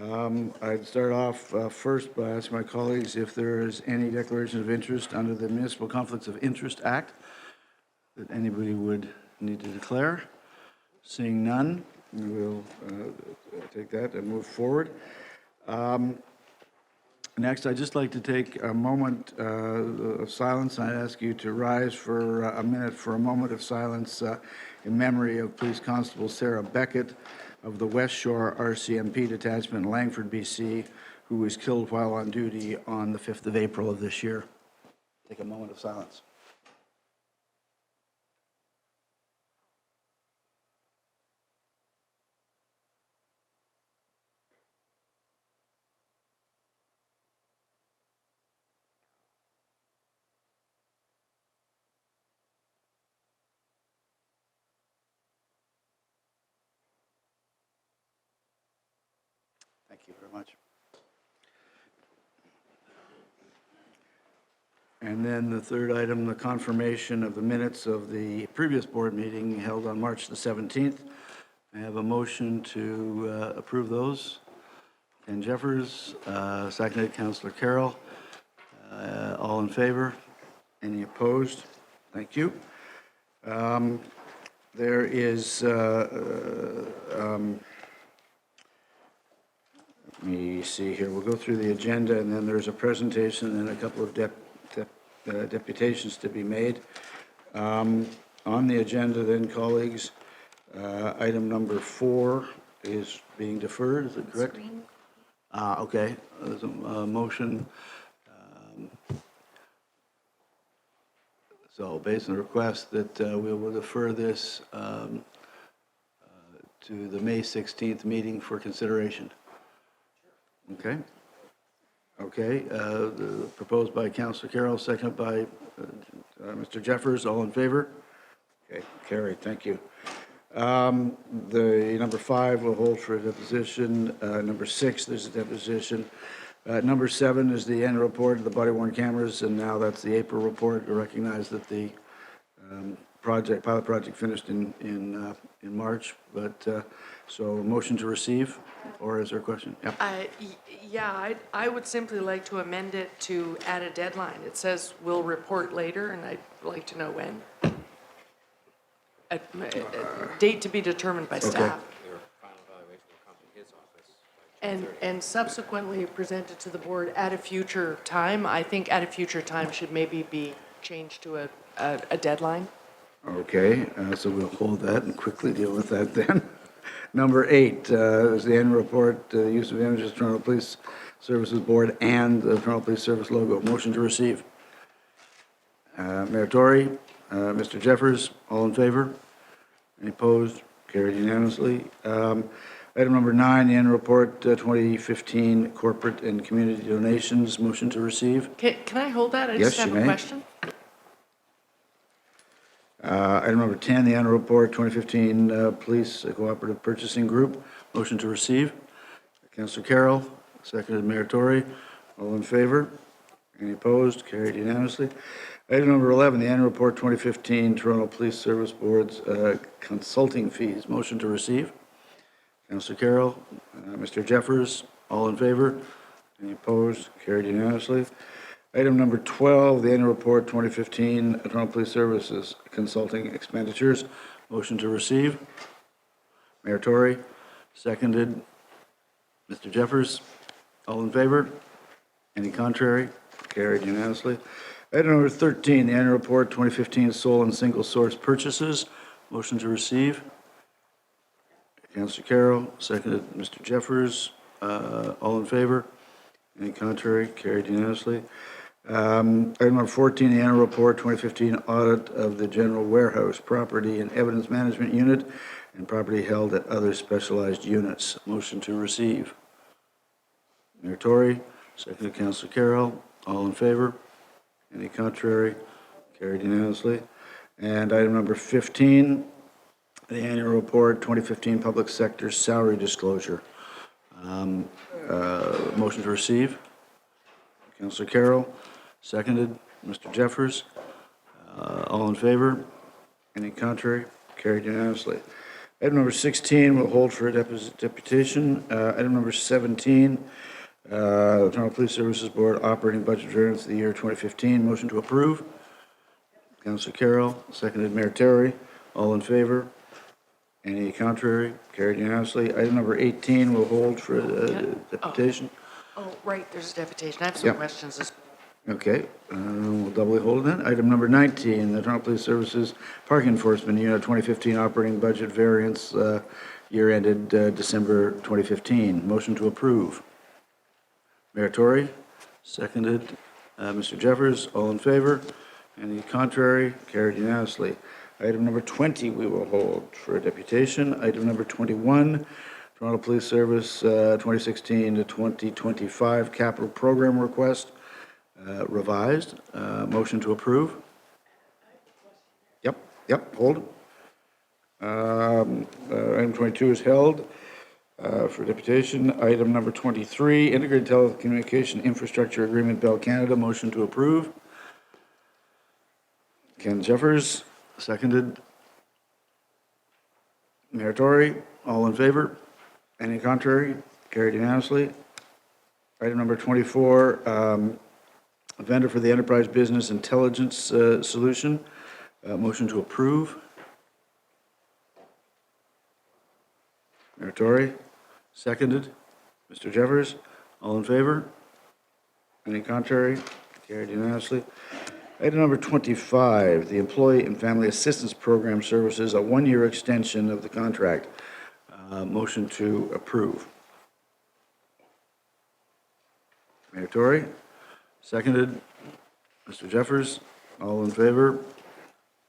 I'd start off first by asking my colleagues if there is any declaration of interest under the Municipal Conflicts of Interest Act that anybody would need to declare. Seeing none, we will take that and move forward. Next, I'd just like to take a moment of silence. I ask you to rise for a minute for a moment of silence in memory of Police Constable Sarah Beckett of the West Shore RCMP Detachment in Langford, BC, who was killed while on duty on the 5th of April of this year. Take a moment of silence. Thank you very much. And then the third item, the confirmation of the minutes of the previous board meeting held on March the 17th. I have a motion to approve those. Ken Jeffers, seconded Councillor Carroll. All in favor? Any opposed? Thank you. There is, let me see here, we'll go through the agenda, and then there's a presentation and a couple of deputations to be made. On the agenda then, colleagues, item number 4 is being deferred, is it correct? Okay, there's a motion. So based on the request that we will defer this to the May 16th meeting for consideration. Okay. Okay. Proposed by Councillor Carroll, seconded by Mr. Jeffers. All in favor? Okay, carried. Thank you. The number 5 will hold for a deposition. Number 6, there's a deposition. Number 7 is the annual report of the body-worn cameras, and now that's the April report. We recognize that the pilot project finished in March, but so motion to receive, or is there a question? Yeah, I would simply like to amend it to add a deadline. It says we'll report later, and I'd like to know when. A date to be determined by staff. And subsequently presented to the board at a future time. I think at a future time should maybe be changed to a deadline. Okay, so we'll hold that and quickly deal with that then. Number 8 is the annual report, the use of images, Toronto Police Services Board and the Toronto Police Service logo. Motion to receive. Mayor Tory, Mr. Jeffers, all in favor? Any opposed? Carried unanimously. Item number 9, the annual report 2015 corporate and community donations. Motion to receive. Can I hold that? I Yes, just have you a may. question. Item number 10, the annual report 2015 police cooperative purchasing group. Motion to receive. Councillor Carroll, seconded Mayor Tory. All in favor? Any opposed? Carried unanimously. Item number 11, the annual report 2015 Toronto Police Service Board's consulting fees. Motion to receive. Councillor Carroll, Mr. Jeffers, all in favor? Any opposed? Carried unanimously. Item number 12, the annual report 2015 Toronto Police Services consulting expenditures. Motion to receive. Mayor Tory, seconded. Mr. Jeffers, all in favor? Any contrary? Carried unanimously. Item number 13, the annual report 2015 sole and single source purchases. Motion to receive. Councillor Carroll, seconded Mr. Jeffers. All in favor? Any contrary? Carried unanimously. Item number 14, the annual report 2015 audit of the general warehouse property and evidence management unit and property held at other specialized units. Motion to receive. Mayor Tory, seconded Councillor Carroll. All in favor? Any contrary? Carried unanimously. And item number 15, the annual report 2015 public sector salary disclosure. Motion to receive. Councillor Carroll, seconded. Mr. Jeffers, all in favor? Any contrary? Carried unanimously. Item number 16, we'll hold for a deputation. Item number 17, the Toronto Police Services Board operating budget variance of the year 2015. Motion to approve. Councillor Carroll, seconded Mayor Terry. All in favor? Any contrary? Carried unanimously. Item number 18, we'll hold for a deputation. Oh, right, there's a deputation. I have some Yep. questions. Okay, we'll doubly hold then. Item number 19, the Toronto Police Services Parking Enforcement Unit 2015 operating budget variance, year ended December 2015. Motion to approve. Mayor Tory, seconded Mr. Jeffers. All in favor? Any contrary? Carried unanimously. Item number 20, we will hold for a deputation. Item number 21, Toronto Police Service 2016 to 2025 capital program request, revised. Motion to approve. Yep, hold. Item 22 is held for deputation. Item number 23, Integrated Telecommunication Infrastructure Agreement, Bell Canada. Motion to approve. Ken Jeffers, seconded. Mayor Tory, all in favor? Any contrary? Carried unanimously. Item number 24, a vendor for the Enterprise Business Intelligence Solution. Motion to approve. Mayor Tory, seconded. Mr. Jeffers, all in favor? Any contrary? Carried unanimously. Item number 25, the Employee and Family Assistance Program Services, a one-year extension of the contract. Motion to approve. Mayor Tory, seconded. Mr. Jeffers, all in favor?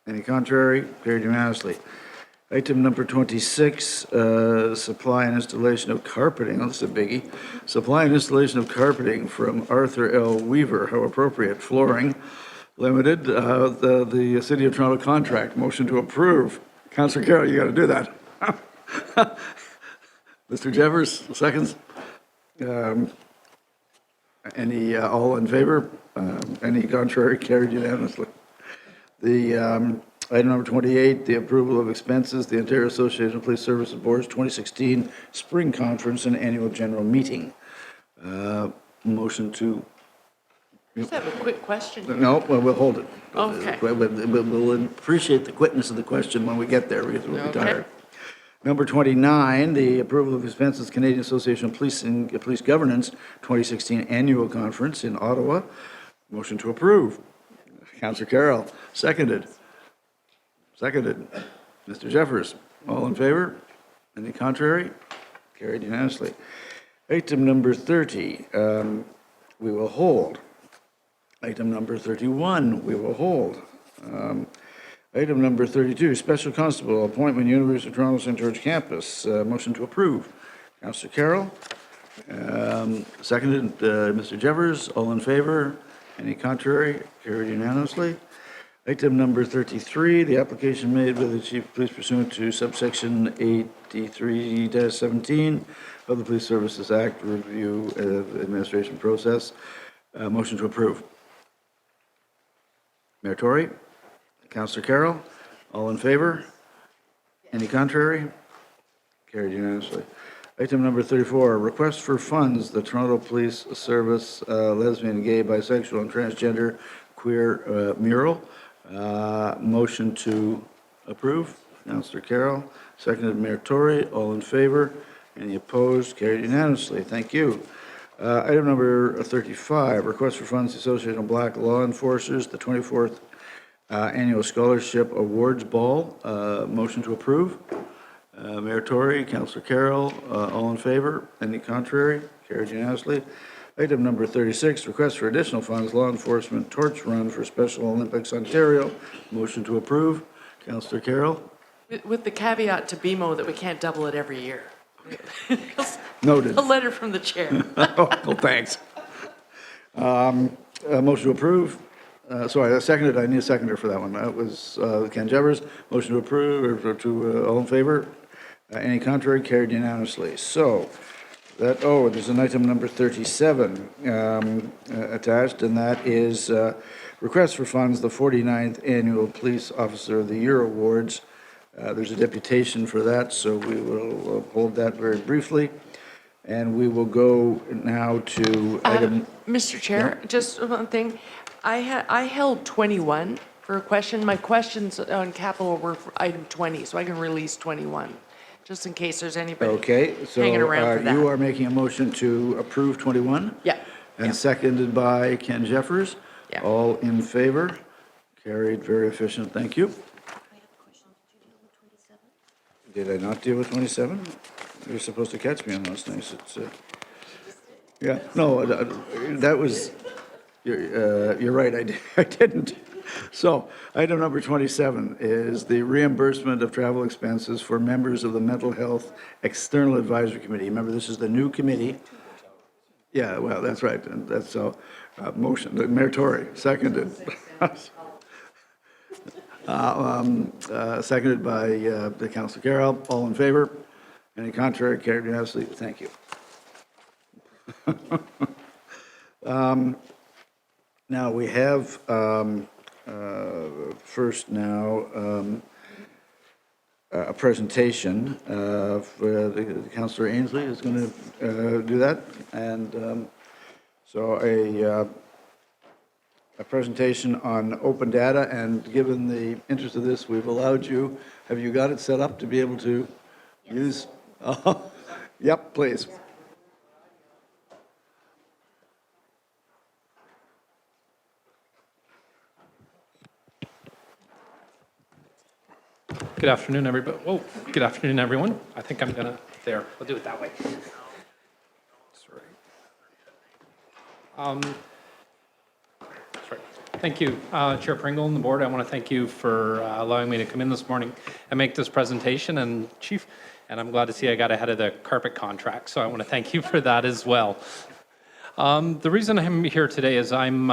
Any contrary? Carried unanimously. Item number 26, supply and installation of carpeting. Oh, this is a biggie. Supply and installation of carpeting from Arthur L. Weaver. How appropriate. Flooring Limited, the City of Toronto contract. Motion to approve. Councillor Carroll, you got to do that. Mr. Jeffers, seconds. Any, all in favor? Any contrary? Carried unanimously. The item number 28, the approval of expenses, the Ontario Association of Police Services Boards 2016 Spring Conference and Annual General Meeting. Motion to... Just have a quick question. No, well, we'll hold it. Okay. We'll appreciate the quickness of the question when we get there, because we'll be Okay. tired. Number 29, the approval of expenses, Canadian Association of Police Governance 2016 Annual Conference in Ottawa. Motion to approve. Councillor Carroll, seconded. Seconded. Mr. Jeffers, all in favor? Any contrary? Carried unanimously. Item number 30, we will hold. Item number 31, we will hold. Item number 32, Special Constable, appointment, University of Toronto St. George Campus. Motion to approve. Councillor Carroll, seconded. Mr. Jeffers, all in favor? Any contrary? Carried unanimously. Item number 33, the application made by the Chief of Police pursuant to subsection 83-17 of the Police Services Act, review of administration process. Motion to approve. Mayor Tory, Councillor Carroll, all in favor? Any contrary? Carried unanimously. Item number 34, request for funds, the Toronto Police Service lesbian, gay, bisexual, and transgender queer mural. Motion to approve. Councillor Carroll, seconded Mayor Tory, all in favor? Any opposed? Carried unanimously. Thank you. Item number 35, request for funds, the Association of Black Law Enforcers, the 24th Annual Scholarship Awards Ball. Motion to approve. Mayor Tory, Councillor Carroll, all in favor? Any contrary? Carried unanimously. Item number 36, request for additional funds, law enforcement torch run for Special Olympics Ontario. Motion to approve. Councillor Carroll. With the caveat to BMO that we can't double it every year. Noted. A letter from the chair. Oh, well, thanks. Motion to approve. Sorry, I seconded. I need a seconder for that one. That was Ken Jeffers. Motion to approve, or to all in favor? Any contrary? Carried unanimously. So, that, there's an item number 37 attached, and that is request for funds, the 49th Annual Police Officer of the Year Awards, There's a deputation for that, so we will hold that very briefly. And we will go now to item... Mr. Chair, just one thing. I held 21 for a question. My questions on capital were for item 20, so I can release 21, just in case there's anybody hanging around for that. You are making a motion to approve 21? Yeah. And seconded by Ken Jeffers? Yeah. All in favor? Carried, very efficient, thank you. Did I not deal with 27? You're supposed to catch me on those things. It's, yeah, no, that was, you're right, I didn't. So, item number 27 is the reimbursement of travel expenses for members of the Mental Health External Advisory Committee. Remember, this is the new committee. Yeah, well, that's right, and that's so, motion, the Mayor Tory, seconded. Seconded by the Councilor Carroll. All in favor? Any contrary? Carried unanimously. Thank you. Now we have first now a presentation. For Councilor Ainsley is going to do that, and so a presentation on open data, and given the interest of this, we've allowed you, have you got it set up to be able to use? Oh, yep, please. Good afternoon, everybody. Whoa, good afternoon, everyone. I think I'm gonna, there, we'll do it that way. Sorry. Sorry. Thank you, Chair Pringle and the board. I want to thank you for allowing me to come in this morning and make this presentation, and Chief, and I'm glad to see I got ahead of the carpet contract, so I want to thank you for that as well. The reason I'm here today is I'm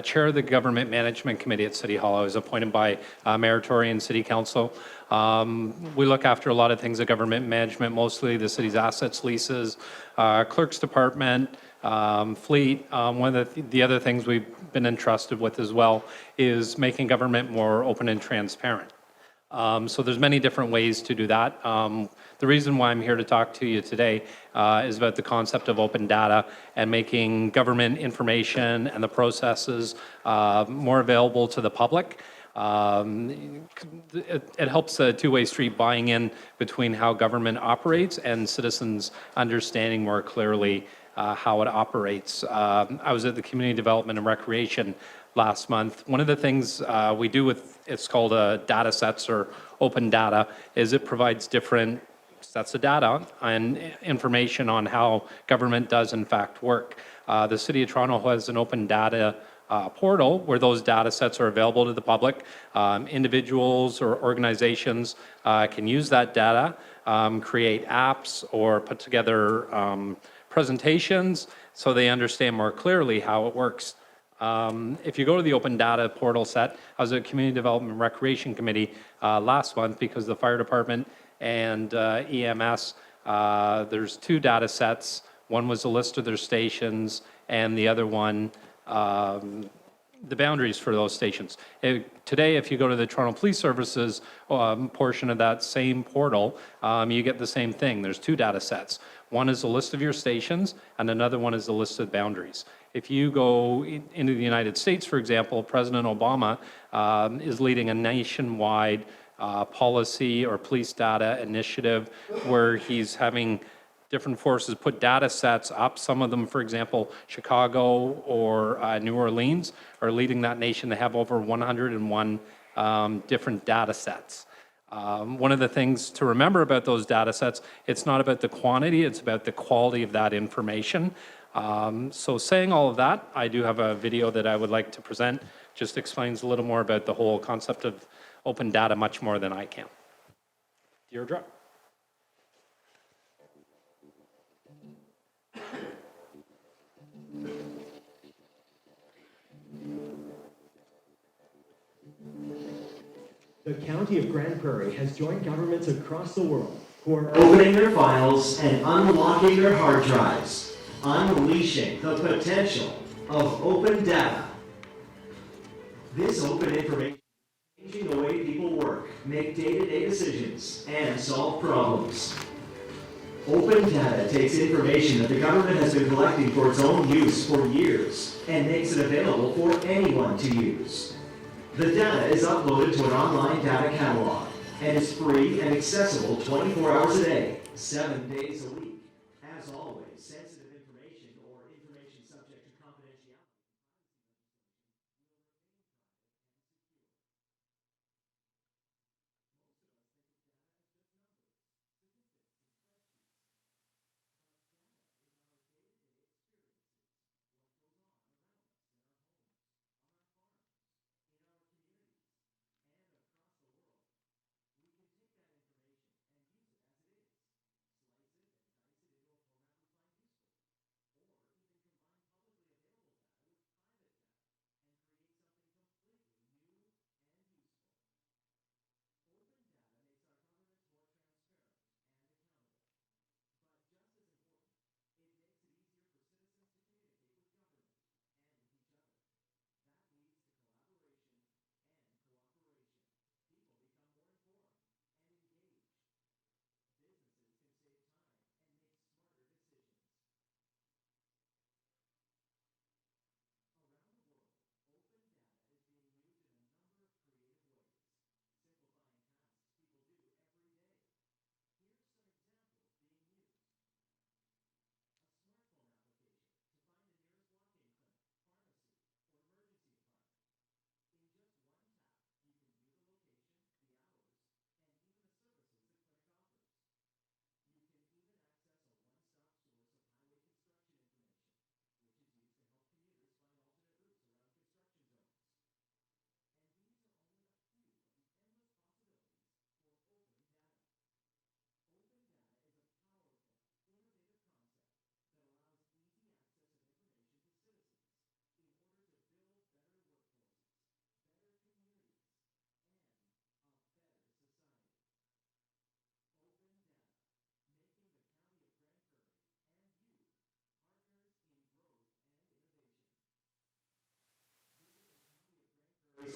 chair of the Government Management Committee at City Hall. I was appointed by Mayor Tory and City Council. We look after a lot of things at government management, mostly the city's assets, leases, clerk's department, fleet. One of the other things we've been entrusted with as well is making government more open and transparent. So there's many different ways to do that. The reason why I'm here to talk to you today is about the concept of open data and making government information and the processes more available to the public. It helps a two-way street buying in between how government operates and citizens understanding more clearly how it operates. I was at the Community Development and Recreation last month. One of the things we do with, it's called data sets or open data, is it provides different sets of data and information on how government does in fact work. The City of Toronto has an open data portal where those data sets are available to the public. Individuals or organizations can use that data, create apps or put together presentations so they understand more clearly how it works. If you go to the open data portal set, I was at Community Development and Recreation Committee last month because the fire department and EMS, there's two data sets. One was a list of their stations and the other one, the boundaries for those stations. Today, if you go to the Toronto Police Services portion of that same portal, you get the same thing. There's two data sets. One is a list of your stations, and another one is a list of boundaries. If you go into the United States, for example, President Obama is leading a nationwide policy or police data initiative where he's having different forces put data sets up. Some of them, for example, Chicago or New Orleans are leading that nation. They have over 101 different data sets. One of the things to remember about those data sets, it's not about the quantity, it's about the quality of that information. So saying all of that, I do have a video that I would like to present. Just explains a little more about the whole concept of open data much more than I can. Deirdre? The County of Grand Prairie has joined governments across the world who are opening their files and unlocking their hard drives, unleashing the potential of open data. This open information Changing the way people work, make day-to-day decisions, and solve problems. Open data takes information that the government has been collecting for its own use for years and makes it available for anyone to use. The data is uploaded to an online data catalog and is free and accessible 24 hours a day, 7 days a week. As always, sensitive information or information subject to confidentiality.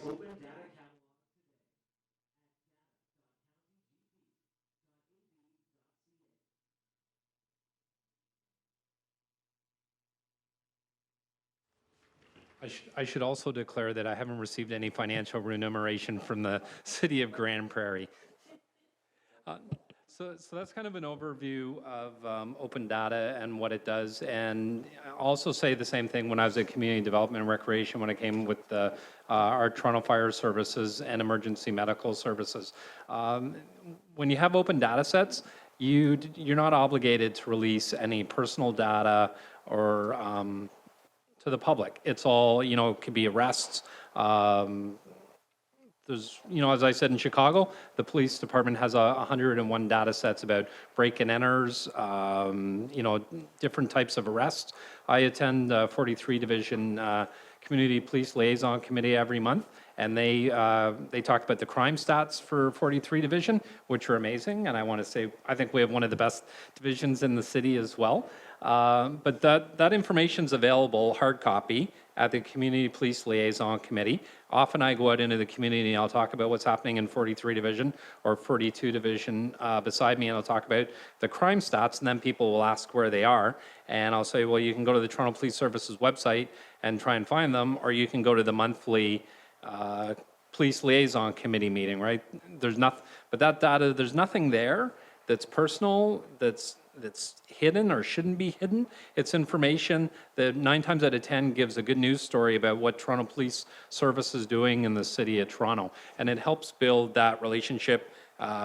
Open data catalog today at I should also declare that I haven't received any financial remuneration from the city of Grand Prairie. So that's kind of an overview of open data and what it does. And I also say the same thing when I was at Community Development and Recreation when I came with our Toronto Fire Services and Emergency Medical Services. When you have open data sets, you're not obligated to release any personal data or to the public. It's all, it could be arrests. There's, as I said in Chicago, the police department has 101 data sets about break and enters, different types of arrests. I attend 43 Division Community Police Liaison Committee every month, and they talk about the crime stats for 43 Division, which are amazing. And I want to say, I think we have one of the best divisions in the city as well. But that information is available, hard copy, at the Community Police Liaison Committee. Often I go out into the community and I'll talk about what's happening in 43 Division or 42 Division beside me, and I'll talk about the crime stats, and then people will ask where they are. And I'll say, well, you can go to the Toronto Police Services website and try and find them, or you can go to the monthly Police Liaison Committee meeting, right? But that data, there's nothing there that's personal, that's hidden or shouldn't be hidden. It's information that 9 times out of 10 gives a good news story about what Toronto Police Service is doing in the city of Toronto. And it helps build that relationship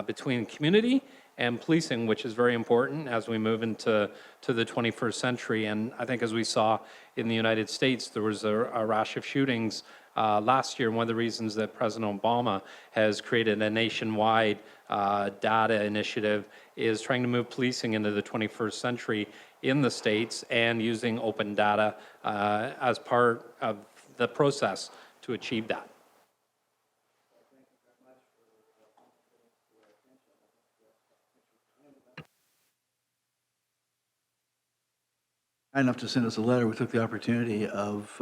between community and policing, which is very important as we move into the 21st century. And I think as we saw in the United States, there was a rash of shootings last year. One of the reasons that President Obama has created a nationwide data initiative is trying to move policing into the 21st century in the States and using open data as part of the process to achieve that. Kind enough to send us a letter. We took the opportunity of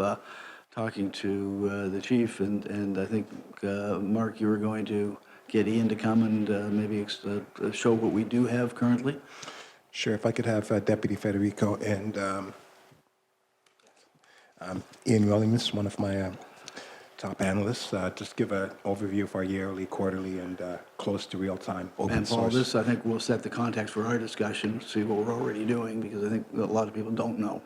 talking to the chief, and I think, Mark, you were going to get Ian to come and maybe show what we do have currently. Sure, if I could have Deputy Federico and Ian Williams, one of my top analysts, just give an overview of our yearly, quarterly, and close to real-time open And Paul, source. this, I think, will set the context for our discussion, see what we're already doing, because I think a lot of people don't know.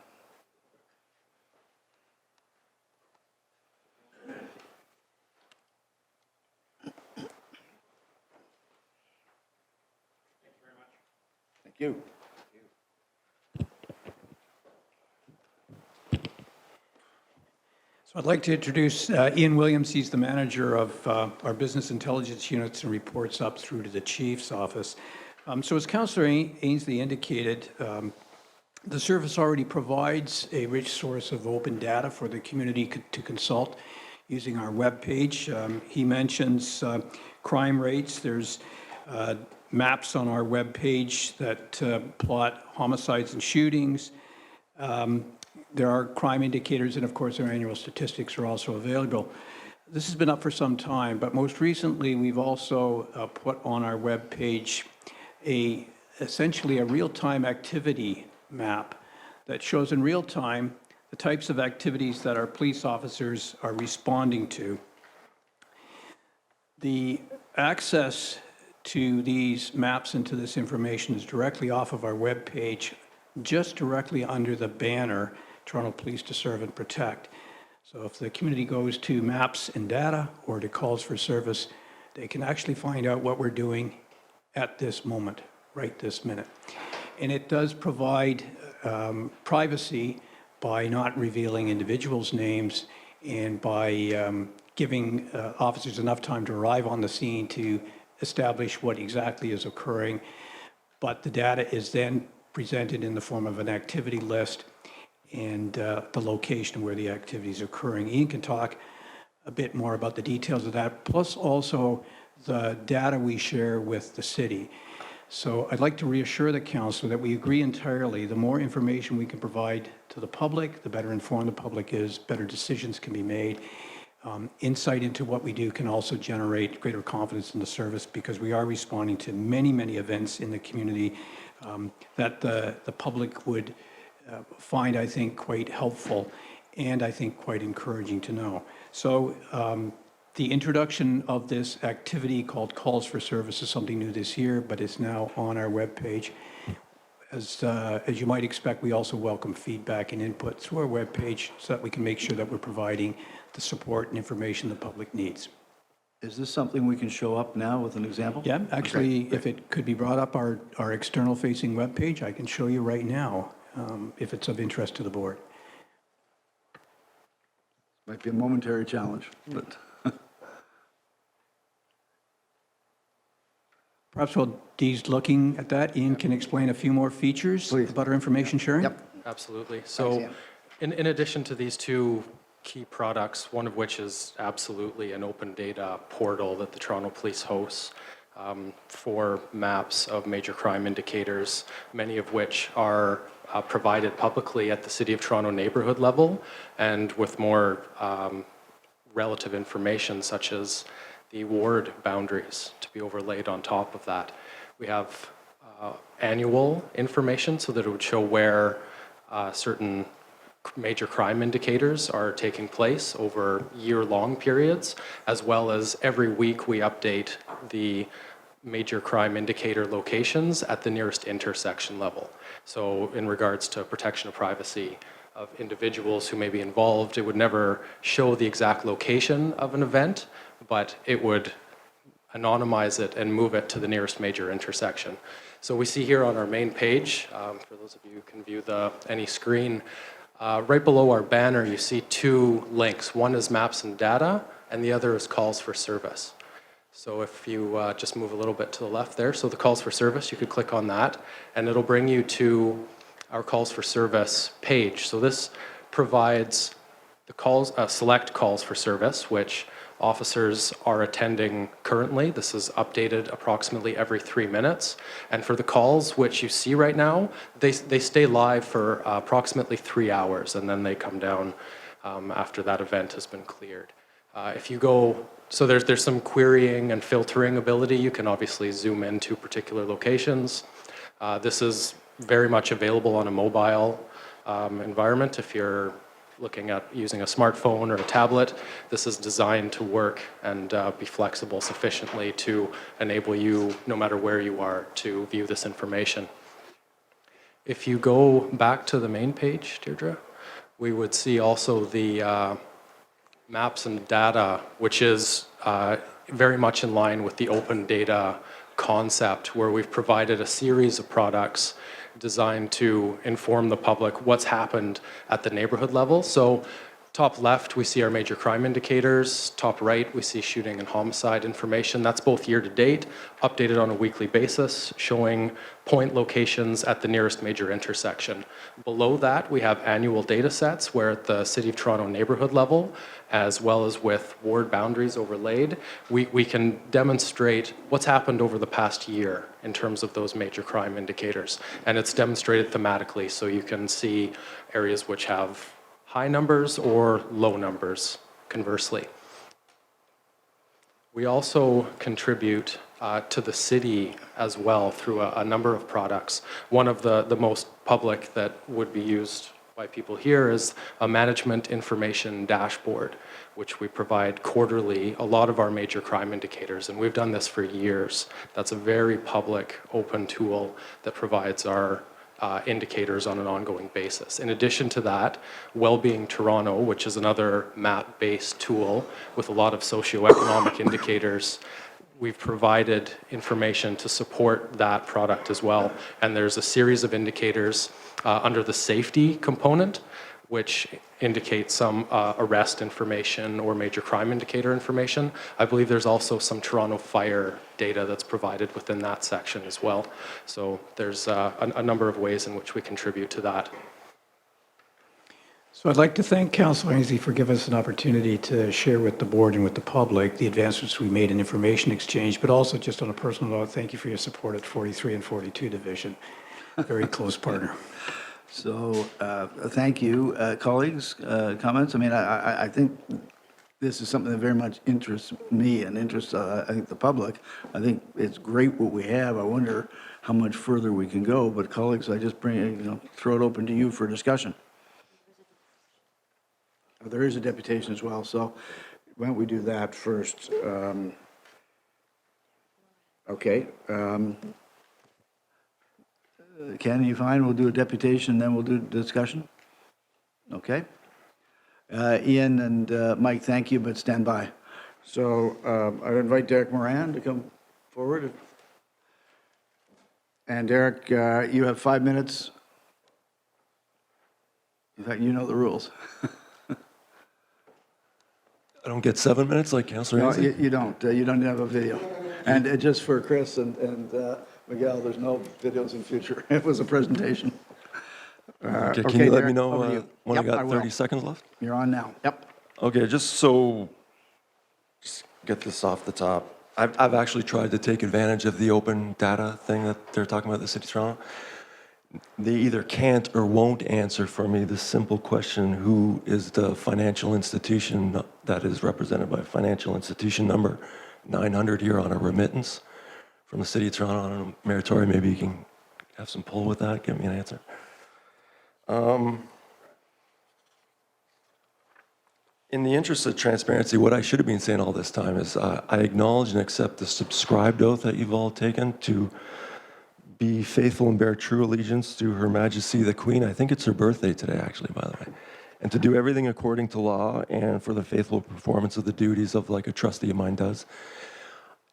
Thank you. So I'd like to introduce Ian Williams. He's the manager of our business intelligence units and reports up through to the chief's office. So as Councillor Ainsley indicated, the service already provides a rich source of open data for the community to consult using our webpage. He mentions crime rates. There's maps on our webpage that plot homicides and shootings. There are crime indicators, and of course, our annual statistics are also available. This has been up for some time, but most recently, we've also put on our webpage essentially a real-time activity map that shows in real time the types of activities that our police officers are responding to. The access to these maps and to this information is directly off of our webpage, just directly under the banner, Toronto Police to Serve and Protect. So if the community goes to maps and data or to calls for service, they can actually find out what we're doing at this moment, right this minute. And it does provide privacy by not revealing individuals' names and by giving officers enough time to arrive on the scene to establish what exactly is occurring. But the data is then presented in the form of an activity list and the location where the activity is occurring. Ian can talk a bit more about the details of that, plus also the data we share with the city. So I'd like to reassure the council that we agree entirely. The more information we can provide to the public, the better informed the public is, better decisions can be made. Insight into what we do can also generate greater confidence in the service, because we are responding to many, many events in the community that the public would find, I think, quite helpful and I think quite encouraging to know. So the introduction of this activity called Calls for Service is something new this year, but it's now on our webpage. As you might expect, we also welcome feedback and input through our webpage so that we can make sure that we're providing the support and information the public needs. Is this something we can show up now with an example? Yeah, actually, if it could be brought up our external-facing webpage, I can show you right now, if it's of interest to the board. Might be a momentary challenge, but Perhaps while Dee's looking at that, Ian can explain a few more features Please. about our information sharing. Yep. Absolutely. So in addition to these two key products, one of which is absolutely an open data portal that the Toronto Police hosts for maps of major crime indicators, many of which are provided publicly at the City of Toronto neighborhood level, and with more relative information such as the ward boundaries to be overlaid on top of that. We have annual information so that it would show where certain major crime indicators are taking place over year-long periods, as well as every week we update the major crime indicator locations at the nearest intersection level. So in regards to protection of privacy of individuals who may be involved, it would never show the exact location of an event, but it would anonymize it and move it to the nearest major intersection. So we see here on our main page, for those of you who can view any screen, right below our banner you see two links. One is maps and data, and the other is calls for service. So if you just move a little bit to the left there, so the calls for service, you could click on that, and it'll bring you to our calls for service page. So this provides the select calls for service, which officers are attending currently. This is updated approximately every 3 minutes. And for the calls, which you see right now, they stay live for approximately 3 hours, and then they come down after that event has been cleared. If you go, so there's some querying and filtering ability. You can obviously zoom into particular locations. This is very much available on a mobile environment. If you're looking at using a smartphone or a tablet, this is designed to work and be flexible sufficiently to enable you, no matter where you are, to view this information. If you go back to the main page, Deirdre, we would see also the maps and data, which is very much in line with the open data concept, where we've provided a series of products designed to inform the public what's happened at the neighborhood level. So top left, we see our major crime indicators. Top right, we see shooting and homicide information. That's both year to date, updated on a weekly basis, showing point locations at the nearest major intersection. Below that, we have annual data sets where at the City of Toronto neighborhood level, as well as with ward boundaries overlaid, we can demonstrate what's happened over the past year in terms of those major crime indicators. And it's demonstrated thematically, so you can see areas which have high numbers or low numbers, conversely. We also contribute to the city as well through a number of products. One of the most public that would be used by people here is a management information dashboard, which we provide quarterly, a lot of our major crime indicators, and we've done this for years. That's a very public, open tool that provides our indicators on an ongoing basis. In addition to that, Wellbeing Toronto, which is another map-based tool with a lot of socioeconomic indicators, we've provided information to support that product as well. And there's a series of indicators under the safety component, which indicates some arrest information or major crime indicator information. I believe there's also some Toronto Fire data that's provided within that section as well. So there's a number of ways in which we contribute to that. So I'd like to thank Councillor Ainsley for giving us an opportunity to share with the board and with the public the advancements we made in information exchange, but also just on a personal note, thank you for your support at 43 and 42 Division. Very close partner. So, thank you. Colleagues, comments? I mean, I think this is something that very much interests me and interests, I think, the public. I think it's great what we have. I wonder how much further we can go. But colleagues, I just throw it open to you for discussion. There is a deputation as well, so why don't we do that first? Okay. Ken, you fine? We'll do a deputation, then we'll do discussion? Okay. Ian and Mike, thank you, but stand by. So I invite Derek Moran to come forward. And Derek, you have 5 minutes. In fact, you know the rules. I don't get 7 minutes like Councillor No, Ainsley? you don't. You don't have a video. And just for Chris and Miguel, there's no videos in future. It was a presentation. Okay, can you let Derek, me know over to you. when Yep, I got will. 30 seconds left? You're on now. Yep. Okay, just get this off the top. I've actually tried to take advantage of the open data thing that they're talking about at the City of Toronto. They either can't or won't answer for me the simple question, who is the financial institution that is represented by financial institution number 900 here on a remittance from the City of Toronto. I don't know, Mayor Tory, maybe you can have some pull with that, give me an answer. In the interest of transparency, what I should have been saying all this time is I acknowledge and accept the subscribed oath that you've all taken to be faithful and bear true allegiance to Her Majesty the Queen. I think it's her birthday today, actually, by the way. And to do everything according to law and for the faithful performance of the duties of like a trustee of mine does.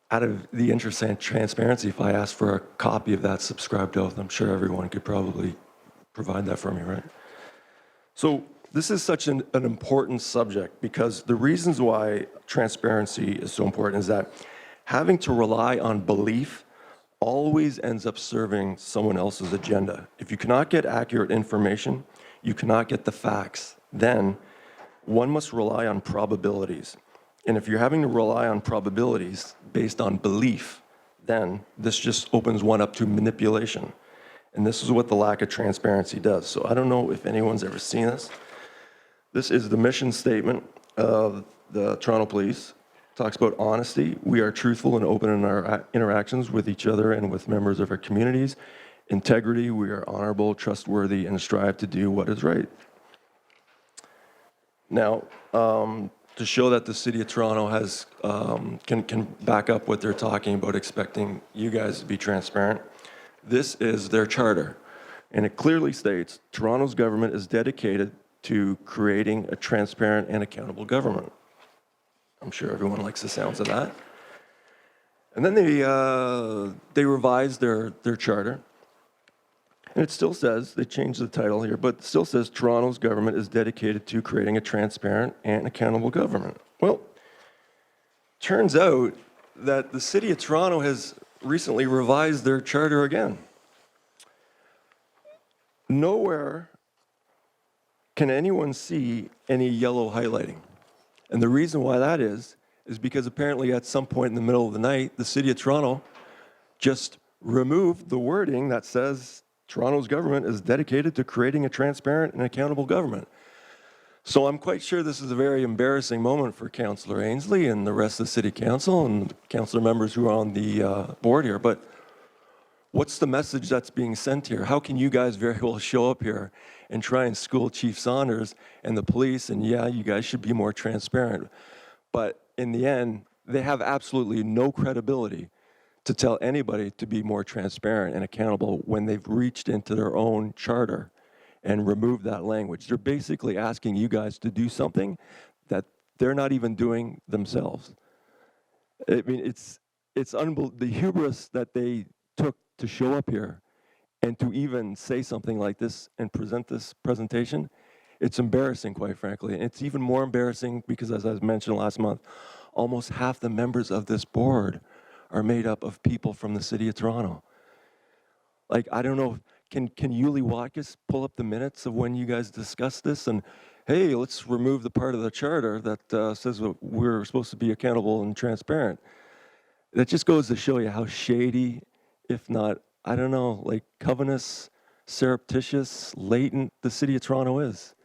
Out of the interest and transparency, if I asked for a copy of that subscribed oath, I'm sure everyone could probably provide that for me, right? So this is such an important subject because the reasons why transparency is so important is that having to rely on belief always ends up serving someone else's agenda. If you cannot get accurate information, you cannot get the facts, then one must rely on probabilities. And if you're having to rely on probabilities based on belief, then this just opens one up to manipulation. And this is what the lack of transparency does. So I don't know if anyone's ever seen this, This is the mission statement of the Toronto Police. Talks about honesty. We are truthful and open in our interactions with each other and with members of our communities. Integrity. We are honorable, trustworthy, and strive to do what is right. Now, to show that the City of Toronto has can back up what they're talking about, expecting you guys to be transparent, this is their charter. And it clearly states, Toronto's government is dedicated to creating a transparent and accountable government. I'm sure everyone likes the sounds of that. And then they revised their charter. And it still says, they changed the title here, but it still says Toronto's government is dedicated to creating a transparent and accountable government. Well, turns out that the City of Toronto has recently revised their charter again. Nowhere can anyone see any yellow highlighting. And the reason why that is because apparently at some point in the middle of the night, the City of Toronto just removed the wording that says Toronto's government is dedicated to creating a transparent and accountable government. So I'm quite sure this is a very embarrassing moment for Councillor Ainsley and the rest of the City Council and councillor members who are on the board here. But what's the message that's being sent here? How can you guys very well show up here and try and school Chief Saunders and the police, and yeah, you guys should be more transparent. But in the end, they have absolutely no credibility to tell anybody to be more transparent and accountable when they've reached into their own charter and removed that language. They're basically asking you guys to do something that they're not even doing themselves. I mean, it's the hubris that they took to show up here and to even say something like this and present this presentation. It's embarrassing, quite frankly. And it's even more embarrassing because, as I mentioned last month, almost half the members of this board are made up of people from the City of Toronto. Like, I don't know, can Yuli Watkis pull up the minutes of when you guys discussed this and, hey, let's remove the part of the charter that says we're supposed to be accountable and transparent. That just goes to show you how shady, if not, I don't know, like covetous, surreptitious, latent the City of Toronto is.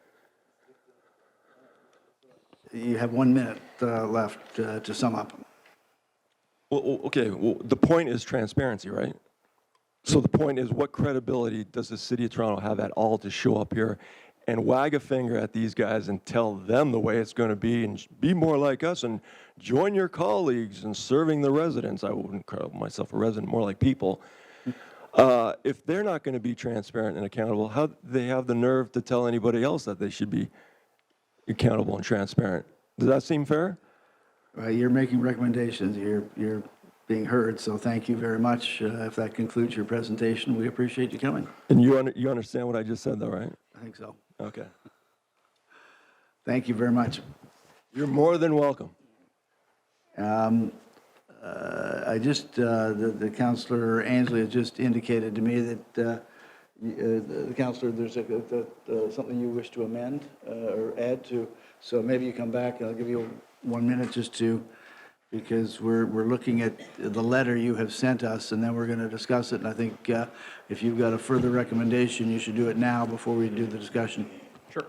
You have 1 minute left to sum up. Well, okay, well, the point is transparency, right? So the point is, what credibility does the City of Toronto have at all to show up here and wag a finger at these guys and tell them the way it's going to be and be more like us and join your colleagues in serving the residents? I wouldn't call myself a resident, more like people. If they're not going to be transparent and accountable, how do they have the nerve to tell anybody else that they should be accountable and transparent? Does that seem fair? You're making recommendations. You're being heard, so thank you very much. If that concludes your presentation, we appreciate you coming. And you understand what I just said, though, right? I think so. Okay. Thank you very much. You're more than welcome. The Councillor Ainsley has just indicated to me that the Councillor, there's something you wish to amend or add to. So maybe you come back and I'll give you 1 minute just to, because we're looking at the letter you have sent us and then we're going to discuss it. And I think if you've got a further recommendation, you should do it now before we do the discussion. Sure.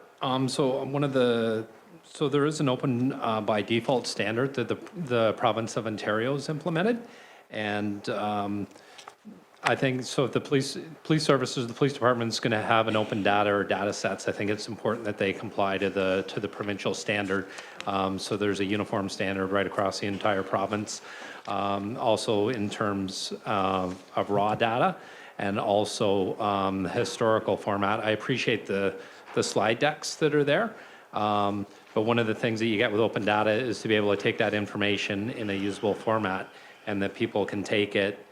So there is an open by default standard that the province of Ontario has implemented, and I think so. If the police services, the police department is going to have an open data or data sets, I think it's important that they comply to the provincial standard. So there's a uniform standard right across the entire province. Also in terms of raw data and also historical format. I appreciate the slide decks that are there. But one of the things that you get with open data is to be able to take that information in a usable format and that people can take it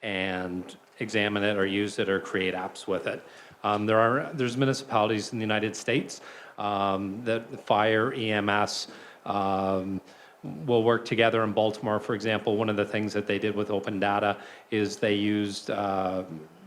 and examine it or use it or create apps with it. There's municipalities in the United States that fire, EMS, will work together. In Baltimore, for example, one of the things that they did with open data is they used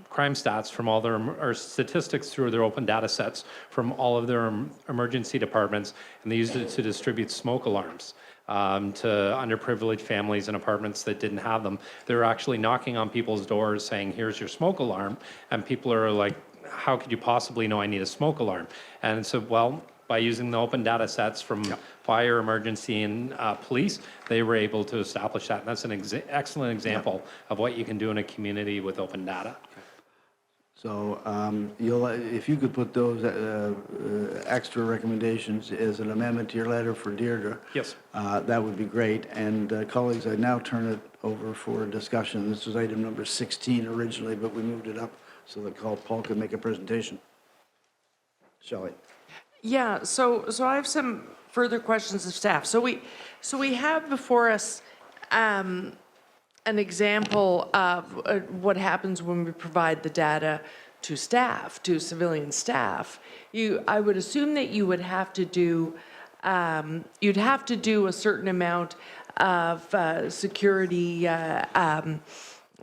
crime stats from all their, or statistics through their open data sets from all of their emergency departments, and they used it to distribute smoke alarms to underprivileged families in apartments that didn't have them. They were actually knocking on people's doors saying, here's your smoke alarm, and people are like, how could you possibly know I need a smoke alarm? And so, well, by using the open data sets from fire, emergency, and police, they were able to establish that. And that's an excellent example of what you can do in a community with open data. So if you could put those extra recommendations as an amendment to your letter for Deirdre. Yes. That would be great. And colleagues, I now turn it over for discussion. This was item number 16 originally, but we moved it up so that Paul could make a presentation. Shelley. Yeah, so I have some further questions of staff. So we have before us an example of what happens when we provide the data to staff, to civilian staff. I would assume that you would have to do, you'd have to do a certain amount of security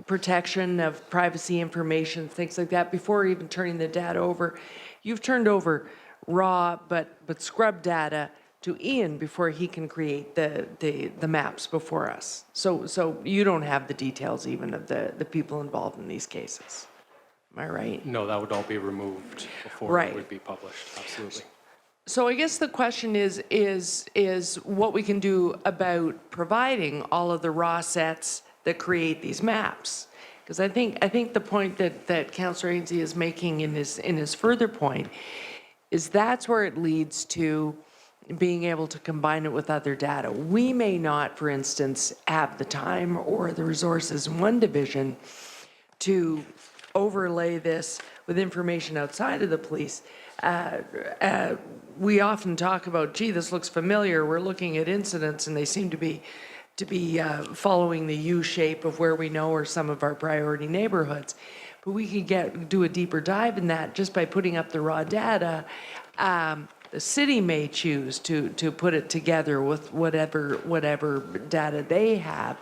protection of privacy information, things like that, before even turning the data over. You've turned over raw but scrubbed data to Ian before he can create the maps before us. So you don't have the details even of the people involved in these cases. Am I right? No, that would all be removed before Right. it would be published, absolutely. So I guess the question is what we can do about providing all of the raw sets that create these maps. Because I think the point that Councillor Ainslie is making in his further point is that's where it leads to being able to combine it with other data. We may not, for instance, have the time or the resources in one division to overlay this with information outside of the police. We often talk about, gee, this looks familiar. We're looking at incidents and they seem to be following the U shape of where we know are some of our priority neighborhoods. But we could do a deeper dive in that just by putting up the raw data. The city may choose to put it together with whatever data they have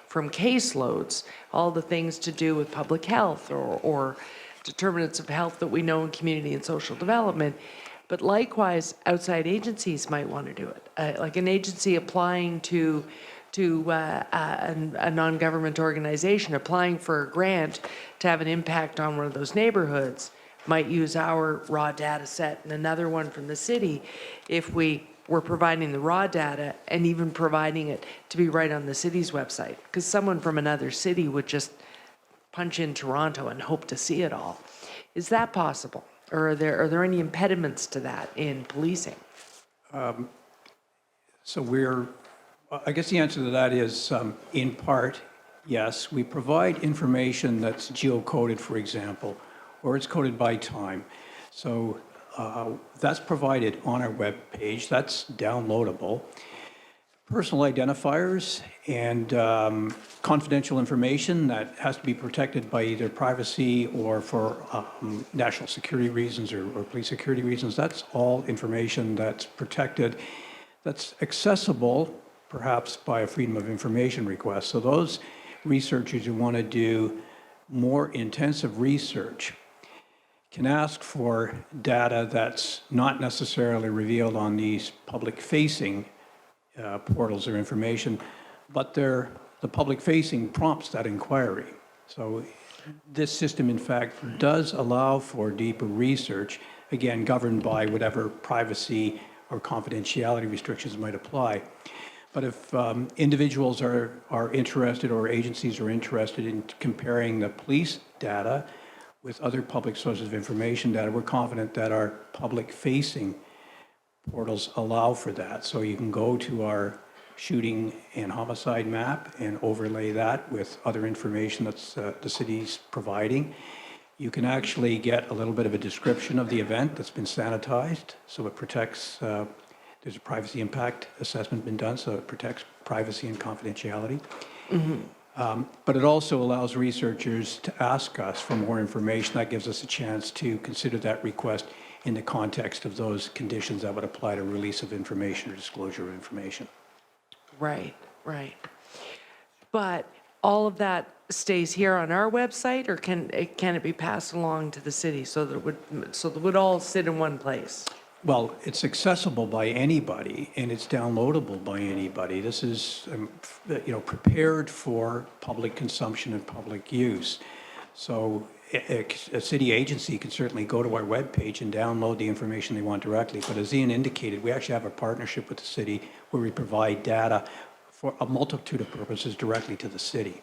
from caseloads, all the things to do with public health or determinants of health that we know in community and social development. But likewise, outside agencies might want to do it. Like an agency applying to a non-government organization, applying for a grant to have an impact on one of those neighborhoods, might use our raw data set and another one from the city if we were providing the raw data and even providing it to be right on the city's website. Because someone from another city would just punch in Toronto and hope to see it all. Is that possible? Or are there any impediments to that in policing? So I guess the answer to that is, in part, yes. We provide information that's geocoded, for example, or it's coded by time. So that's provided on our web page. That's downloadable. Personal identifiers and confidential information that has to be protected by either privacy or for national security reasons or police security reasons. That's all information that's protected, that's accessible perhaps by a freedom of information request. So those researchers who want to do more intensive research can ask for data that's not necessarily revealed on these public-facing portals or information, but the public-facing prompts that inquiry. So this system, in fact, does allow for deeper research, again, governed by whatever privacy or confidentiality restrictions might apply. But if individuals are interested or agencies are interested in comparing the police data with other public sources of information data, we're confident that our public-facing portals allow for that. So you can go to our shooting and homicide map and overlay that with other information that's the city's providing. You can actually get a little bit of a description of the event that's been sanitized, so it protects, there's a privacy impact assessment been done, so it protects privacy and confidentiality. But it also allows researchers to ask us for more information. That gives us a chance to consider that request in the context of those conditions that would apply to release of information or disclosure of information. Right. But all of that stays here on our website, or can it be passed along to the city so that it would all sit in one place? Well, it's accessible by anybody and it's downloadable by anybody. This is, prepared for public consumption and public use. So a city agency can certainly go to our webpage and download the information they want directly. But as Ian indicated, we actually have a partnership with the city where we provide data for a multitude of purposes directly to the city.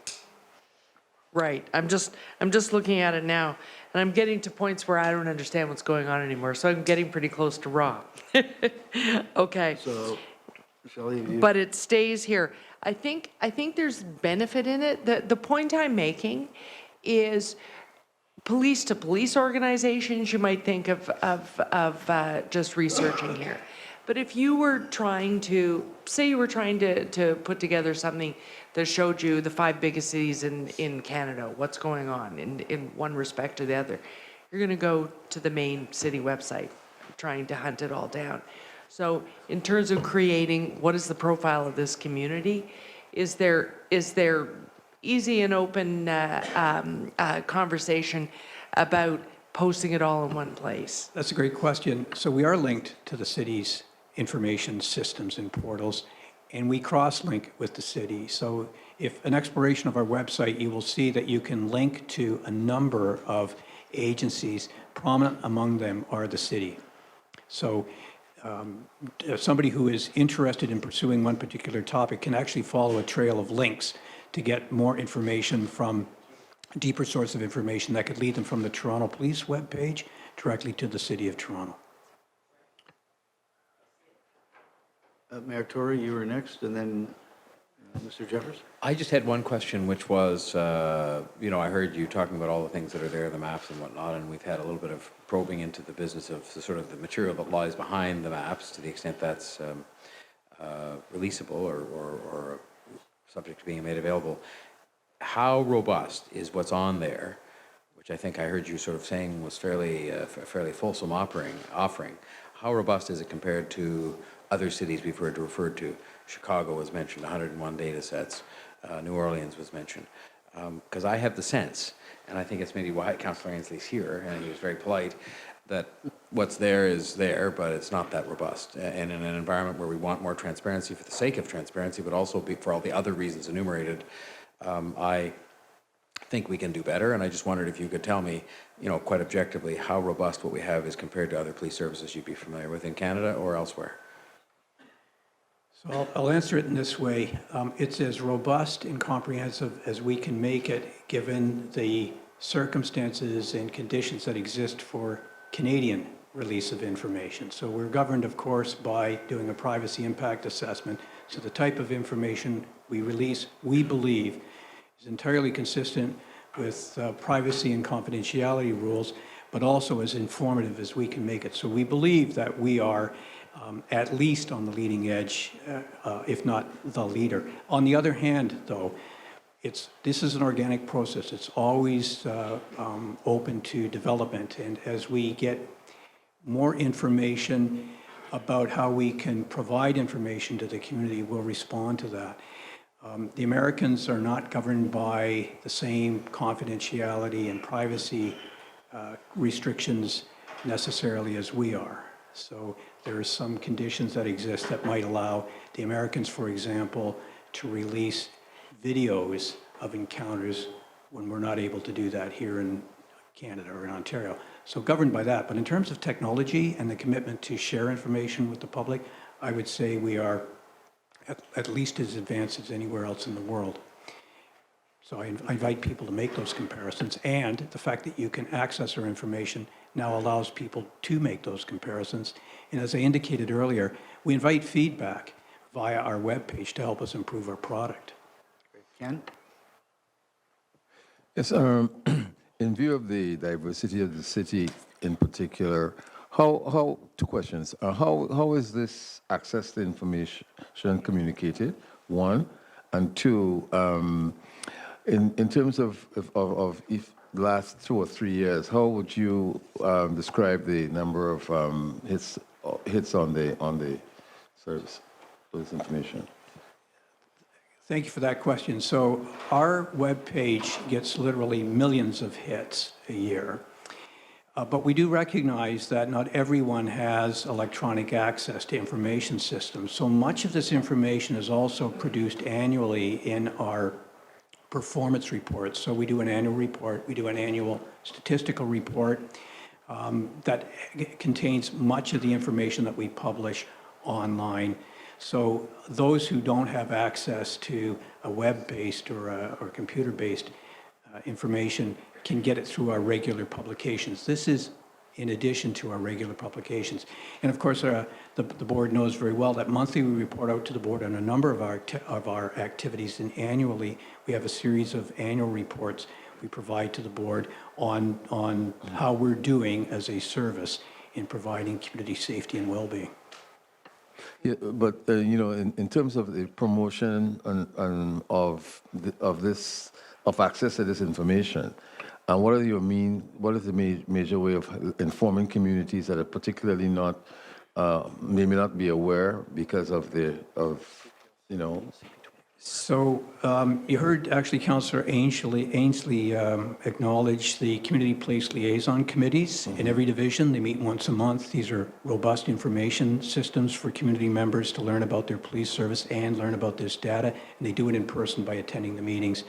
Right. I'm just looking at it now, and I'm getting to points where I don't understand what's going on anymore. So I'm getting pretty close to Rob. Okay. So, Shelley, you, But it stays here. I think there's benefit in it. The point I'm making is police to police organizations, you might think of just researching here. But if you were trying to, say you were trying to put together something that showed you the 5 biggest cities in Canada, what's going on in one respect or the other, you're going to go to the main city website, trying to hunt it all down. So in terms of creating, what is the profile of this community? Is there easy and open conversation about posting it all in one place? That's a great question. So we are linked to the city's information systems and portals, and we cross-link with the city. So if an exploration of our website, you will see that you can link to a number of agencies. Prominent among them are the city. So somebody who is interested in pursuing one particular topic can actually follow a trail of links to get more information from a deeper source of information that could lead them from the Toronto Police webpage directly to the City of Toronto. Mayor Tory, you were next, and then Mr. Jeffers. I just had one question, which was, I heard you talking about all the things that are there, the maps and whatnot, and we've had a little bit of probing into the business of the sort of the material that lies behind the maps, to the extent that's releasable or subject to being made available. How robust is what's on there, which I think I heard you sort of saying was fairly fulsome offering? How robust is it compared to other cities we've referred to? Chicago was mentioned, 101 data sets. New Orleans was mentioned. Because I have the sense, and I think it's maybe why Councillor Ainsley's here, and he was very polite, that what's there is there, but it's not that robust. And in an environment where we want more transparency for the sake of transparency, but also for all the other reasons enumerated, I think we can do better. And I just wondered if you could tell me, quite objectively, how robust what we have is compared to other police services you'd be familiar with in Canada or elsewhere. So I'll answer it in this way. It's as robust and comprehensive as we can make it, given the circumstances and conditions that exist for Canadian release of information. So we're governed, of course, by doing a privacy impact assessment. So the type of information we release, we believe, is entirely consistent with privacy and confidentiality rules, but also as informative as we can make it. So we believe that we are at least on the leading edge, if not the leader. On the other hand, though, this is an organic process. It's always open to development. And as we get more information about how we can provide information to the community, we'll respond to that. The Americans are not governed by the same confidentiality and privacy restrictions necessarily as we are. So there are some conditions that exist that might allow the Americans, for example, to release videos of encounters when we're not able to do that here in Canada or in Ontario. So governed by that. But in terms of technology and the commitment to share information with the public, I would say we are at least as advanced as anywhere else in the world. So I invite people to make those comparisons, and the fact that you can access our information now allows people to make those comparisons. And as I indicated earlier, we invite feedback via our webpage to help us improve our product. Ken? Yes, in view of the diversity of the city in particular, how two questions. How is this access to information communicated, one? And two, in terms of if the last 2 or 3 years, how would you describe the number of hits on the service for this information? Thank you for that question. So our webpage gets literally millions of hits a year. But we do recognize that not everyone has electronic access to information systems. So much of this information is also produced annually in our performance reports. So we do an annual report, we do an annual statistical report that contains much of the information that we publish online. So those who don't have access to a web-based or computer-based information can get it through our regular publications. This is in addition to our regular publications. And of course, the board knows very well that monthly we report out to the board on a number of our activities, and annually we have a series of annual reports we provide to the board on how we're doing as a service in providing community safety and well-being. Yeah, but you know, in terms of the promotion of access to this information, and what is the major way of informing communities that are particularly not maybe not be aware because of you know. So you heard actually Councillor Ainsley acknowledge the community police liaison committees in every division. They meet once a month. These are robust information systems for community members to learn about their police service and learn about this data. And they do it in person by attending the meetings.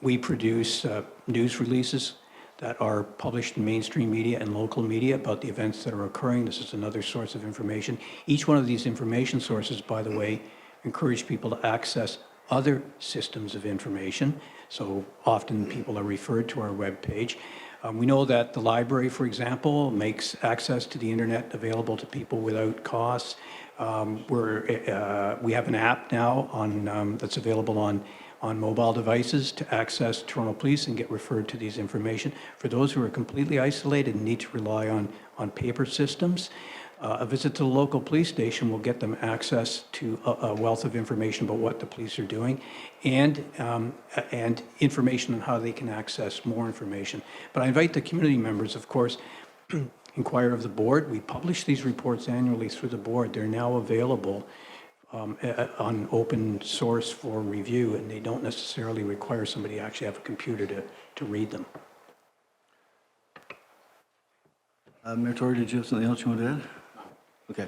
We produce news releases that are published in mainstream media and local media about the events that are occurring. This is another source of information. Each one of these information sources, by the way, encourage people to access other systems of information. So often people are referred to our webpage. We know that the library, for example, makes access to the internet available to people without cost. We have an app now that's available on mobile devices to access Toronto Police and get referred to these information. For those who are completely isolated and need to rely on paper systems, a visit to the local police station will get them access to a wealth of information about what the police are doing and information on how they can access more information. But I invite the community members, of course, inquire of the board. We publish these reports annually through the board. They're now available on open source for review, and they don't necessarily require somebody to actually have a computer to read them. Mayor Tory, did you have something else you want to add? Okay.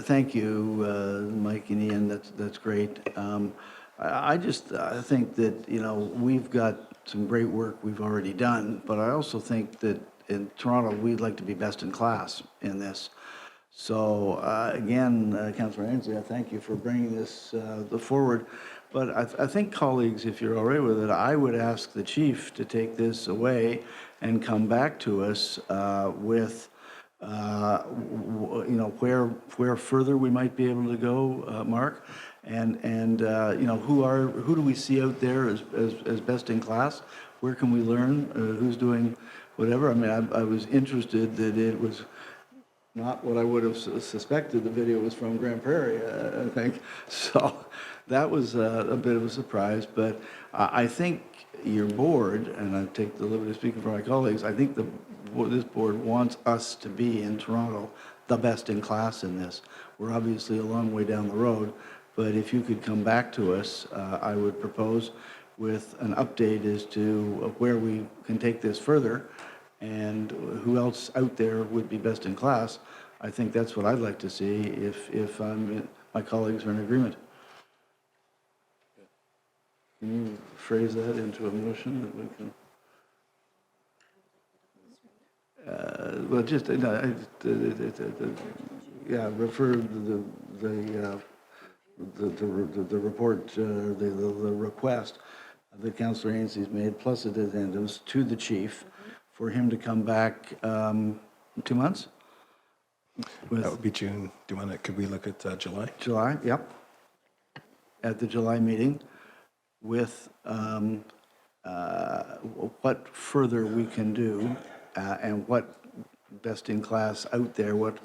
Thank you, Mike and Ian. That's great. I think that, you know, we've got some great work we've already done, but I also think that in Toronto, we'd like to be best in class in this. So again, Councillor Ainsley, I thank you for bringing this forward. But I think, colleagues, if you're all right with it, I would ask the chief to take this away and come back to us with you know, where further we might be able to go, Mark, and you know, who do we see out there as best in class? Where can we learn? Who's doing whatever? I mean, I was interested that it was not what I would have suspected. The video was from Grand Prairie, I think. So that was a bit of a surprise. But I think your board, and I take the liberty of speaking for my colleagues, I think this board wants us to be in Toronto the best in class in this. We're obviously a long way down the road, but if you could come back to us, I would propose with an update as to where we can take this further and who else out there would be best in class. I think that's what I'd like to see if my colleagues are in agreement. Can you phrase that into a motion that we can? Well, just yeah, refer the report, the request that Councillor Ainsley's made, plus addendums to the chief for him to come back 2 months. That would be June. Could we look at July? July, yep. At the July meeting with what further we can do and what best in class out there, what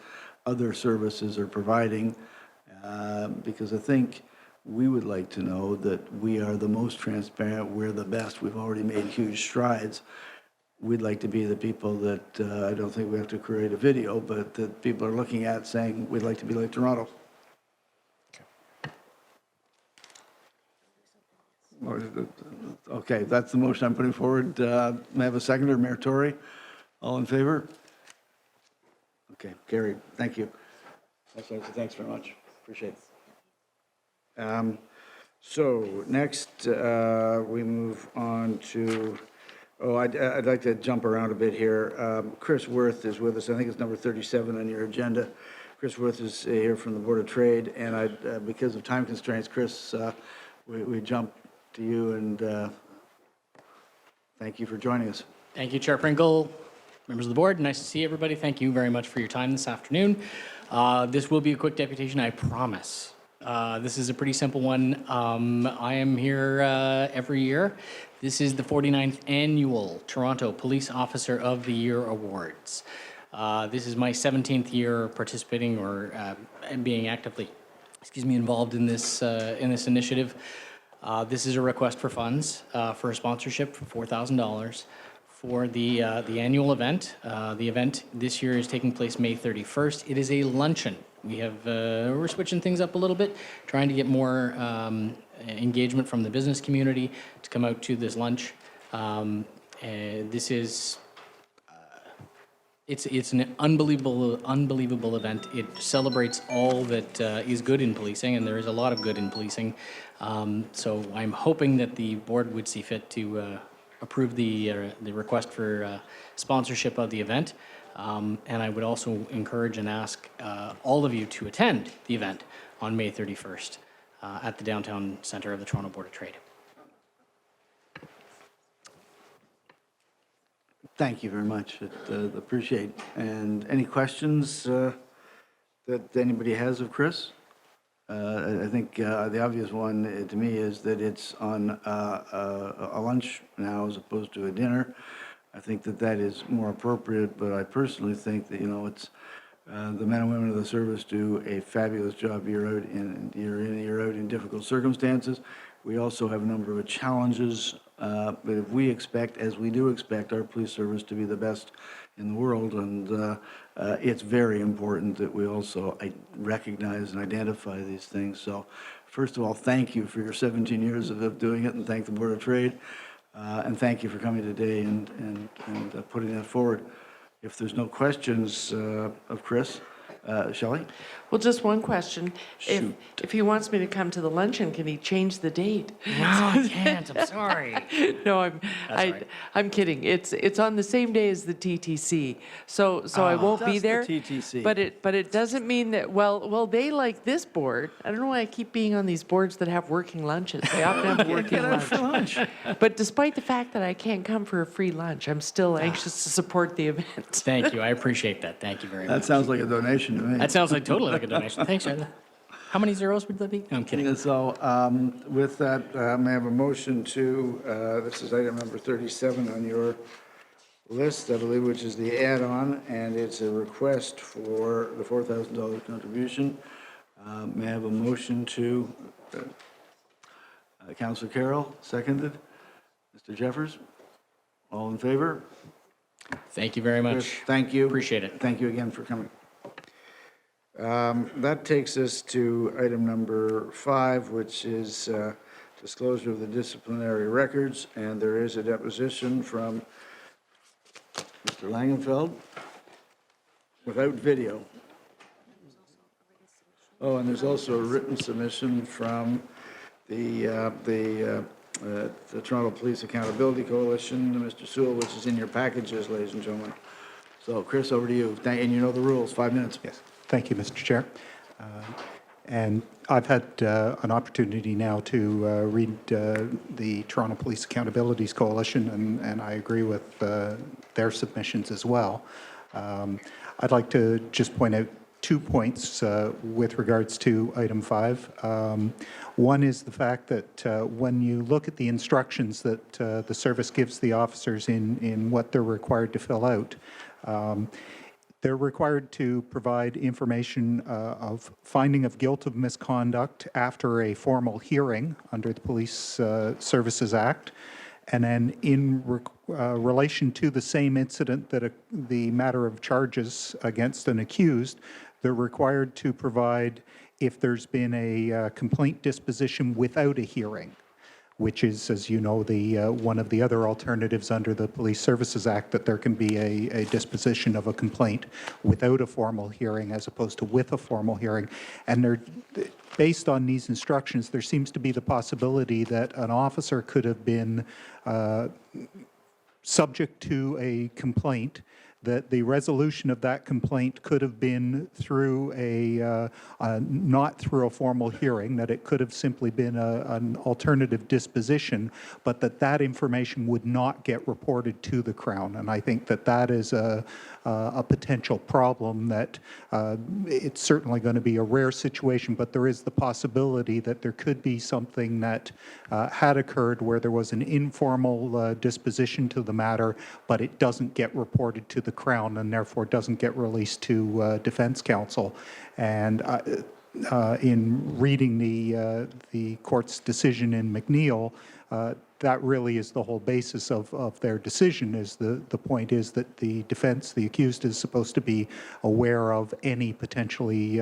other services are providing, because I think we would like to know that we are the most transparent, we're the best, we've already made huge strides. We'd like to be the people that, I don't think we have to create a video, but that people are looking at saying, we'd like to be like Toronto. Okay, that's the motion I'm putting forward. May I have a seconder, Mayor Tory? All in favor? Okay, carried. Thank you. Thanks very much. Appreciate it. So next, we move on to, I'd like to jump around a bit here. Chris Worth is with us. I think it's number 37 on your agenda. Chris Worth is here from the Board of Trade, and because of time constraints, Chris, we jump to you, and thank you for joining us. Thank you, Chair Pringle, members of the board. Nice to see everybody. Thank you very much for your time this afternoon. This will be a quick deputation, I promise. This is a pretty simple one. I am here every year. This is the 49th Annual Toronto Police Officer of the Year Awards. This is my 17th year participating or being actively, involved in this initiative. This is a request for funds for a sponsorship for $4,000 for the annual event. The event this year is taking place May 31st. It is a luncheon. We're switching things up a little bit, trying to get more engagement from the business community to come out to this lunch. This is it's an unbelievable event. It celebrates all that is good in policing, and there is a lot of good in policing. So I'm hoping that the board would see fit to approve the request for sponsorship of the event. And I would also encourage and ask all of you to attend the event on May 31st at the downtown center of the Toronto Board of Trade. Thank you very much. Appreciate. And any questions that anybody has of Chris? I think the obvious one to me is that it's on a lunch now as opposed to a dinner. I think that is more appropriate, but I personally think that, it's the men and women of the service do a fabulous job year in, year out in difficult circumstances. We also have a number of challenges, but if we expect, as we do expect, our police service to be the best in the world, and it's very important that we also recognize and identify these things. So, first of all, thank you for your 17 years of doing it, and thank the Board of Trade, and thank you for coming today and putting that forward. If there's no questions of Chris, Shelley? Well, just one question. Shoot. If he wants me to come to the luncheon, can he change the date? No, I can't. I'm sorry. No, all right. I'm kidding. It's on the same day as the TTC, so I won't be That's the there. TTC. But it doesn't mean that. Well, they like this board. I don't know why I keep being on these boards that have working lunches. They often have working lunch. But despite the fact that I can't come for a free lunch, I'm still anxious to support the event. Thank you. I appreciate that. Thank you very much. That sounds like a donation to me. That sounds like totally like a donation. Thanks, Charlie. How many zeros would that be? No, I'm kidding. So with that, may I have a motion to, this is item number 37 on your list, I believe, which is the add-on, and it's a request for the $4,000 contribution. May I have a motion to, Councilor Carroll, seconded. Mr. Jeffers, all in favor? Thank you very much. Chris, thank you. Appreciate it. Thank you again for coming. That takes us to item number 5, which is disclosure of the disciplinary records, and there is a deposition from Mr. Langenfeld without video. Oh, and there's also a written submission from the Toronto Police Accountability Coalition, Mr. Sewell, which is in your packages, ladies and gentlemen. So, Chris, over to you. And you know the rules, 5 minutes. Yes. Thank you, Mr. Chair. And I've had an opportunity now to read the Toronto Police Accountabilities Coalition, and I agree with their submissions as well. I'd like to just point out 2 points with regards to item 5. One is the fact that when you look at the instructions that the service gives the officers in what they're required to fill out, they're required to provide information of finding of guilt of misconduct after a formal hearing under the Police Services Act, and then in relation to the same incident that the matter of charges against an accused, they're required to provide if there's been a complaint disposition without a hearing, which is, as you know, the one of the other alternatives under the Police Services Act, that there can be a disposition of a complaint without a formal hearing as opposed to with a formal hearing. And based on these instructions, there seems to be the possibility that an officer could have been subject to a complaint, that the resolution of that complaint could have been through not through a formal hearing, that it could have simply been an alternative disposition, but that information would not get reported to the Crown. And I think that is a potential problem, that it's certainly going to be a rare situation, but there is the possibility that there could be something that had occurred where there was an informal disposition to the matter, but it doesn't get reported to the Crown and therefore doesn't get released to Defense Counsel. And in reading the court's decision in McNeil, that really is the whole basis of their decision. Is the point is that the defense, the accused, is supposed to be aware of any potentially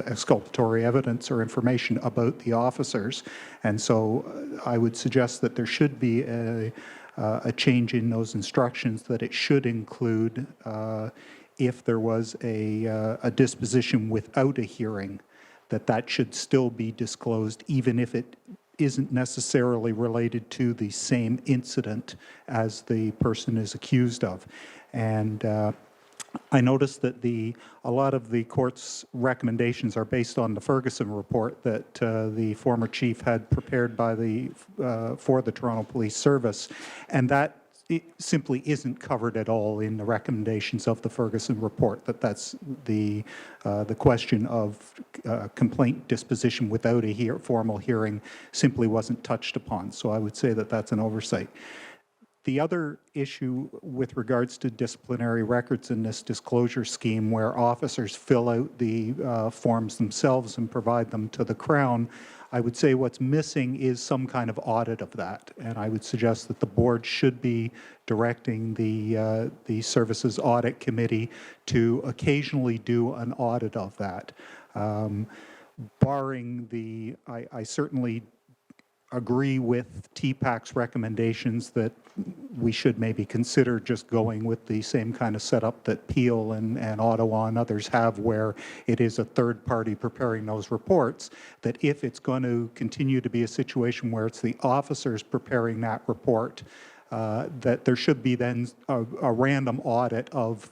exculpatory evidence or information about the officers. And so I would suggest that there should be a change in those instructions, that it should include, if there was a disposition without a hearing, that should still be disclosed, even if it isn't necessarily related to the same incident as the person is accused of. And I noticed that a lot of the court's recommendations are based on the Ferguson report that the former chief had prepared for the Toronto Police Service, and that it simply isn't covered at all in the recommendations of the Ferguson report. That's the question of complaint disposition without a formal hearing simply wasn't touched upon. So I would say that that's an oversight. The other issue with regards to disciplinary records in this disclosure scheme, where officers fill out the forms themselves and provide them to the Crown, I would say what's missing is some kind of audit of that. And I would suggest that the board should be directing the Services Audit Committee to occasionally do an audit of that. Barring I certainly agree with TPAC's recommendations that we should maybe consider just going with the same kind of setup that Peel and Ottawa and others have, where it is a third party preparing those reports, that if it's going to continue to be a situation where it's the officers preparing that report, that there should be then a random audit of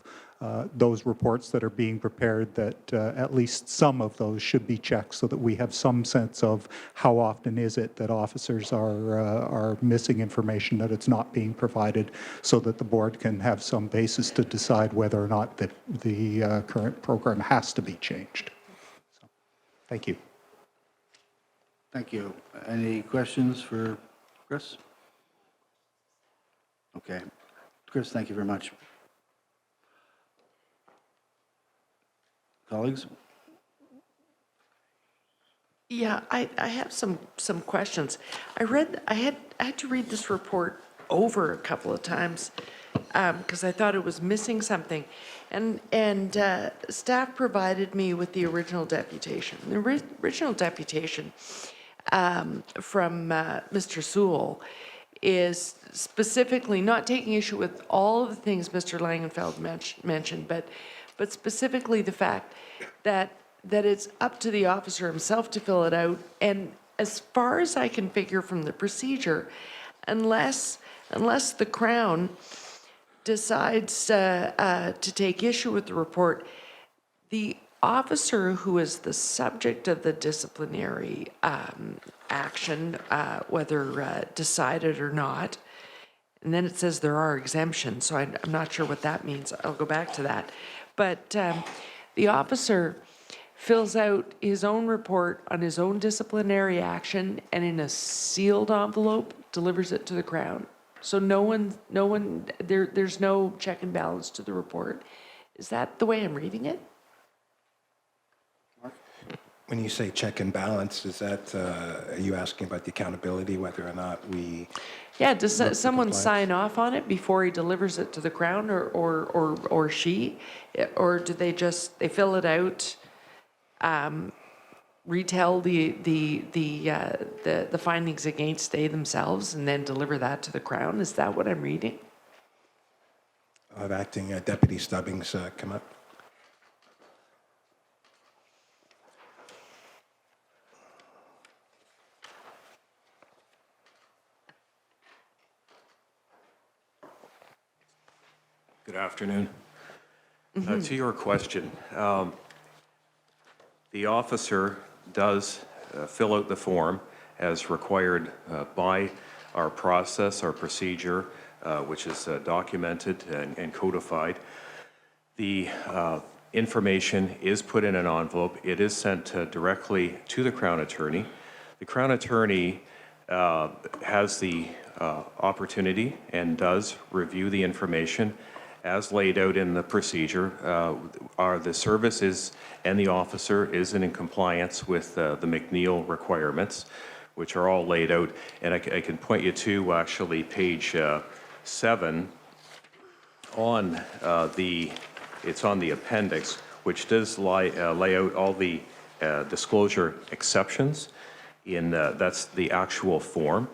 those reports that are being prepared, that at least some of those should be checked, so that we have some sense of how often is it that officers are missing information, that it's not being provided, so that the board can have some basis to decide whether or not the current program has to be changed. So, thank you. Thank you. Any questions for Chris? Okay. Chris, thank you very much. Colleagues? Yeah, I have some questions. I had to read this report over a couple of times because I thought it was missing something, and staff provided me with the original deputation. The original deputation from Mr. Sewell is specifically not taking issue with all of the things Mr. Langenfeld mentioned, but specifically the fact that it's up to the officer himself to fill it out. And as far as I can figure from the procedure, unless the Crown decides to take issue with the report, the officer who is the subject of the disciplinary action, whether decided or not, and then it says there are exemptions, so I'm not sure what that means. I'll go back to that. But the officer fills out his own report on his own disciplinary action, and in a sealed envelope delivers it to the Crown. So there's no check and balance to the report. Is that the way I'm reading it? When you say check and balance, is that, are you asking about the accountability, whether or not we... Yeah, does someone sign off on it before he delivers it to the Crown, or she? Or do they fill it out, retell the findings against they themselves, and then deliver that to the Crown? Is that what I'm reading? Of acting Deputy Stubbings come up. Good afternoon. To your question, the officer does fill out the form as required by our process, our procedure, which is documented and codified. The information is put in an envelope. It is sent directly to the Crown Attorney. The Crown Attorney has the opportunity and does review the information as laid out in the procedure. The service is, and the officer is in compliance with the McNeil requirements, which are all laid out. And I can point you to actually page 7 on it's on the appendix, which does lay out all the disclosure exceptions in, that's the actual form.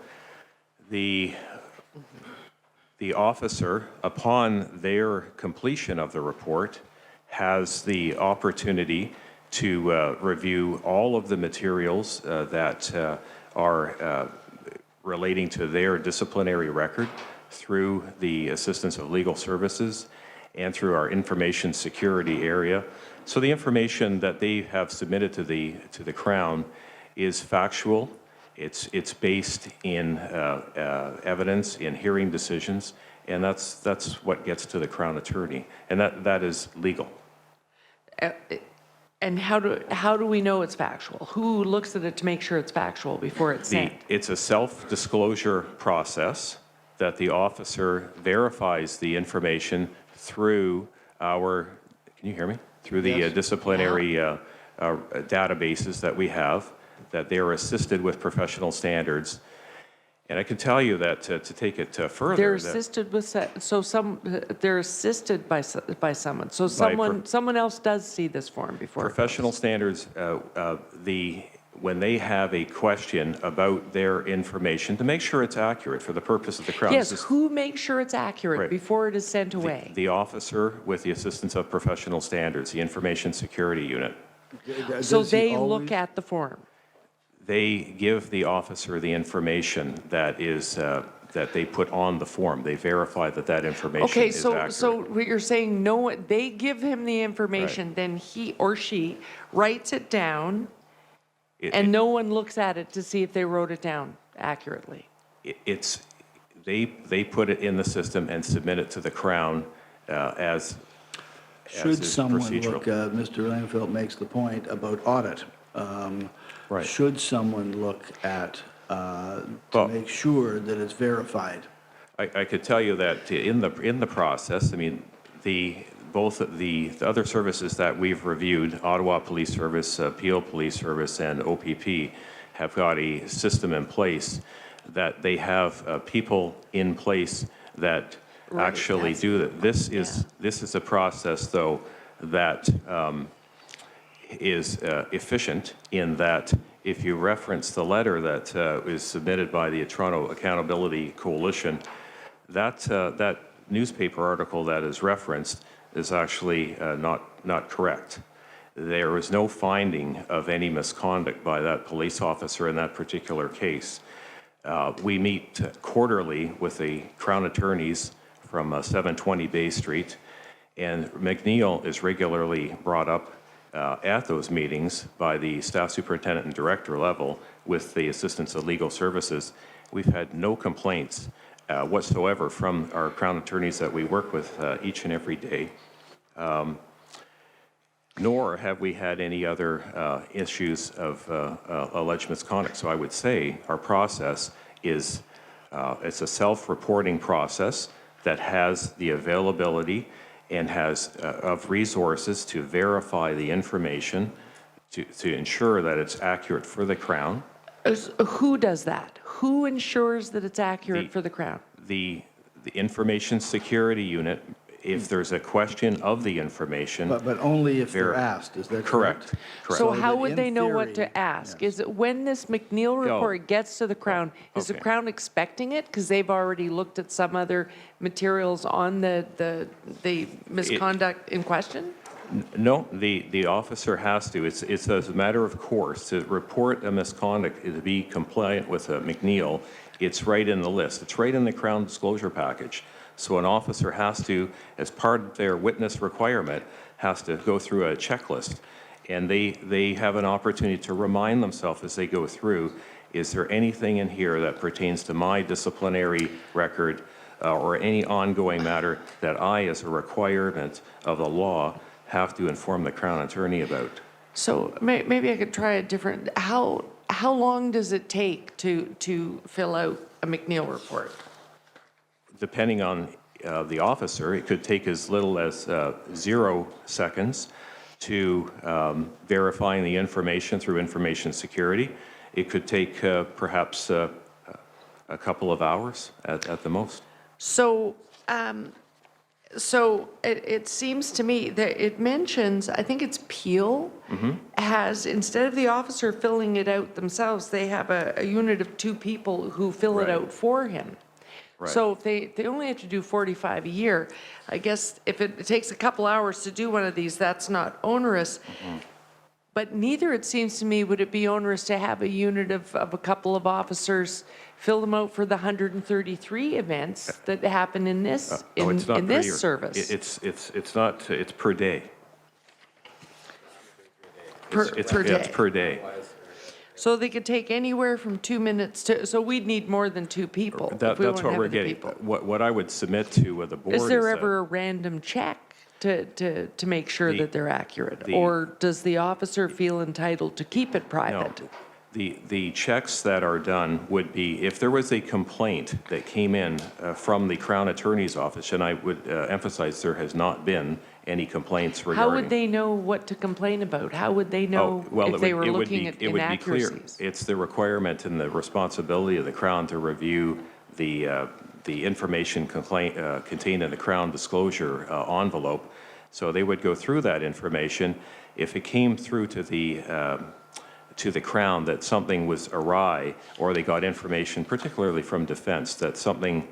The officer, upon their completion of the report, has the opportunity to review all of the materials that are relating to their disciplinary record through the assistance of legal services and through our information security area. So the information that they have submitted to the Crown is factual. It's based in evidence, in hearing decisions, and that's what gets to the Crown Attorney, and that is legal. And how do we know it's factual? Who looks at it to make sure it's factual before it's sent? It's a self-disclosure process that the officer verifies the information through our, can you hear me? Through the disciplinary databases that we have, that they are assisted with professional standards. And I can tell you that to take it further, They're assisted with they're assisted by someone. So someone else does see this form before. Professional standards, when they have a question about their information, to make sure it's accurate for the purpose of the Crown. Yes, who makes sure it's accurate before it is sent away? The officer with the assistance of professional standards, the information security unit. So they look at the form. They give the officer the information that is that they put on the form. They verify that information is accurate. So what you're saying, no, they give him the information, then he or she writes it down, and no one looks at it to see if they wrote it down accurately. They put it in the system and submit it to the Crown as Should is someone procedural. look, Mr. Langfeld makes the point about audit. Right. Should someone look at, to make sure that it's verified? I could tell you that in the process, I mean, both the other services that we've reviewed, Ottawa Police Service, Peel Police Service, and OPP, have got a system in place that they have people in place that actually do that. This is a process, though, that is efficient in that if you reference the letter that is submitted by the Toronto Accountability Coalition, that newspaper article that is referenced is actually not correct. There was no finding of any misconduct by that police officer in that particular case. We meet quarterly with the Crown Attorneys from 720 Bay Street, and McNeil is regularly brought up at those meetings by the staff superintendent and director level with the assistance of legal services. We've had no complaints whatsoever from our Crown Attorneys that we work with each and every day. Nor have we had any other issues of alleged misconduct. So I would say our process is it's a self-reporting process that has the availability and has of resources to verify the information to ensure that it's accurate for the Crown. Who does that? Who ensures that it's accurate for the Crown? The information security unit, if there's a question of the information. But only if they're asked, is that correct? Correct. So So how that would in they know what theory, to ask? Is it when this McNeil report gets to the Crown, is the okay. Crown expecting it? Because they've already looked at some other materials on the misconduct in question? No, the officer has to. It's as a matter of course to report a misconduct to be compliant with McNeil. It's right in the list. It's right in the Crown disclosure package. So an officer has to, as part of their witness requirement, has to go through a checklist. And they have an opportunity to remind themselves as they go through, is there anything in here that pertains to my disciplinary record or any ongoing matter that I, as a requirement of the law, have to inform the Crown Attorney about? So maybe I could try a different, how long does it take to fill out a McNeil report? Depending on the officer, it could take as little as 0 seconds to verifying the information through information security. It could take perhaps a couple of hours at the most. So, it seems to me that it mentions, I think it's Peel, has, instead of the officer filling it out themselves, they have a unit of 2 people who fill it Right. out for him. Right. So if they only have to do 45 a year, I guess if it takes a couple hours to do one of these, that's not onerous. But neither, it seems to me, would it be onerous to have a unit of a couple of officers fill them out for the 133 events that happen in this, No, it's not in per this year. service. It's not, it's per day. Per Yeah, it's day. per day. So they could take anywhere from 2 minutes to, so we'd need more than 2 people if we That's won't what have we're the getting. people. What I would submit to the board Is there that ever a random check to make sure The- that they're accurate? the- Or does the officer feel entitled to keep it No, private? the checks that are done would be, if there was a complaint that came in from the Crown Attorney's office, and I would emphasize there has not been any complaints regarding. How would they know what to complain about? How would they know Well, if they were looking at it would be clear. inaccuracies? It's the requirement and the responsibility of the Crown to review the information contained in the Crown disclosure envelope. So they would go through that information. If it came through to the Crown that something was awry, or they got information, particularly from defense, that something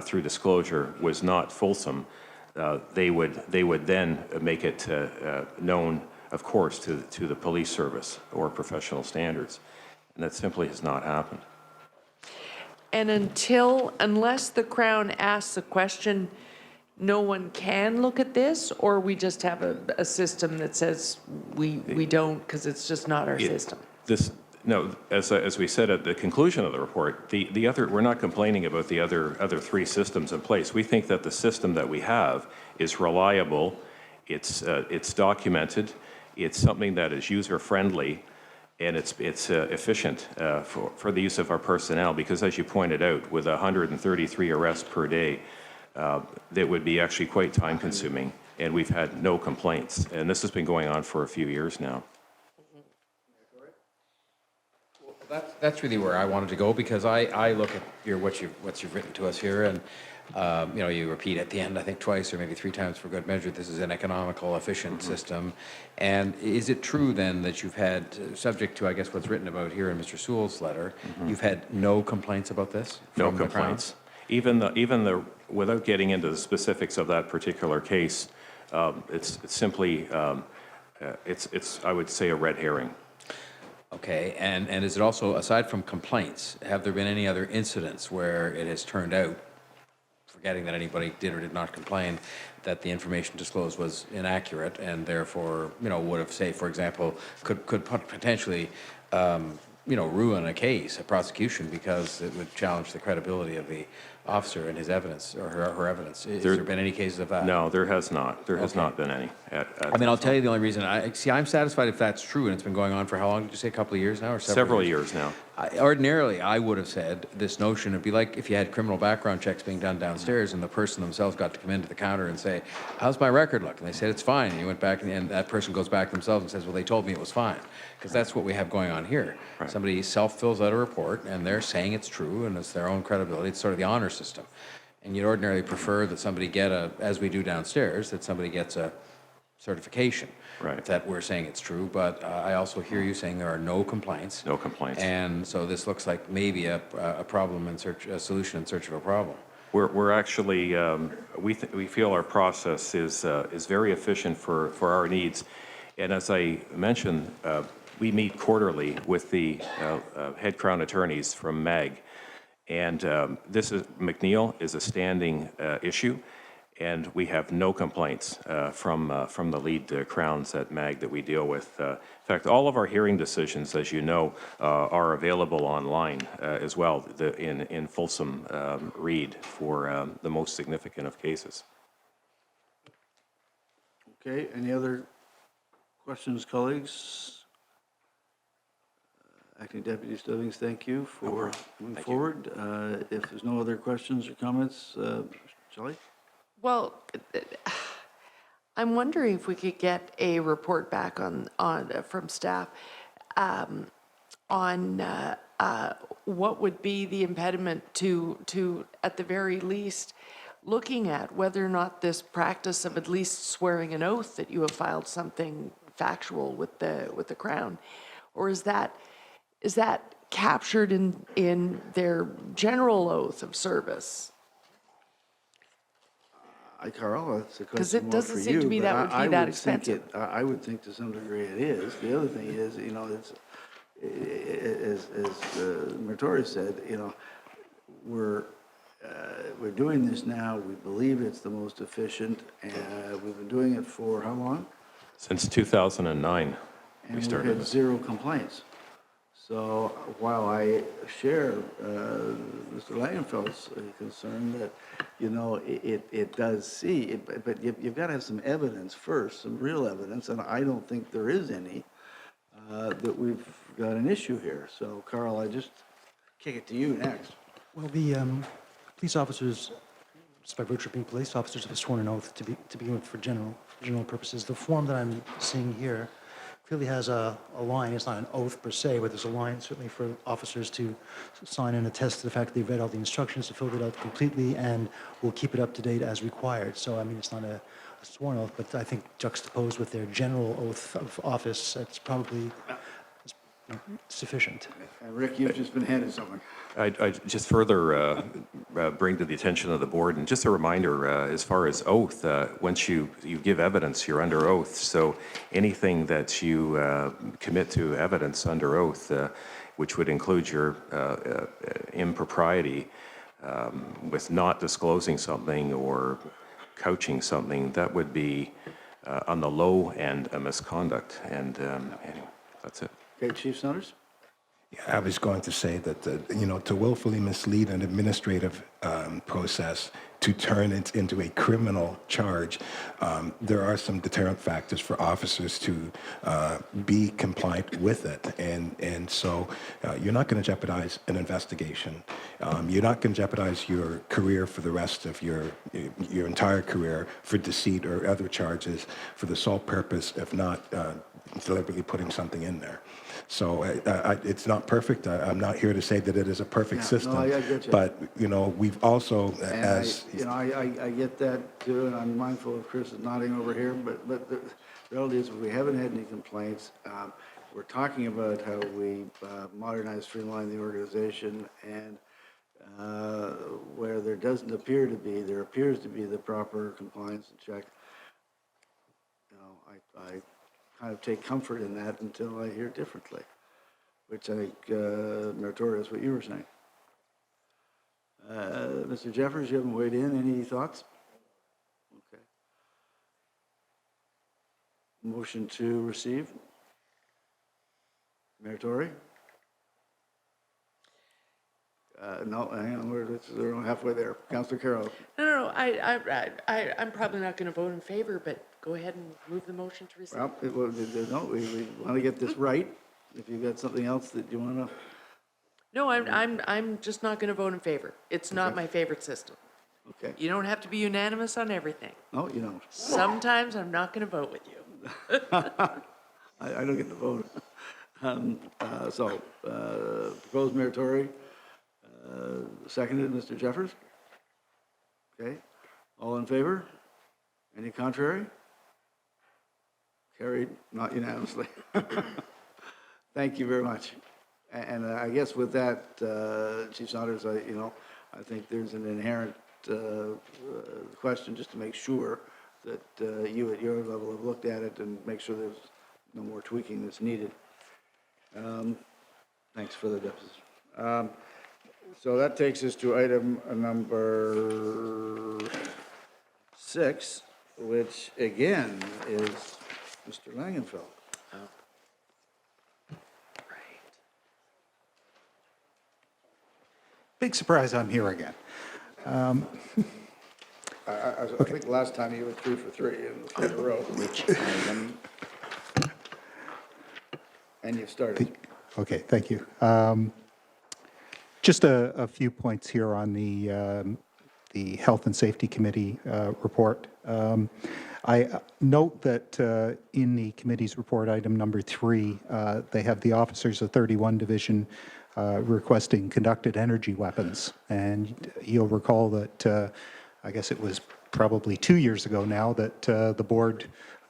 through disclosure was not fulsome, they would then make it known, of course, to the police service or professional standards. And that simply has not happened. And unless the Crown asks a question, no one can look at this, or we just have a system that says we don't because it's just not our system? No, as we said at the conclusion of the report, the other, we're not complaining about the other 3 systems in place. We think that the system that we have is reliable, it's documented, it's something that is user-friendly, and it's efficient for the use of our personnel, because as you pointed out, with 133 arrests per day, that would be actually quite time-consuming, and we've had no complaints. And this has been going on for a few years now. That's really where I wanted to go, because I look at what you've written to us here, and you repeat at the end, I think twice or maybe 3 times for good measure, this is an economical, efficient system. And is it true then that you've had, subject to I guess what's written about here in Mr. Sewell's letter, you've had no complaints about this? No from the Crown? complaints. Even without getting into the specifics of that particular case, it's simply, it's I would say, a red herring. Okay, and is it also, aside from complaints, have there been any other incidents where it has turned out, forgetting that anybody did or did not complain, that the information disclosed was inaccurate and therefore, would have, say, for example, could potentially, ruin a case, a prosecution, because it would challenge the credibility of the officer and his evidence or her evidence? Has there been any cases of that? No, there has not. There has not been any. I'll tell you the only reason. I'm satisfied if that's true, and it's been going on for how long? Did you say a couple of years now, or Several years now. Ordinarily, I would have said this notion would be like if you had criminal background checks being done downstairs and the person themselves got to come into the counter and say, how's my record look? And they said, it's fine. And you went back, and that person goes back themselves and says, well, they told me it was fine. Because that's what we have going on here. Right. Somebody self-fills out a report, and they're saying it's true, and it's their own credibility. It's sort of the honor system. And you'd ordinarily prefer that somebody get as we do downstairs, that somebody gets a certification. Right. That we're saying it's true, but I also hear you saying there are no complaints. No complaints. And so this looks like maybe a problem a solution in search of a problem. We're actually, we feel our process is very efficient for our needs. And as I mentioned, we meet quarterly with the head Crown attorneys from MAG. And this is, McNeil is a standing issue, and we have no complaints from the lead crowns at MAG that we deal with. In fact, all of our hearing decisions, as you know, are available online as well in fulsome read for the most significant of cases. Okay, any other questions, colleagues? Acting Deputy Stubbings, thank you for moving forward. If there's no other questions or comments, Shelley? Well, I'm wondering if we could get a report back from staff on what would be the impediment to at the very least looking at whether or not this practice of at least swearing an oath that you have filed something factual with the Crown, or is that captured in their general oath of service? Carl, that's a 'Cause question it more doesn't for seem you, to me but that would be I that would think expensive. I would think to some degree it is. The other thing is, you know, it's, as Mertori said, you know, we're doing this now. We believe it's the most efficient, and we've been doing it for how long? Since 2009, And we we've started had this. 0 complaints. So while I share Mr. Langenfeld's concern that, you know, it does see, but you've got to have some evidence first, some real evidence, and I don't think there is any, that we've got an issue here. So, Carl, I just kick it to you next. Well, the police officers, just by virtue of being police officers, have sworn an oath to begin with for general purposes. The form that I'm seeing here clearly has a line. It's not an oath per se, but there's a line certainly for officers to sign and attest to the fact that they've read all the instructions, to fill it out completely, and will keep it up to date as required. So, I mean, it's not a sworn oath, but I think juxtaposed with their general oath of office, it's probably sufficient. Rick, you've just been handed something. I just further bring to the attention of the board, and just a reminder, as far as oath, once you give evidence, you're under oath. So anything that you commit to evidence under oath, which would include your impropriety with not disclosing something or couching something, that would be on the low end a misconduct. And anyway, that's it. Okay, Chief Saunders? Yeah, I was going to say that, you know, to willfully mislead an administrative process to turn it into a criminal charge, there are some deterrent factors for officers to be compliant with it. And so you're not going to jeopardize an investigation. You're not going to jeopardize your career for the rest of your entire career for deceit or other charges for the sole purpose of not deliberately putting something in there. So it's not perfect. I'm not here to say that it is a perfect system. No, I get you. But, you know, we've also, And I get that too, and I'm mindful of Chris is nodding over here, but the reality is we haven't had any complaints. We're talking about how we modernize, streamline the organization, and where there doesn't appear to be, there appears to be the proper compliance and check. You know, I kind of take comfort in that until I hear differently, which I think meritorious what you were saying. Mr. Jeffers, you haven't weighed in. Any thoughts? Okay. Motion to receive. Meritory? No, hang on, we're halfway there. Councillor Carroll. No, I'm probably not going to vote in favor, but go ahead and move the motion to receive. Well, no, we want to get this right. If you've got something else that you want to, No, I'm just not going to vote in favor. It's not my favorite system. okay. You don't have to be unanimous on everything. No, you don't. Sometimes I'm not going to vote with you. I don't get to vote. Proposed meritory, seconded, Mr. Jeffers. Okay, all in favor? Any contrary? Carried, not unanimously. Thank you very much. And I guess with that, Chief Saunders, I think there's an inherent question just to make sure that you at your level have looked at it and make sure there's no more tweaking that's needed. Thanks for the deposition. So that takes us to item number 6, which again is Mr. Langenfeld. Big surprise, I'm here again. I think last time you were 3 for 3 in a row. Which item? And you've started. Okay, thank you. Just a few points here on the Health and Safety Committee report. I note that in the committee's report, item number 3, they have the officers of 31 Division requesting conducted energy weapons. And you'll recall that, I guess it was probably 2 years ago now, that the board,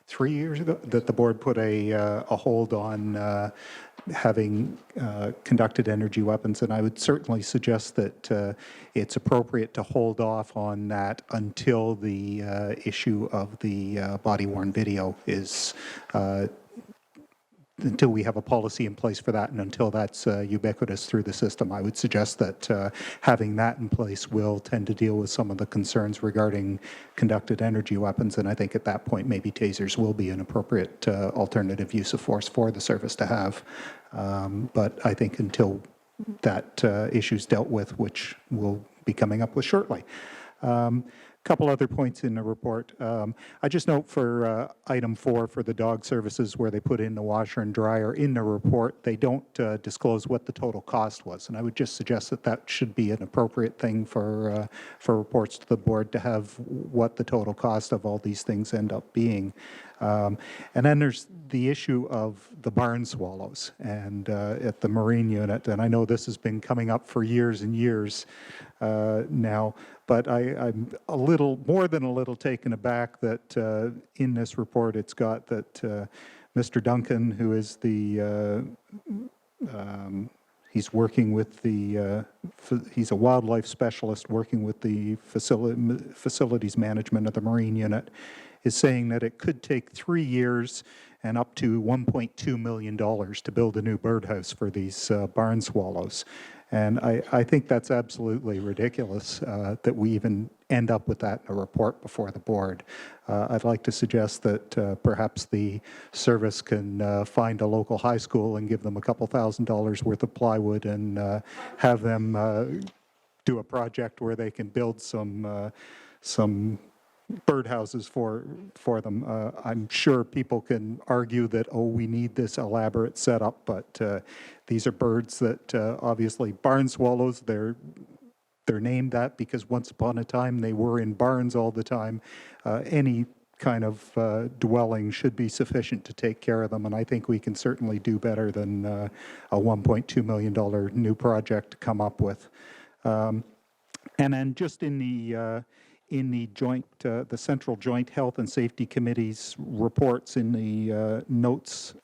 3 years ago, that the board put a hold on having conducted energy weapons. And I would certainly suggest that it's appropriate to hold off on that until the issue of the body-worn video is until we have a policy in place for that and until that's ubiquitous through the system. I would suggest that having that in place will tend to deal with some of the concerns regarding conducted energy weapons, and I think at that point maybe tasers will be an appropriate alternative use of force for the service to have. But I think until that issue is dealt with, which we'll be coming up with shortly. Couple other points in the report. I just note for item 4 for the dog services where they put in the washer and dryer in the report, they don't disclose what the total cost was. And I would just suggest that that should be an appropriate thing for reports to the board to have what the total cost of all these things end up being. And then there's the issue of the barn swallows and at the Marine unit. And I know this has been coming up for years and years now, but I'm a little, more than a little taken aback that in this report it's got that Mr. Duncan, who is the, he's working with the, he's a wildlife specialist working with the facilities management of the Marine unit, is saying that it could take 3 years and up to $1.2 million to build a new birdhouse for these barn swallows. And I think that's absolutely ridiculous that we even end up with that in a report before the board. I'd like to suggest that perhaps the service can find a local high school and give them a couple $1,000s worth of plywood and have them do a project where they can build some birdhouses for them. I'm sure people can argue that, oh, we need this elaborate setup, but these are birds that obviously barn swallows, they're named that because once upon a time they were in barns all the time. Any kind of dwelling should be sufficient to take care of them, and I think we can certainly do better than a $1.2 million new project to come up with. And then just in the joint, the Central Joint Health and Safety Committee's reports in the notes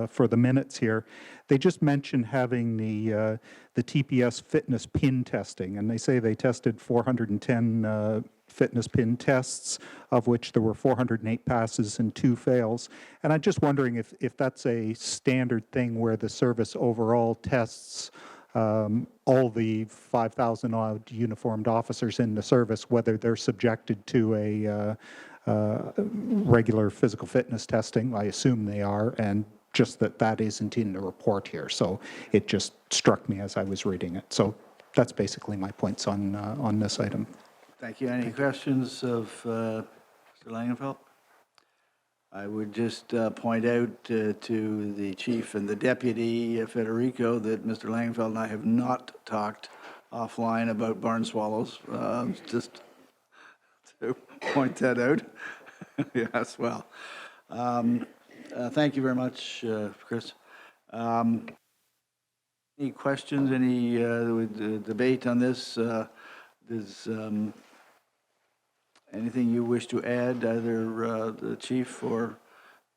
for the minutes here, they just mention having the TPS fitness pin testing, and they say they tested 410 fitness pin tests, of which there were 408 passes and 2 fails. And I'm just wondering if that's a standard thing where the service overall tests all the 5,000 odd uniformed officers in the service, whether they're subjected to a regular physical fitness testing. I assume they are, and just that isn't in the report here. So it just struck me as I was reading it. So that's basically my points on this item. Thank you. Any questions of Mr. Langenfeld? I would just point out to the chief and the deputy, Federico, that Mr. Langenfeld and I have not talked offline about barn swallows, just to point that out. Yes, well. Thank you very much, Chris. Any questions, any debate on this? Does anything you wish to add, either the chief or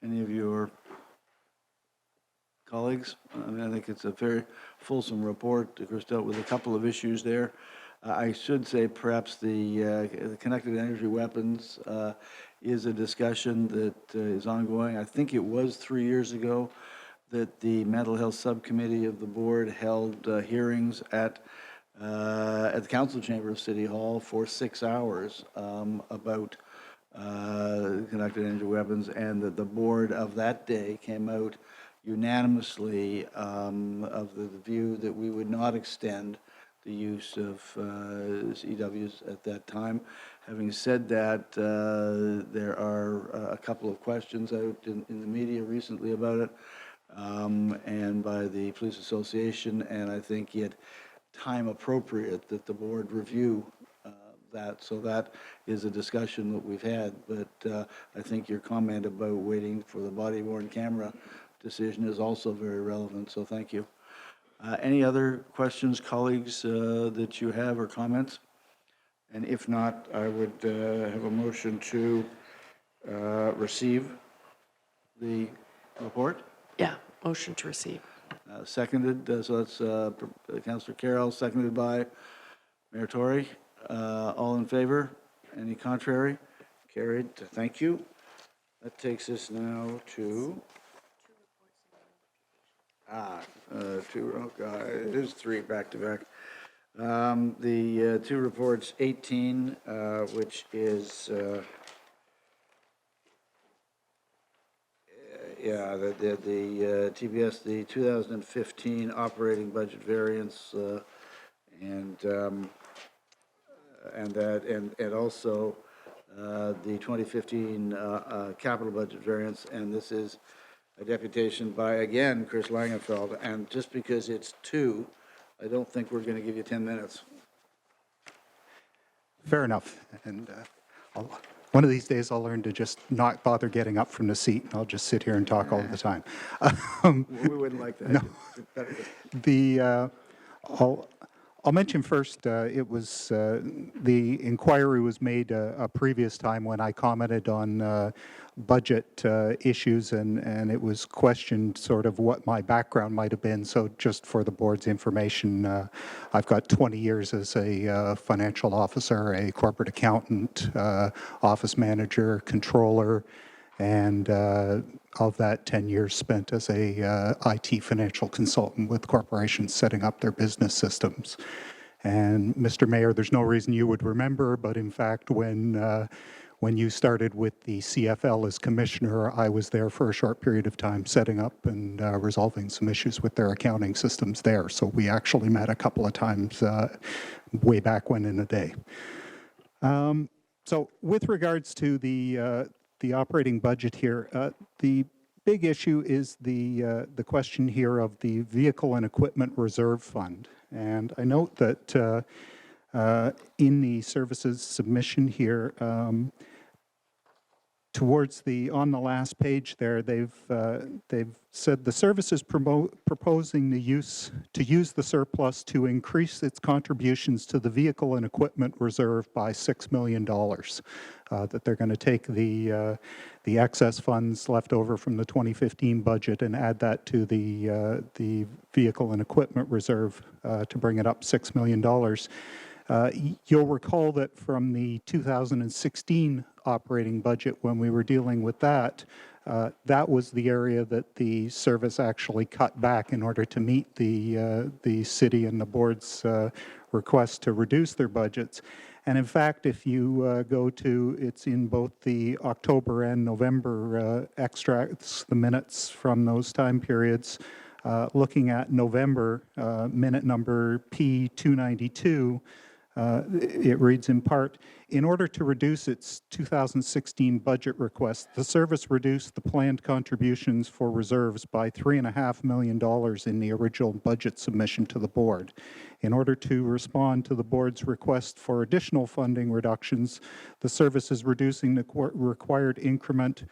any of your colleagues? I mean, I think it's a very fulsome report. Chris dealt with a couple of issues there. I should say perhaps the connected energy weapons is a discussion that is ongoing. I think it was 3 years ago that the Mental Health Subcommittee of the board held hearings at at the council chamber of City Hall for 6 hours about conducted energy weapons, and that the board of that day came out unanimously of the view that we would not extend the use of EWs at that time. Having said that, there are a couple of questions out in the media recently about it, and by the Police Association, and I think it time appropriate that the board review that. So that is a discussion that we've had, but I think your comment about waiting for the body-worn camera decision is also very relevant, so thank you. Any other questions, colleagues, that you have or comments? And if not, I would have a motion to receive the report. Yeah, motion to receive. Seconded, so that's Councillor Carroll, seconded by Mayor Tory. All in favor? Any contrary? Carried. Thank you. That takes us now to... oh God, it is 3 back-to-back. The 2 reports, 18, which is... yeah, the TBS, the 2015 operating budget variance, and also the 2015 capital budget variance, and this is a deputation by, again, Chris Langenfeld, and just because it's 2, I don't think we're going to give you 10 minutes. Fair enough. And one of these days I'll learn to just not bother getting up from the seat, and I'll just sit here and talk all the time. We wouldn't like that. No. I'll mention first, it was, the inquiry was made a previous time when I commented on budget issues, and it was questioned sort of what my background might have been. So just for the board's information, I've got 20 years as a financial officer, a corporate accountant, office manager, controller, and of that, 10 years spent as a IT financial consultant with corporations setting up their business systems. And Mr. Mayor, there's no reason you would remember, but in fact, when you started with the CFL as commissioner, I was there for a short period of time setting up and resolving some issues with their accounting systems there. So we actually met a couple of times way back when in the day. So with regards to the operating budget here, the big issue is the question here of the Vehicle and Equipment Reserve Fund. And I note that in the services submission here, towards on the last page there, they've said the service is proposing to use the surplus to increase its contributions to the Vehicle and Equipment Reserve by $6 million. That they're going to take the excess funds left over from the 2015 budget and add that to the Vehicle and Equipment Reserve to bring it up $6 million. You'll recall that from the 2016 operating budget, when we were dealing with that, that was the area that the service actually cut back in order to meet the city and the board's request to reduce their budgets. And in fact, if you go to, it's in both the October and November extracts, the minutes from those time periods, looking at November, minute number P292, it reads in part, in order to reduce its 2016 budget request, the service reduced the planned contributions for reserves by $3.5 million in the original budget submission to the board. In order to respond to the board's request for additional funding reductions, the service is reducing the required incremental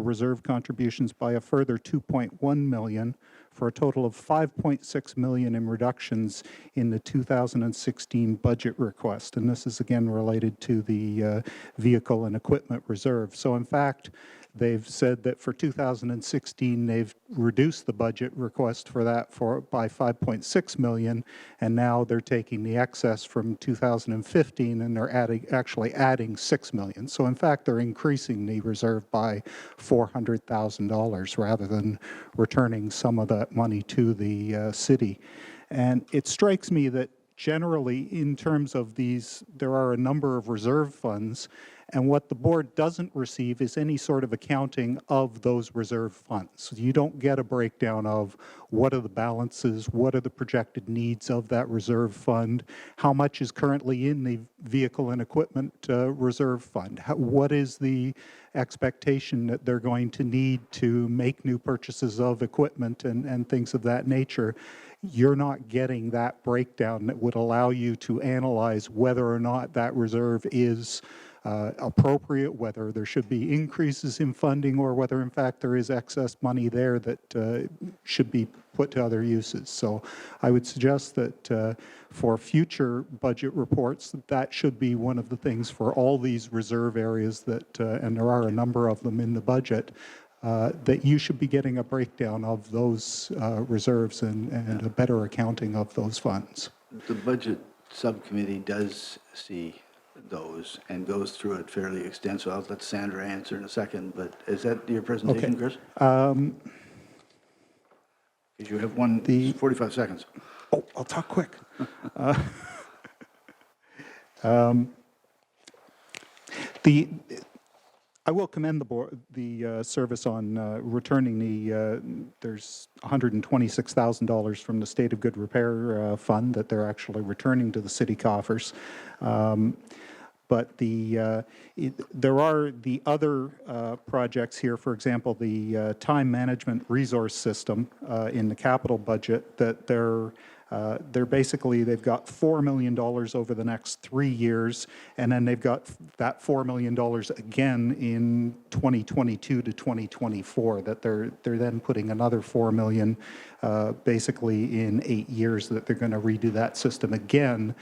reserve contributions by a further $2.1 million, for a total of $5.6 million in reductions in the 2016 budget request. And this is again related to the Vehicle and Equipment Reserve. So in fact, they've said that for 2016, they've reduced the budget request for that by $5.6 million, and now they're taking the excess from 2015 and they're actually adding $6 million. So in fact, they're increasing the reserve by $400,000 rather than returning some of that money to the city. And it strikes me that generally, in terms of these, there are a number of reserve funds, and what the board doesn't receive is any sort of accounting of those reserve funds. You don't get a breakdown of what are the balances, what are the projected needs of that reserve fund, how much is currently in the vehicle and equipment reserve fund, what is the expectation that they're going to need to make new purchases of equipment and things of that nature. You're not getting that breakdown that would allow you to analyze whether or not that reserve is appropriate, whether there should be increases in funding, or whether in fact there is excess money there that should be put to other uses. So I would suggest that for future budget reports, that should be one of the things for all these reserve areas that, and there are a number of them in the budget, that you should be getting a breakdown of those reserves and a better accounting of those funds. The budget subcommittee does see those and goes through it fairly extensively. I'll let Sandra answer in a second, but is that your presentation, Okay. Chris? Because you have 45 seconds. Oh, I'll talk quick. I will commend the board, the service on returning there's $126,000 from the State of Good Repair Fund that they're actually returning to the city coffers. But there are the other projects here, for example, the time management resource system in the capital budget that they're basically, they've got $4 million over the next 3 years, and then they've got that $4 million again in 2022 to 2024, that they're then putting another $4 million basically in 8 years that they're going to redo that system again.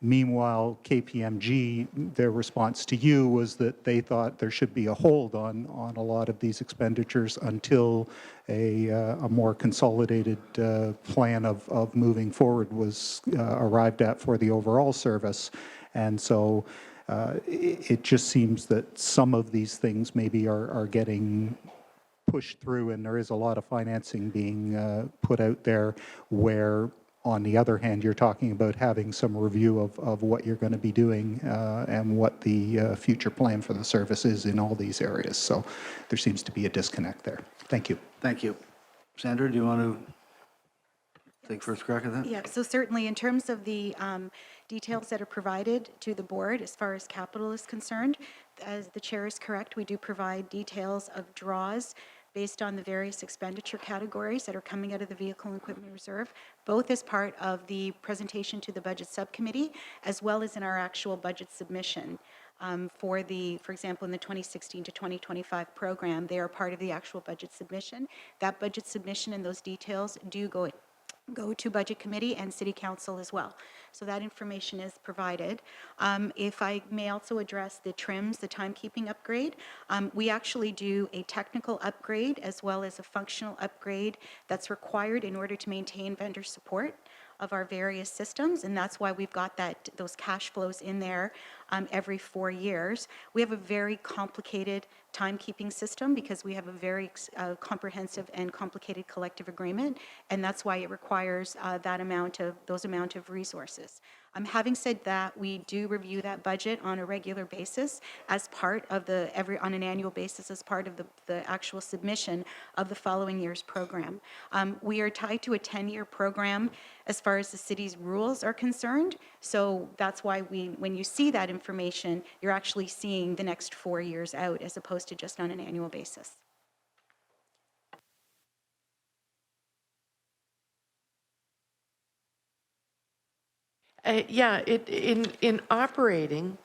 Meanwhile, KPMG, their response to you was that they thought there should be a hold on a lot of these expenditures until a more consolidated plan of moving forward was arrived at for the overall service. And so it just seems that some of these things maybe are getting pushed through, and there is a lot of financing being put out there where, on the other hand, you're talking about having some review of what you're going to be doing and what the future plan for the service is in all these areas. So there seems to be a disconnect there. Thank you. Thank you. Sandra, do you want to take first crack at that? Yeah, so certainly in terms of the details that are provided to the board as far as capital is concerned, as the chair is correct, we do provide details of draws based on the various expenditure categories that are coming out of the Vehicle and Equipment Reserve, both as part of the presentation to the Budget Subcommittee, as well as in our actual budget submission. For example, in the 2016 to 2025 program, they are part of the actual budget submission. That budget submission and those details do go to Budget Committee and City Council as well. So that information is provided. If I may also address the TRIMS, the timekeeping upgrade, we actually do a technical upgrade as well as a functional upgrade that's required in order to maintain vendor support of our various systems, and that's why we've got those cash flows in there every 4 years. We have a very complicated timekeeping system because we have a very comprehensive and complicated collective agreement, and that's why it requires those amount of resources. Having said that, we do review that budget on a regular basis as part of on an annual basis as part of the actual submission of the following year's program. We are tied to a 10-year program as far as the city's rules are concerned, so that's why when you see that information, you're actually seeing the next 4 years out as opposed to just on an annual basis. Yeah, in operating,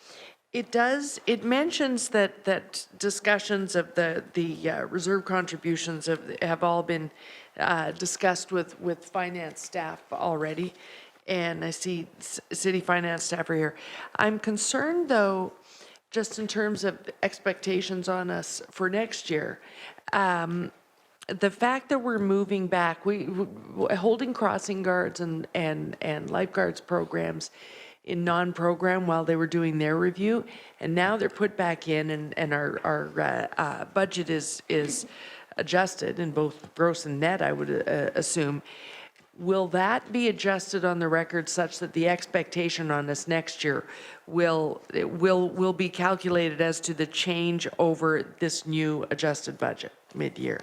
it mentions that discussions of the reserve contributions have all been discussed with finance staff already, and I see city finance staff are here. I'm concerned, though, just in terms of expectations on us for next year. The fact that we're moving back, holding crossing guards and lifeguards programs in non-program while they were doing their review, and now they're put back in, and our budget is adjusted in both gross and net, I would assume. will that be adjusted on the record such that the expectation on this next year will be calculated as to the change over this new adjusted budget mid-year?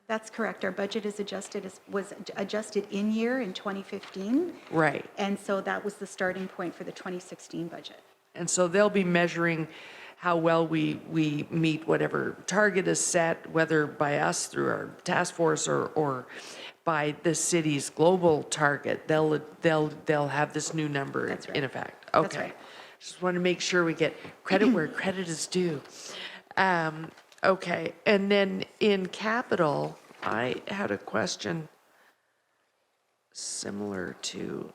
That's correct. Our budget is was adjusted in year in 2015. Right. And so that was the starting point for the 2016 budget. And so they'll be measuring how well we meet whatever target is set, whether by us through our task force or by the city's global target. They'll have this new number in effect. Okay. That's right. Just want to make sure we get credit where credit is due. Okay. And then in capital, I had a question similar to.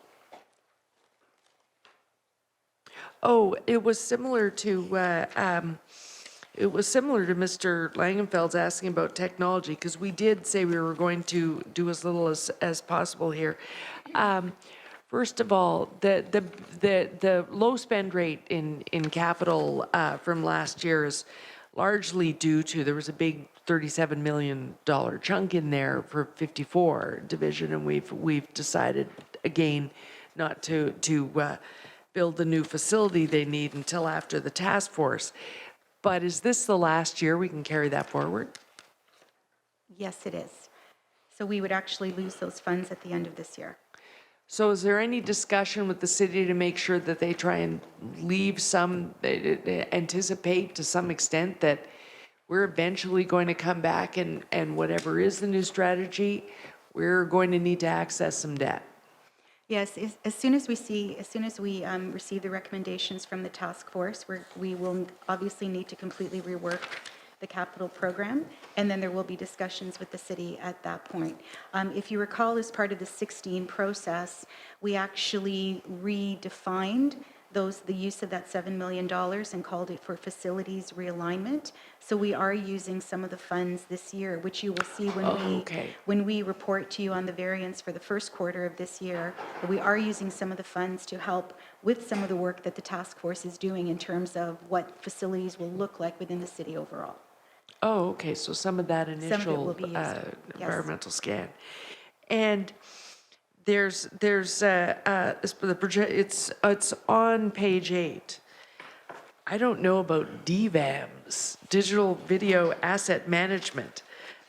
Oh, it was similar to Mr. Langenfeld's asking about technology, because we did say we were going to do as little as possible here. First of all, the low spend rate in capital from last year is largely due to, there was a big $37 million chunk in there for 54 division, and we've decided again not to build the new facility they need until after the task force. But is this the last year we can carry that forward? Yes, it is. So we would actually lose those funds at the end of this year. So is there any discussion with the city to make sure that they try and leave some, anticipate to some extent that we're eventually going to come back and whatever is the new strategy, we're going to need to access some debt? Yes, as soon as we receive the recommendations from the task force, we will obviously need to completely rework the capital program, and then there will be discussions with the city at that point. If you recall, as part of the 16 process, we actually redefined the use of that $7 million and called it for facilities realignment. So we are using some of the funds this year, which you will see when we report to you on the variance for the first quarter of this year. We are using some of the funds to help with some of the work that the task force is doing in terms of what facilities will look like within the city overall. Oh, okay, so some of that initial will be used. environmental scan. And there's it's on page 8. I don't know about DVAMs, digital video asset management,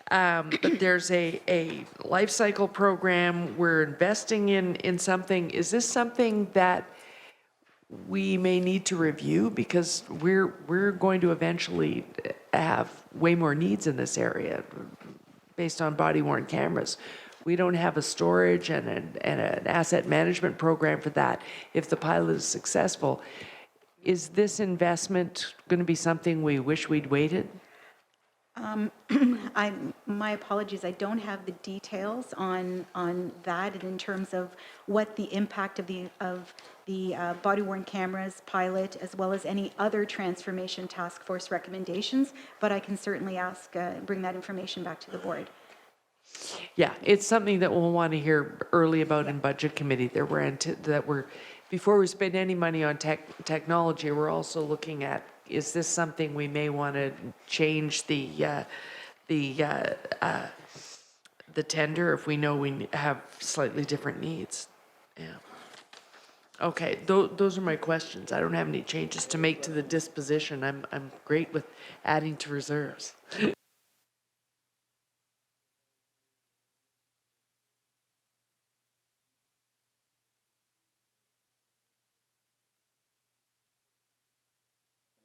but there's a life cycle program. We're investing in something. Is this something that we may need to review, because we're going to eventually have way more needs in this area based on body-worn cameras? We don't have a storage and an asset management program for that if the pilot is successful. Is this investment going to be something we wish we'd waited? My apologies, I don't have the details on that and in terms of what the impact of the body-worn cameras pilot, as well as any other transformation task force recommendations, but I can certainly bring that information back to the board. Yeah, it's something that we'll want to hear early about in budget committee. Before we spend any money on technology, we're also looking at, is this something we may want to change the tender if we know we have slightly different needs? Yeah. Okay, those are my questions. I don't have any changes to make to the disposition. I'm great with adding to reserves.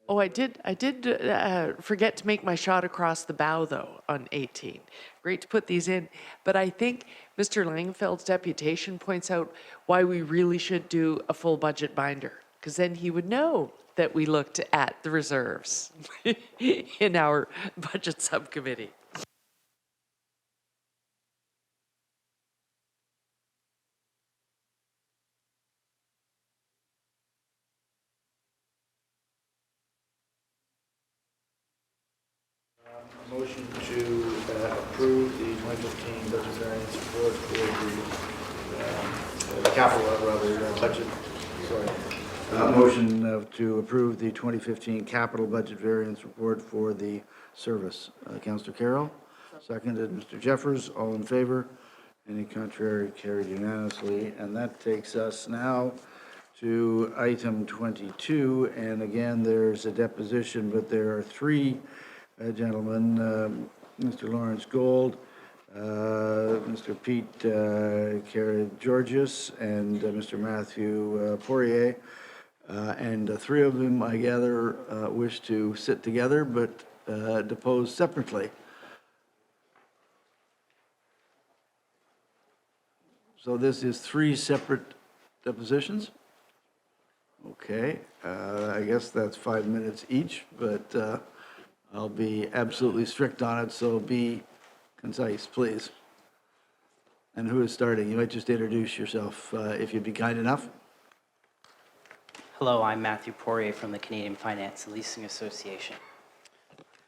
Oh, I did forget to make my shot across the bow, though, on 18. Great to put these in. But I think Mr. Langenfeld's deputation points out why we really should do a full budget binder, because then he would know that we looked at the reserves in our budget subcommittee. A motion to approve the 2015 budget variance report for the capital, budget. Sorry. Motion to approve the 2015 capital budget variance report for the service. Councillor Carroll, seconded Mr. Jeffers. All in favor? Any contrary, carried unanimously. And that takes us now to item 22. And again, there's a deposition, but there are three gentlemen, Mr. Lawrence Gold, Mr. Pete Georgius, and Mr. Matthew Poirier. And the three of them, I gather, wish to sit together but depose separately. So this is three separate depositions? Okay, I guess that's 5 minutes each, but I'll be absolutely strict on it, so be concise, please. And who is starting? You might just introduce yourself, if you'd be kind enough. Hello, I'm Matthew Poirier from the Canadian Finance and Leasing Association.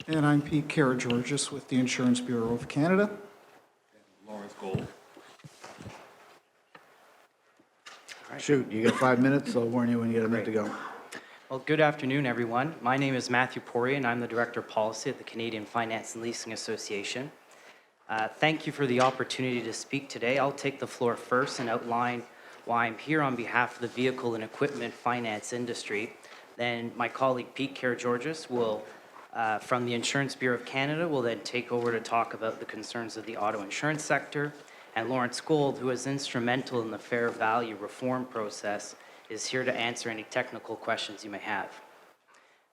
And I'm Pete Georgius with the Insurance Bureau of Canada. Lawrence Gold. Shoot, you got 5 minutes, I'll warn you when you get a minute to go. Well, good afternoon, everyone. My name is Matthew Poirier, and I'm the Director of Policy at the Canadian Finance and Leasing Association. Thank you for the opportunity to speak today. I'll take the floor first and outline why I'm here on behalf of the vehicle and equipment finance industry. Then my colleague Pete Georgius will, from the Insurance Bureau of Canada, will then take over to talk about the concerns of the auto insurance sector. And Lawrence Gold, who is instrumental in the fair value reform process, is here to answer any technical questions you may have.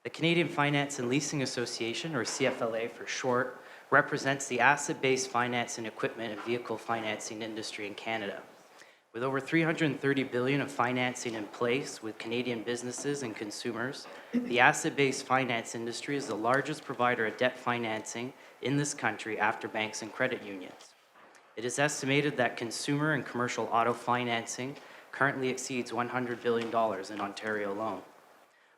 The Canadian Finance and Leasing Association, or CFLA for short, represents the asset-based finance and equipment and vehicle financing industry in Canada. With over $330 billion of financing in place with Canadian businesses and consumers, the asset-based finance industry is the largest provider of debt financing in this country after banks and credit unions. It is estimated that consumer and commercial auto financing currently exceeds $100 billion in Ontario alone.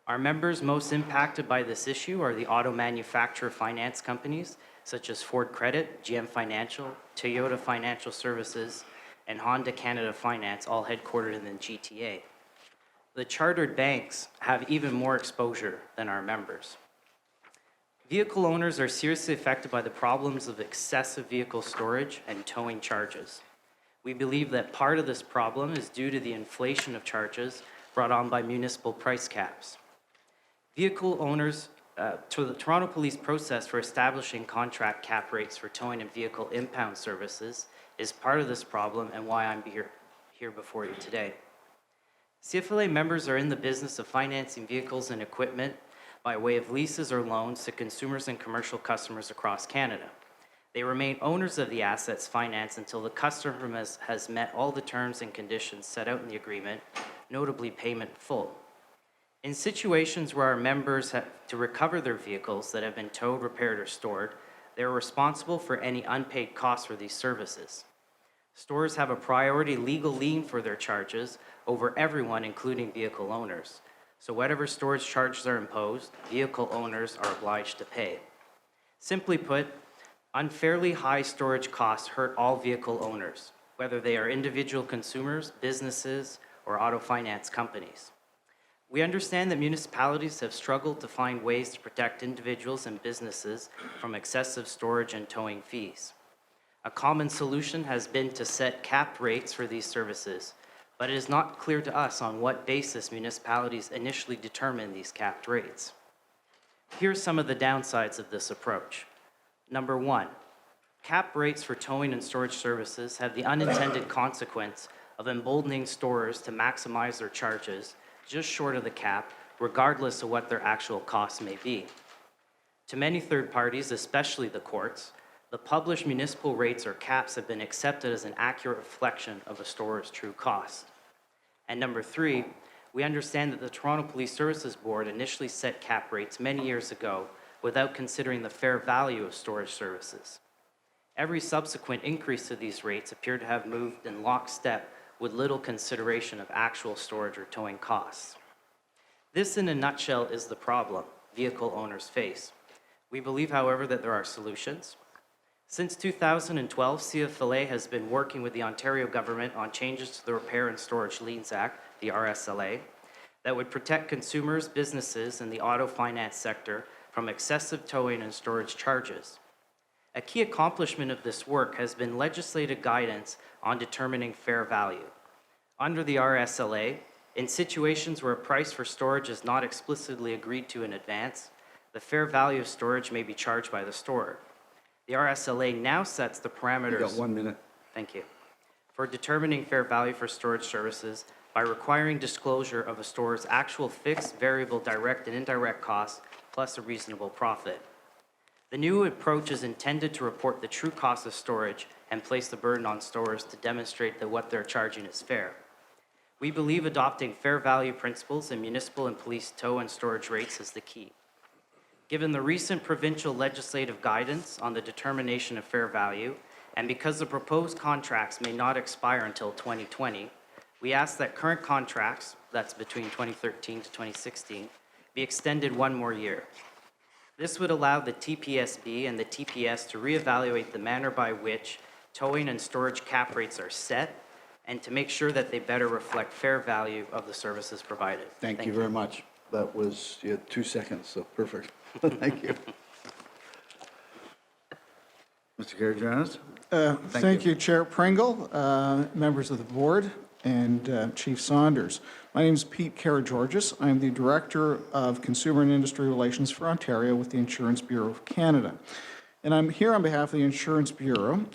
Our members most impacted by this issue are the auto manufacturer finance companies, such as Ford Credit, GM Financial, Toyota Financial Services, and Honda Canada Finance, all headquartered in the GTA. The chartered banks have even more exposure than our members. Vehicle owners are seriously affected by the problems of excessive vehicle storage and towing charges. We believe that part of this problem is due to the inflation of charges brought on by municipal price caps. Vehicle owners, to the Toronto Police process for establishing contract cap rates for towing and vehicle impound services is part of this problem and why I'm here before you today. CFLA members are in the business of financing vehicles and equipment by way of leases or loans to consumers and commercial customers across Canada. They remain owners of the assets financed until the customer has met all the terms and conditions set out in the agreement, notably payment in full. In situations where our members have to recover their vehicles that have been towed, repaired, or stored, they are responsible for any unpaid costs for these services. Stores have a priority legal lien for their charges over everyone, including vehicle owners. So whatever storage charges are imposed, vehicle owners are obliged to pay. Simply put, unfairly high storage costs hurt all vehicle owners, whether they are individual consumers, businesses, or auto finance companies. We understand that municipalities have struggled to find ways to protect individuals and businesses from excessive storage and towing fees. A common solution has been to set capped rates for these services, but it is not clear to us on what basis municipalities initially determine these capped rates. Here are some of the downsides of this approach. Number one, cap rates for towing and storage services have the unintended consequence of emboldening storers to maximize their charges just short of the cap, regardless of what their actual costs may be. To many third parties, especially the courts, the published municipal rates or caps have been accepted as an accurate reflection of a storer's true cost. And number three, we understand that the Toronto Police Services Board initially set cap rates many years ago without considering the fair value of storage services. Every subsequent increase to these rates appeared to have moved in lockstep with little consideration of actual storage or towing costs. This, in a nutshell, is the problem vehicle owners face. We believe, however, that there are solutions. Since 2012, CFLA has been working with the Ontario government on changes to the Repair and Storage Liens Act, the RSLA, that would protect consumers, businesses, and the auto finance sector from excessive towing and storage charges. A key accomplishment of this work has been legislative guidance on determining fair value. Under the RSLA, in situations where a price for storage is not explicitly agreed to in advance, the fair value of storage may be charged by the storer. The RSLA now sets the parameters. You got 1 minute. Thank you. For determining fair value for storage services by requiring disclosure of a storer's actual fixed, variable, direct, and indirect costs, plus a reasonable profit. The new approach is intended to report the true cost of storage and place the burden on storers to demonstrate that what they're charging is fair. We believe adopting fair value principles in municipal and police tow and storage rates is the key. Given the recent provincial legislative guidance on the determination of fair value, and because the proposed contracts may not expire until 2020, we ask that current contracts, that's between 2013 to 2016, be extended 1 more year. This would allow the TPSB and the TPS to reevaluate the manner by which towing and storage cap rates are set, and to make sure that they better reflect fair value of the services provided. Thank you very much. That was, you had 2 seconds, so perfect. Thank you. Mr. Karygiannis? Thank you, Chair Pringle, members of the board, and Chief Saunders. My name is Pete Karageorgis. I'm the Director of Consumer and Industry Relations for Ontario with the Insurance Bureau of Canada. And I'm here on behalf of the Insurance Bureau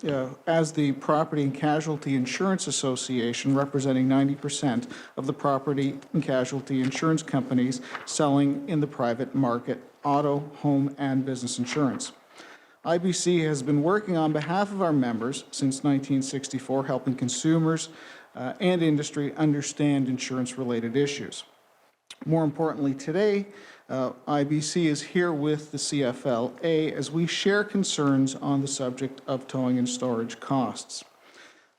as the Property and Casualty Insurance Association, representing 90% of the property and casualty insurance companies selling in the private market auto, home, and business insurance. IBC has been working on behalf of our members since 1964, helping consumers and industry understand insurance-related issues. More importantly, today, IBC is here with the CFLA as we share concerns on the subject of towing and storage costs.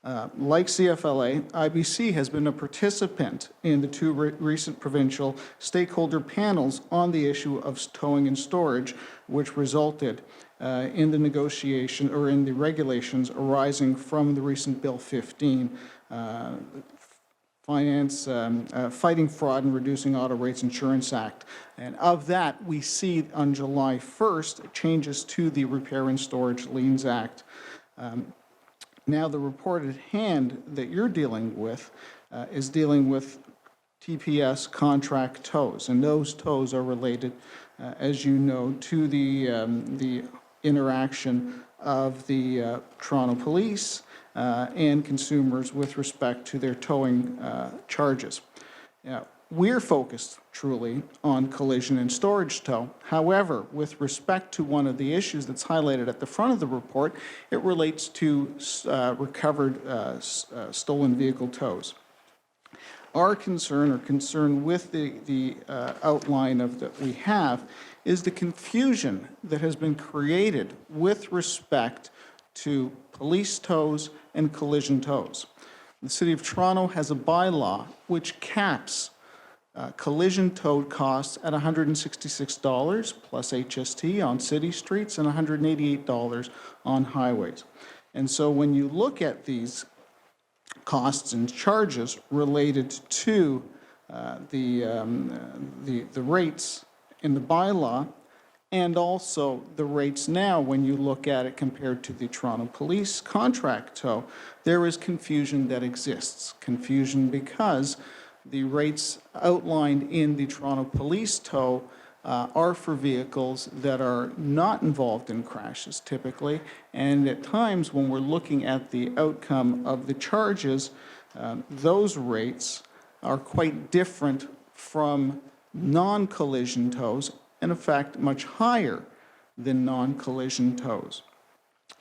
Like CFLA, IBC has been a participant in the 2 recent provincial stakeholder panels on the issue of towing and storage, which resulted in the negotiation or in the regulations arising from the recent Bill 15, Fighting Fraud and Reducing Auto Rates Insurance Act. And of that, we see on July 1st changes to the Repair and Storage Liens Act. Now, the report at hand that you're dealing with is dealing with TPS contract tows, and those tows are related, as you know, to the interaction of the Toronto Police and consumers with respect to their towing charges. We're focused truly on collision and storage tow. However, with respect to one of the issues that's highlighted at the front of the report, it relates to recovered stolen vehicle tows. Our concern with the outline that we have is the confusion that has been created with respect to police tows and collision tows. The City of Toronto has a bylaw which caps collision tow costs at $166 plus HST on city streets and $188 on highways. And so when you look at these costs and charges related to the rates in the bylaw, and also the rates now when you look at it compared to the Toronto Police contract tow, there is confusion that exists. Confusion because the rates outlined in the Toronto Police tow are for vehicles that are not involved in crashes typically, and at times when we're looking at the outcome of the charges, those rates are quite different from non-collision tows, and in fact much higher than non-collision tows.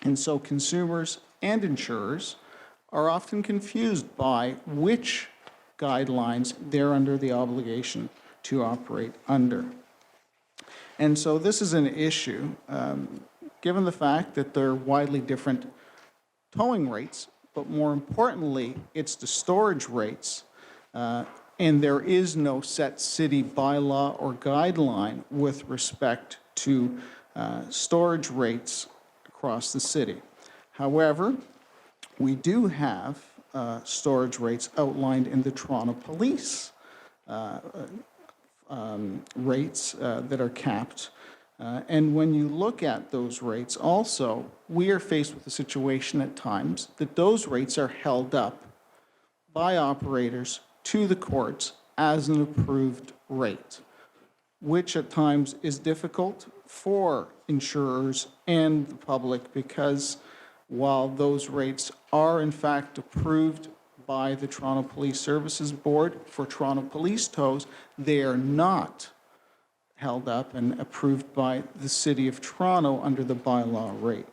And so consumers and insurers are often confused by which guidelines they're under the obligation to operate under. And so this is an issue, given the fact that there are widely different towing rates, but more importantly, it's the storage rates, and there is no set city bylaw or guideline with respect to storage rates across the city. However, we do have storage rates outlined in the Toronto Police rates that are capped And when you look at those rates also, we are faced with a situation at times that those rates are held up by operators to the courts as an approved rate, which at times is difficult for insurers and the public because while those rates are in fact approved by the Toronto Police Services Board for Toronto Police tows, they are not held up and approved by the City of Toronto under the bylaw rate.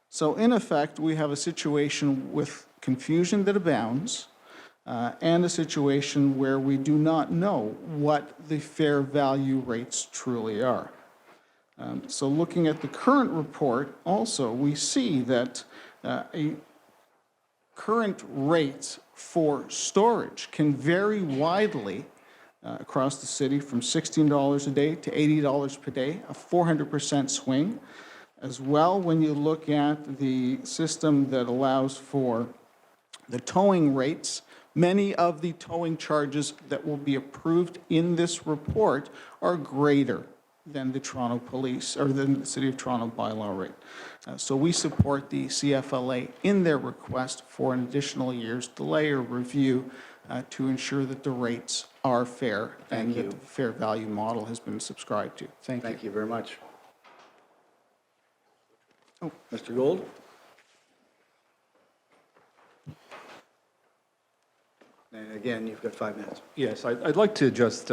So in effect, we have a situation with confusion that abounds and a situation where we do not know what the fair value rates truly are. So looking at the current report, also, we see that a current rate for storage can vary widely across the city from $16 a day to $80 per day, a 400% swing. As well, when you look at the system that allows for the towing rates, many of the towing charges that will be approved in this report are greater than the Toronto Police or than the City of Toronto bylaw rate. So we support the CFLA in their request for an additional year's delay or review to ensure that the rates are fair and that the fair value model has been subscribed to. Thank you. Thank you very much. Oh, Mr. Gold? And again, you've got 5 minutes. Yes, I'd like to just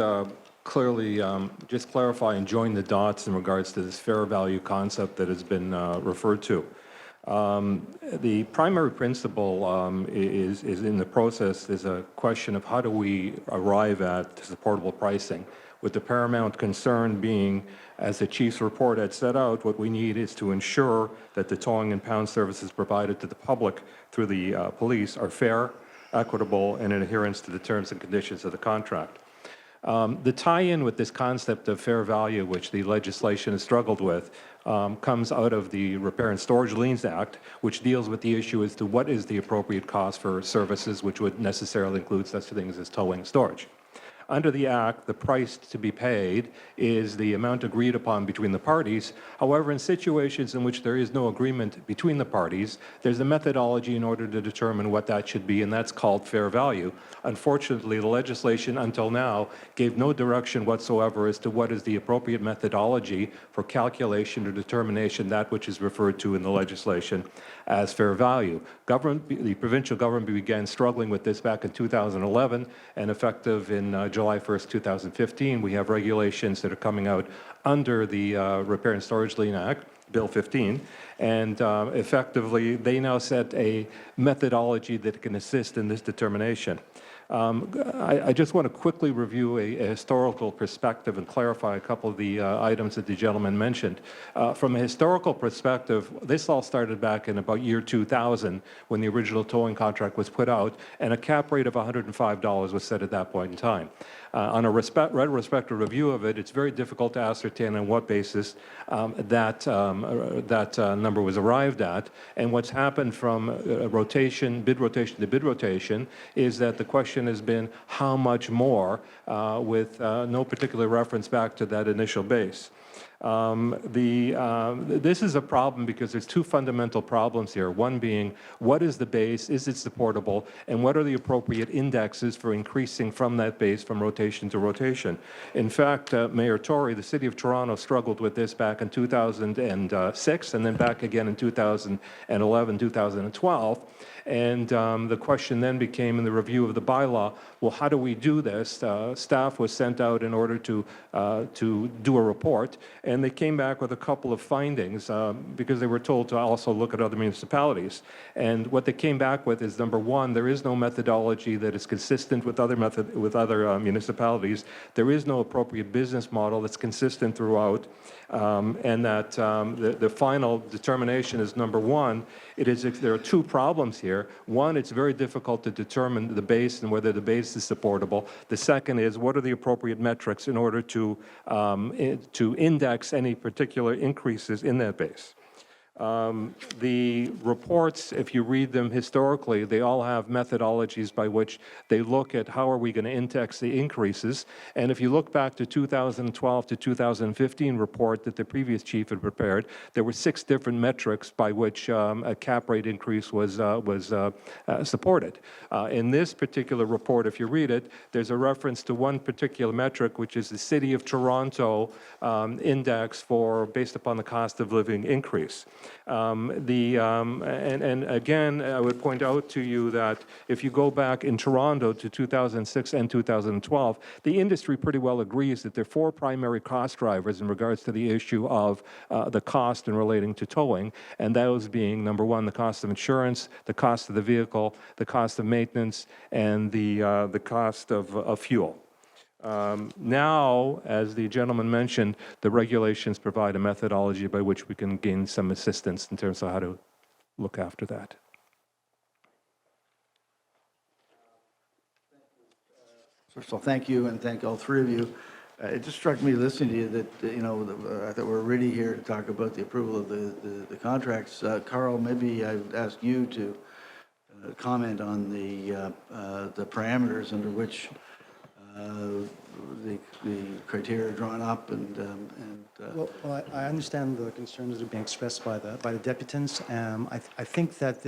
clearly just clarify and join the dots in regards to this fair value concept that has been referred to. The primary principle is in the process is a question of how do we arrive at supportable pricing, with the paramount concern being, as the chief's report had set out, what we need is to ensure that the towing and pound services provided to the public through the police are fair, equitable, and in adherence to the terms and conditions of the contract. The tie-in with this concept of fair value, which the legislation has struggled with, comes out of the Repair and Storage Liens Act, which deals with the issue as to what is the appropriate cost for services, which would necessarily include such things as towing and storage. Under the Act, the price to be paid is the amount agreed upon between the parties. However, in situations in which there is no agreement between the parties, there's a methodology in order to determine what that should be, and that's called fair value. Unfortunately, the legislation until now gave no direction whatsoever as to what is the appropriate methodology for calculation or determination, that which is referred to in the legislation as fair value. The provincial government began struggling with this back in 2011, and effective in July 1st, 2015, we have regulations that are coming out under the Repair and Storage Lien Act, Bill 15, and effectively they now set a methodology that can assist in this determination. I just want to quickly review a historical perspective and clarify a couple of the items that the gentleman mentioned. From a historical perspective, this all started back in about year 2000 when the original towing contract was put out, and a cap rate of $105 was set at that point in time. On a retrospective review of it, it's very difficult to ascertain on what basis that number was arrived at. And what's happened from bid rotation to bid rotation is that the question has been how much more with no particular reference back to that initial base. This is a problem because there's two fundamental problems here. One being, what is the base? Is it supportable? And what are the appropriate indexes for increasing from that base from rotation to rotation? In fact, Mayor Tory, the City of Toronto, struggled with this back in 2006 and then back again in 2011, 2012. And the question then became in the review of the bylaw, well, how do we do this? Staff was sent out in order to do a report, and they came back with a couple of findings because they were told to also look at other municipalities. And what they came back with is, number one, there is no methodology that is consistent with other municipalities. There is no appropriate business model that's consistent throughout, and that the final determination is, number one, there are two problems here. One, it's very difficult to determine the base and whether the base is supportable. The second is, what are the appropriate metrics in order to index any particular increases in that base? The reports, if you read them historically, they all have methodologies by which they look at how are we going to index the increases. And if you look back to 2012 to 2015 report that the previous chief had prepared, there were 6 different metrics by which a cap rate increase was supported. In this particular report, if you read it, there's a reference to one particular metric, which is the City of Toronto index based upon the cost of living increase. And again, I would point out to you that if you go back in Toronto to 2006 and 2012, the industry pretty well agrees that there are 4 primary cost drivers in regards to the issue of the cost in relating to towing, and those being, number 1, the cost of insurance, the cost of the vehicle, the cost of maintenance, and the cost of fuel. Now, as the gentleman mentioned, the regulations provide a methodology by which we can gain some assistance in terms of how to look after that. First of all, thank you, and thank all 3 of you. It just struck me listening to you that, I thought we're really here to talk about the approval of the contracts. Carl, maybe I would ask you to comment on the parameters under which the criteria are drawn up Well, I understand the concerns that are being expressed by the deputants. I think that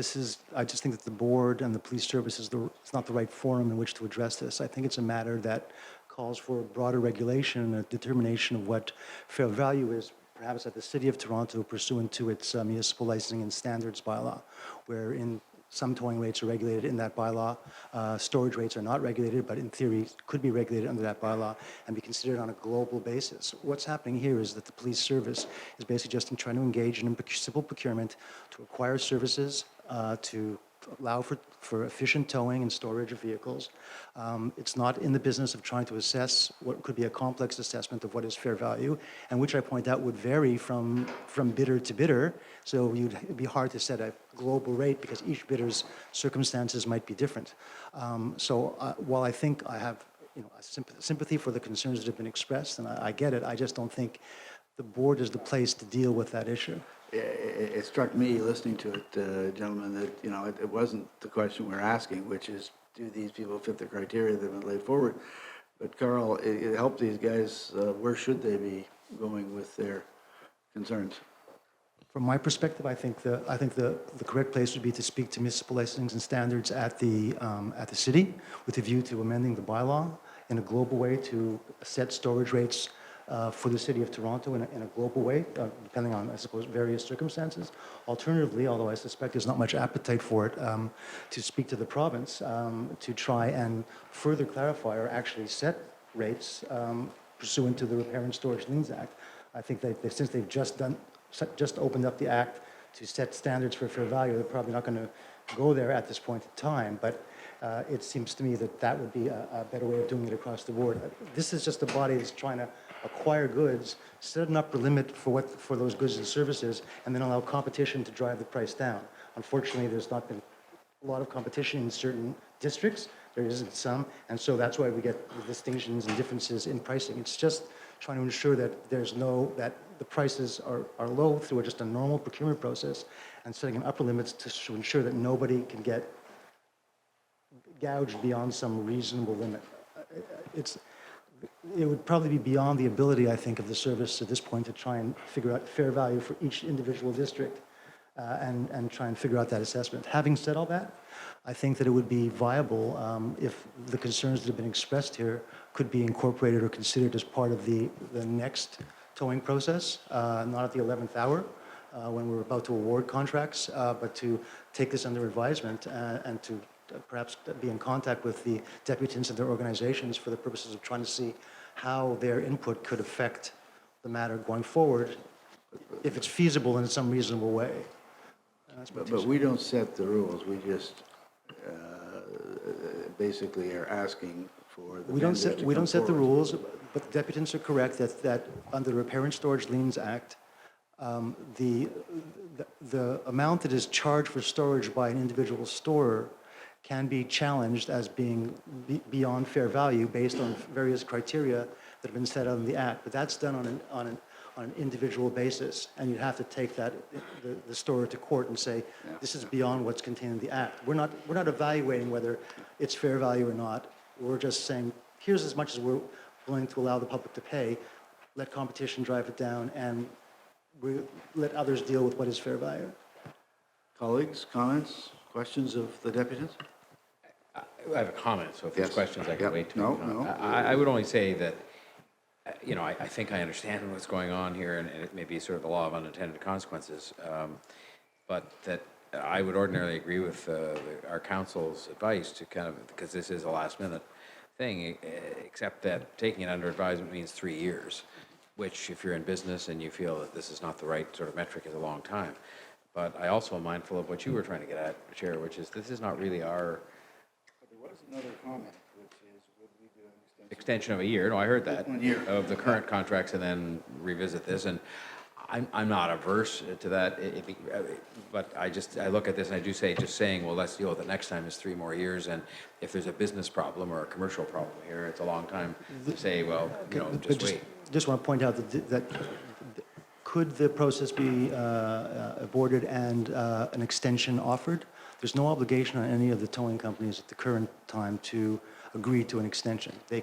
I just think that the board and the police service is not the right forum in which to address this. I think it's a matter that calls for broader regulation and a determination of what fair value is, perhaps at the City of Toronto pursuant to its municipal licensing and standards bylaw, wherein some towing rates are regulated in that bylaw. Storage rates are not regulated, but in theory could be regulated under that bylaw and be considered on a global basis. What's happening here is that the police service is basically just trying to engage in civil procurement to acquire services, to allow for efficient towing and storage of vehicles. It's not in the business of trying to assess what could be a complex assessment of what is fair value, and which I point out would vary from bidder to bidder. So it'd be hard to set a global rate because each bidder's circumstances might be different. While I think I have sympathy for the concerns that have been expressed, and I get it, I just don't think the board is the place to deal with that issue. It struck me listening to it, gentlemen, that it wasn't the question we're asking, which is, do these people fit the criteria that have been laid forward? But Carl, it helped these guys. Where should they be going with their concerns? From my perspective, I think the correct place would be to speak to municipal licensing and standards at the city, with a view to amending the bylaw in a global way to set storage rates for the City of Toronto in a global way, depending on, I suppose, various circumstances. Alternatively, although I suspect there's not much appetite for it, to speak to the province to try and further clarify or actually set rates pursuant to the Repair and Storage Liens Act. I think since they've just opened up the Act to set standards for fair value, they're probably not going to go there at this point in time, but it seems to me that would be a better way of doing it across the board. This is just a body that's trying to acquire goods, set an upper limit for those goods and services, and then allow competition to drive the price down. Unfortunately, there's not been a lot of competition in certain districts. There isn't some, and so that's why we get the distinctions and differences in pricing. It's just trying to ensure that that the prices are low through just a normal procurement process, and setting an upper limits to ensure that nobody can get gouged beyond some reasonable limit. It would probably be beyond the ability, I think, of the service at this point to try and figure out fair value for each individual district and try and figure out that assessment. Having said all that, I think that it would be viable if the concerns that have been expressed here could be incorporated or considered as part of the next towing process, not at the 11th hour when we're about to award contracts, but to take this under advisement and to perhaps be in contact with the deputants of their organizations for the purposes of trying to see how their input could affect the matter going forward, if it's feasible in some reasonable way. But we don't set the rules. We just basically are asking for the We don't set the rules, but the deputants are correct that under the Repair and Storage Liens Act, the amount that is charged for storage by an individual store can be challenged as being beyond fair value based on various criteria that have been set out in the Act. But that's done on an individual basis, and you'd have to take that, the store to court and say, this is beyond what's contained in the act. We're not evaluating whether it's fair value or not. We're just saying, here's as much as we're willing to allow the public to pay. Let competition drive it down, and we let others deal with what is fair value. Colleagues, comments, questions of the deputies? I have a comment, so if there's Yes. questions, I can Yep. wait to. No. I would only say that, I think I understand what's going on here, and it may be sort of the law of unintended consequences, but that I would ordinarily agree with our council's advice to kind of, because this is a last-minute thing, except that taking it under advisement means 3 years, which, if you're in business and you feel that this is not the right sort of metric, is a long time. But I also am mindful of what you were trying to get at, Chair, which is this is not really our There was another comment, which is, would we do an extension of a year. No, I heard that. 1 year. Of the current contracts and then revisit this. And I'm not averse to that, but I look at this and I do say, just saying, well, let's deal with it next time is 3 more years. And if there's a business problem or a commercial problem here, it's a long time to say, well, just wait. Just want to point out that could the process be aborted and an extension offered? There's no obligation on any of the towing companies at the current time to agree to an extension. They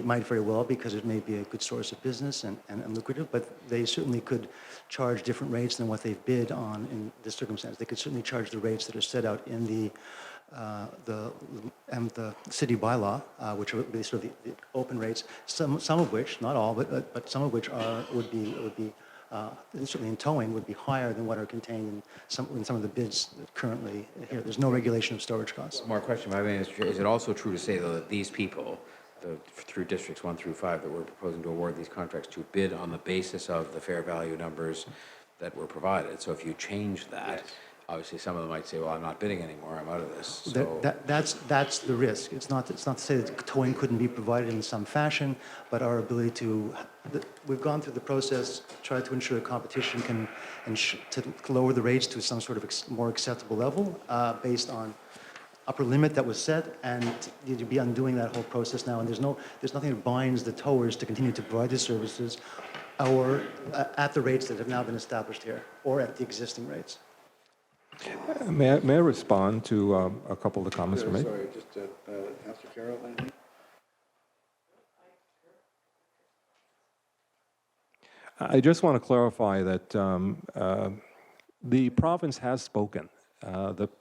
might very well, because it may be a good source of business and lucrative, but they certainly could charge different rates than what they've bid on in this circumstance. They could certainly charge the rates that are set out in the city bylaw, which would be sort of the open rates. Some of which, not all, but some of which would be certainly in towing would be higher than what are contained in some of the bids currently here. There's no regulation of storage costs. More question, my name is it also true to say, though, that these people, through districts 1 through 5, that we're proposing to award these contracts to, bid on the basis of the fair value numbers that were provided? So if you change that, obviously some of them might say, well, I'm not bidding anymore, I'm out of this. So That's the risk. It's not to say that towing couldn't be provided in some fashion, but our ability to, we've gone through the process, tried to ensure competition can, to lower the rates to some sort of more acceptable level based on upper limit that was set, and you'd be undoing that whole process now. And there's nothing that binds the towers to continue to provide the services or at the rates that have now been established here, or at the existing rates. May I respond to a couple of the comments were made? Sorry, just Councillor Carroll, anything? I just want to clarify that the province has spoken.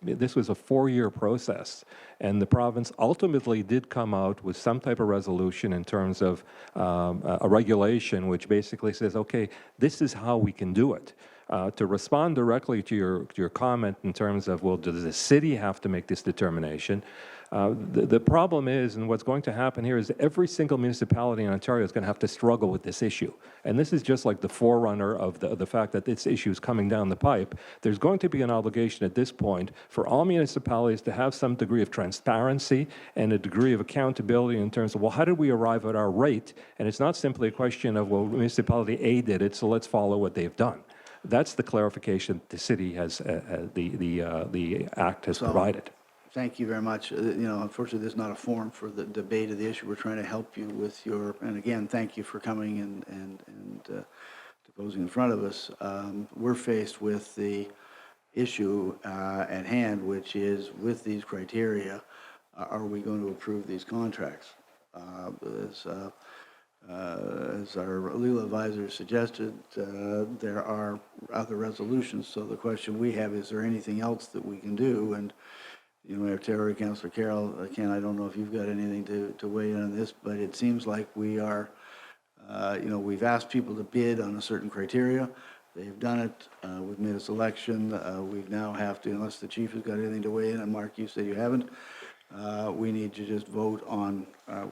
This was a 4-year process, and the province ultimately did come out with some type of resolution in terms of a regulation which basically says, okay, this is how we can do it. To respond directly to your comment in terms of, well, does the city have to make this determination? The problem is, and what's going to happen here, is every single municipality in Ontario is going to have to struggle with this issue. And this is just like the forerunner of the fact that this issue is coming down the pipe. There's going to be an obligation at this point for all municipalities to have some degree of transparency and a degree of accountability in terms of, well, how did we arrive at our rate? And it's not simply a question of, well, municipality A did it, so let's follow what they've done. That's the clarification the city has, the Act has provided. Thank you very much. Unfortunately, this is not a forum for the debate of the issue. We're trying to help you with your, and again, thank you for coming and deposing in front of us. We're faced with the issue at hand, which is, with these criteria, are we going to approve these contracts? As our legal advisor suggested, there are other resolutions. So the question we have, is there anything else that we can do? And Mayor Terry, Councillor Carroll, Ken, I don't know if you've got anything to weigh in on this, but it seems like we are, we've asked people to bid on a certain criteria. They've done it. We've made a selection. We now have to, unless the chief has got anything to weigh in, and Mark, you said you haven't, we need to just vote on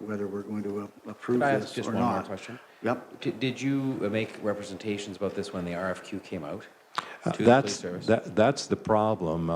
whether we're going to approve Could I this ask just or one more not. question? Yep. Did you make representations about this when the RFQ came out? To the police service? That's the problem.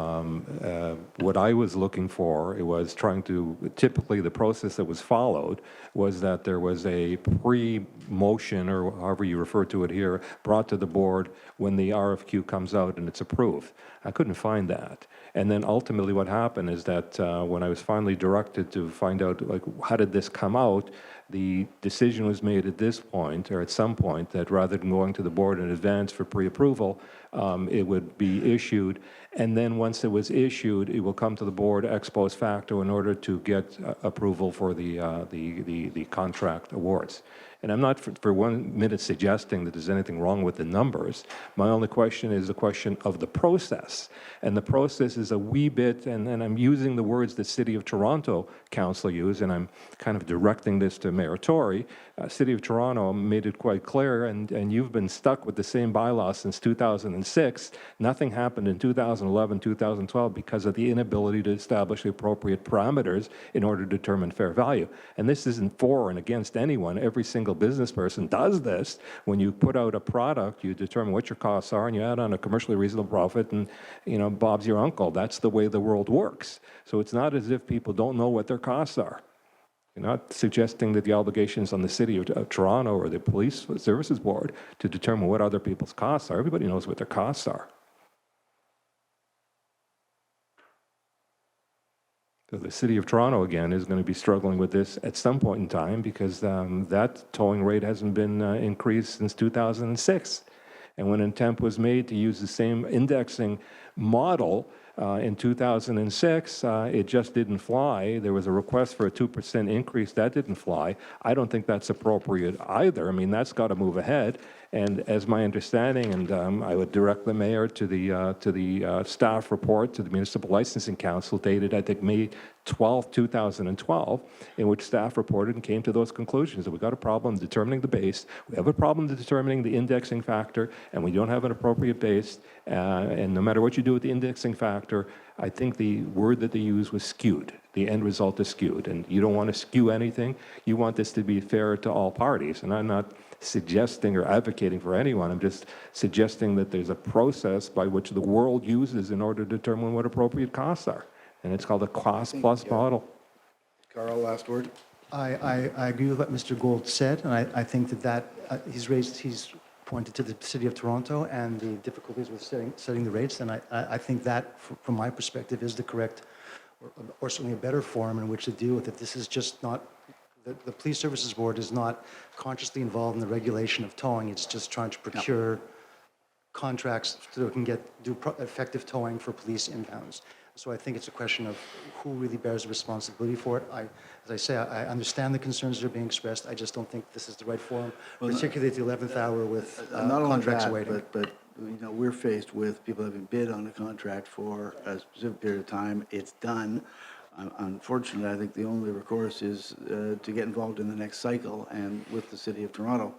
What I was looking for, it was trying to, typically the process that was followed was that there was a pre-motion, or however you refer to it here, brought to the board when the RFQ comes out and it's approved. I couldn't find that. And then ultimately what happened is that when I was finally directed to find out, like, how did this come out, the decision was made at this point, or at some point, that rather than going to the board in advance for pre-approval, it would be issued. And then once it was issued, it will come to the board ex post facto in order to get approval for the contract awards. And I'm not for 1 minute suggesting that there's anything wrong with the numbers. My only question is the question of the process. And the process is a wee bit, and I'm using the words that City of Toronto Council use, and I'm kind of directing this to Mayor Tory. City of Toronto made it quite clear, and you've been stuck with the same bylaw since 2006. Nothing happened in 2011, 2012 because of the inability to establish the appropriate parameters in order to determine fair value. And this isn't for and against anyone. Every single business person does this. When you put out a product, you determine what your costs are, and you add on a commercially reasonable profit, and Bob's your uncle. That's the way the world works. So it's not as if people don't know what their costs are. You're not suggesting that the obligations on the City of Toronto or the Police Services Board to determine what other people's costs are. Everybody knows what their costs are. So the City of Toronto, again, is going to be struggling with this at some point in time because that towing rate hasn't been increased since 2006. And when an attempt was made to use the same indexing model in 2006, it just didn't fly. There was a request for a 2% increase. That didn't fly. I don't think that's appropriate either. I mean, that's got to move ahead. And as my understanding, and I would direct the mayor to the staff report to the Municipal Licensing Council dated, I think, May 12, 2012, in which staff reported and came to those conclusions that we got a problem determining the base, we have a problem determining the indexing factor, and we don't have an appropriate base. And no matter what you do with the indexing factor, I think the word that they used was skewed. The end result is skewed, and you don't want to skew anything. You want this to be fair to all parties, and I'm not suggesting or advocating for anyone. I'm just suggesting that there's a process by which the world uses in order to determine what appropriate costs are, and it's called a cost-plus model. Carl, last word. I agree with what Mr. Gould said, and I think that he's pointed to the City of Toronto and the difficulties with setting the rates, and I think that, from my perspective, is the correct or certainly a better forum in which to deal with it. This is just not, the Police Services Board is not consciously involved in the regulation of towing. It's just trying to procure contracts so it can do effective towing for police impounds. So I think it's a question of who really bears the responsibility for it. As I say, I understand the concerns that are being expressed. I just don't think this is the right forum, particularly at the 11th hour with Not only contracts that, awaiting. but we're faced with people having bid on a contract for a specific period of time. It's done. Unfortunately, I think the only recourse is to get involved in the next cycle and with the City of Toronto.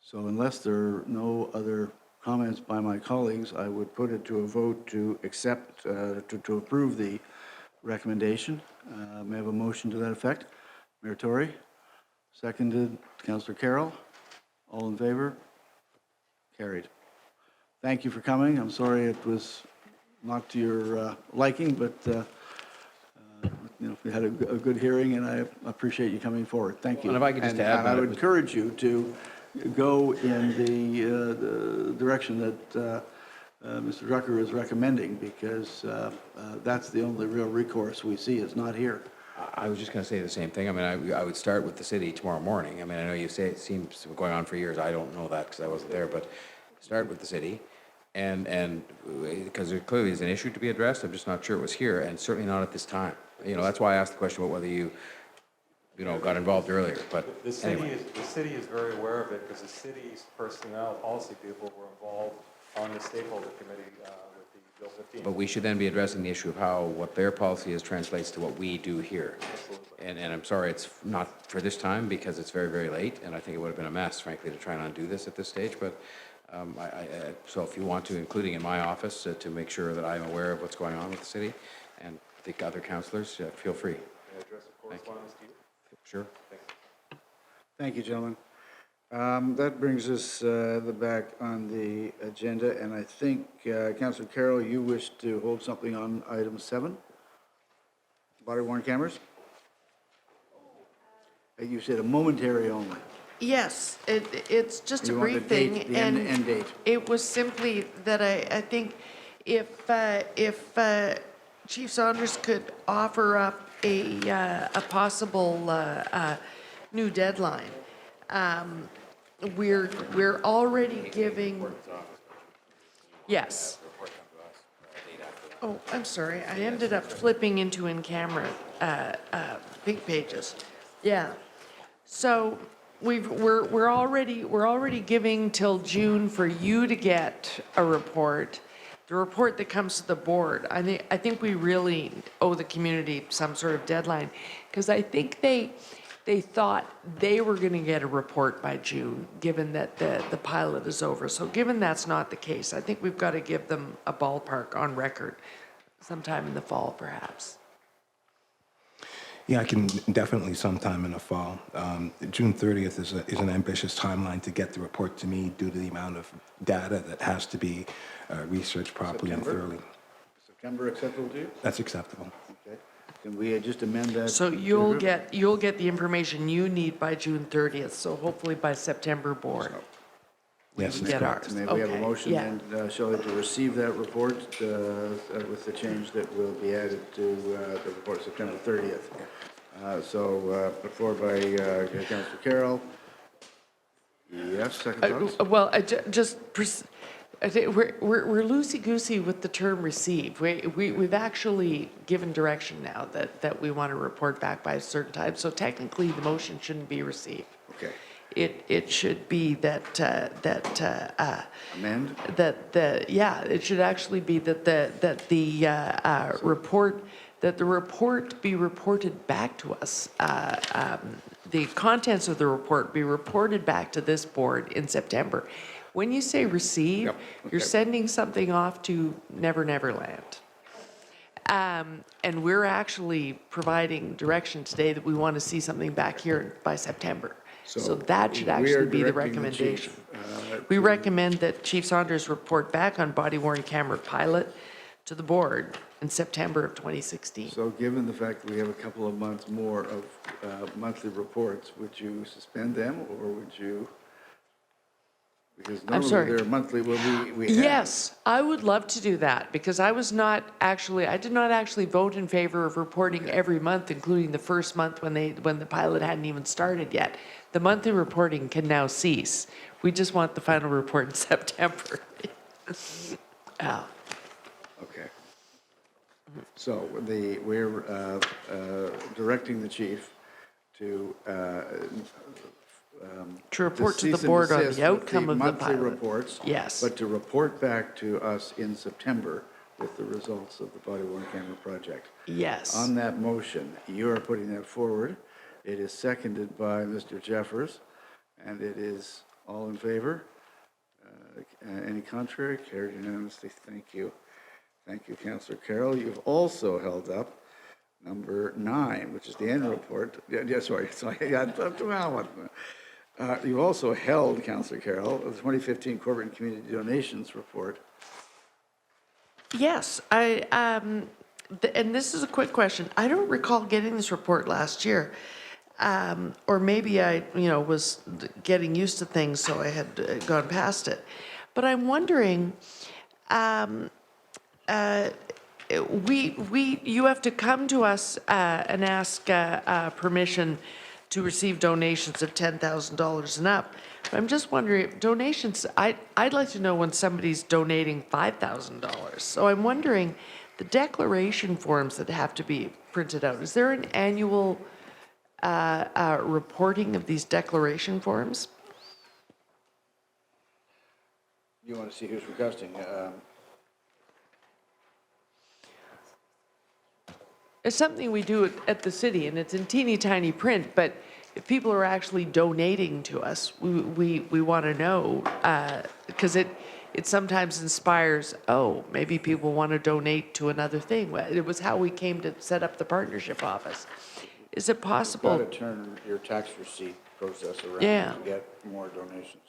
So unless there are no other comments by my colleagues, I would put it to a vote to accept, to approve the recommendation. May I have a motion to that effect? Mayor Tory, seconded. Councillor Carroll, all in favor? Carried. Thank you for coming. I'm sorry it was not to your liking, but we had a good hearing, and I appreciate you coming forward. Thank you. And if I could just add and I would encourage you to go in the direction that Mr. Drucker is recommending, because that's the only real recourse we see. It's not here. I was just going to say the same thing. I mean, I would start with the city tomorrow morning. I mean, I know you say it seems going on for years. I don't know that because I wasn't there, but start with the city. And because there clearly is an issue to be addressed, I'm just not sure it was here, and certainly not at this time. That's why I asked the question about whether you got involved earlier. But The city anyway. the city is very aware of it because the city's personnel, policy people were involved on the stakeholder committee with the Bill 15. But we should then be addressing the issue of how what their policy is translates to what we do here. And I'm sorry it's not for this time because it's very, very late, and I think it would have been a mess, frankly, to try and undo this at this stage. But so if you want to, including in my office, to make sure that I'm aware of what's going on with the city and the other councillors, feel free. Can I address the correspondence to you? Sure. Thank you, gentlemen. That brings us back on the agenda, and I think, Councillor Carroll, you wish to hold something on item 7? Body-worn cameras? You said a momentary only. Yes, it's just a You want the brief date, thing, the end date. it was simply that I think if Chief Saunders could offer up a possible new deadline. We're already giving, yes. Oh, I'm sorry, I ended up flipping into in-camera pink pages. Yeah. So we're already giving till June for you to get a report. The report that comes to the board, I think we really owe the community some sort of deadline, because I think they thought they were going to get a report by June, given that the pilot is over. So given that's not the case, I think we've got to give them a ballpark on record sometime in the fall, perhaps. Yeah, I can definitely sometime in the fall. June 30th is an ambitious timeline to get the report to me due to the amount of data that has to be researched properly and thoroughly. September acceptable to you? That's acceptable. Okay. Can we just amend that? So you'll get the information you need by June 30th, so hopefully by September board. Yes, that's Get correct. ours. May we have a Okay, motion yeah. then, Shelley, to receive that report with the change that will be added to the report September 30th? Put forward by Councillor Carroll. Yes, second thoughts? Well, I think we're loosey-goosey with the term receive. We've actually given direction now that we want to report back by a certain time, so technically the motion shouldn't be received. Okay. It should be Amend? it should actually be that the report be reported back to us. The contents of the report be reported back to this board in September. When you say receive, Yep, you're okay. sending something off to Never Never Land. And we're actually providing direction today that we want to see something back here by September. So that should we are actually be the directing the recommendation. chief, We recommend that Chief Saunders report back on body-worn camera pilot to the board in September of 2016. So given the fact that we have a couple of months more of monthly reports, would you suspend them or would you? Because I'm sorry. normally they're monthly, we have. Yes, I would love to do that because I did not actually vote in favor of reporting every month, including the first month when the pilot hadn't even started yet. The monthly reporting can now cease. We just want the final report in September. Yeah. Okay. So we're directing the chief to report to the cease and board on desist the with outcome of the monthly pilot. reports. Yes. But to report back to us in September with the results of the body-worn camera project. Yes. On that motion, you are putting that forward. It is seconded by Mr. Jeffers, and it is all in favor. Any contrary? Carried unanimously. Thank you. Thank you, Councillor Carroll. You've also held up number 9, which is the annual report. Sorry. You've also held, Councillor Carroll, the 2015 Corporate and Community Donations Report. Yes, and this is a quick question. I don't recall getting this report last year. Or maybe I, was getting used to things, so I had gone past it. But I'm wondering, you have to come to us and ask permission to receive donations of $10,000 and up. But I'm just wondering, donations, I'd like to know when somebody's donating $5,000. So I'm wondering, the declaration forms that have to be printed out, is there an annual reporting of these declaration forms? You want to see who's requesting? It's something we do at the city, and it's in teeny tiny print, but if people are actually donating to us, we want to know, because it sometimes inspires, maybe people want to donate to another thing. It was how we came to set up the partnership office. Is it possible? You've got to turn your tax receipt process around Yeah. to get more donations.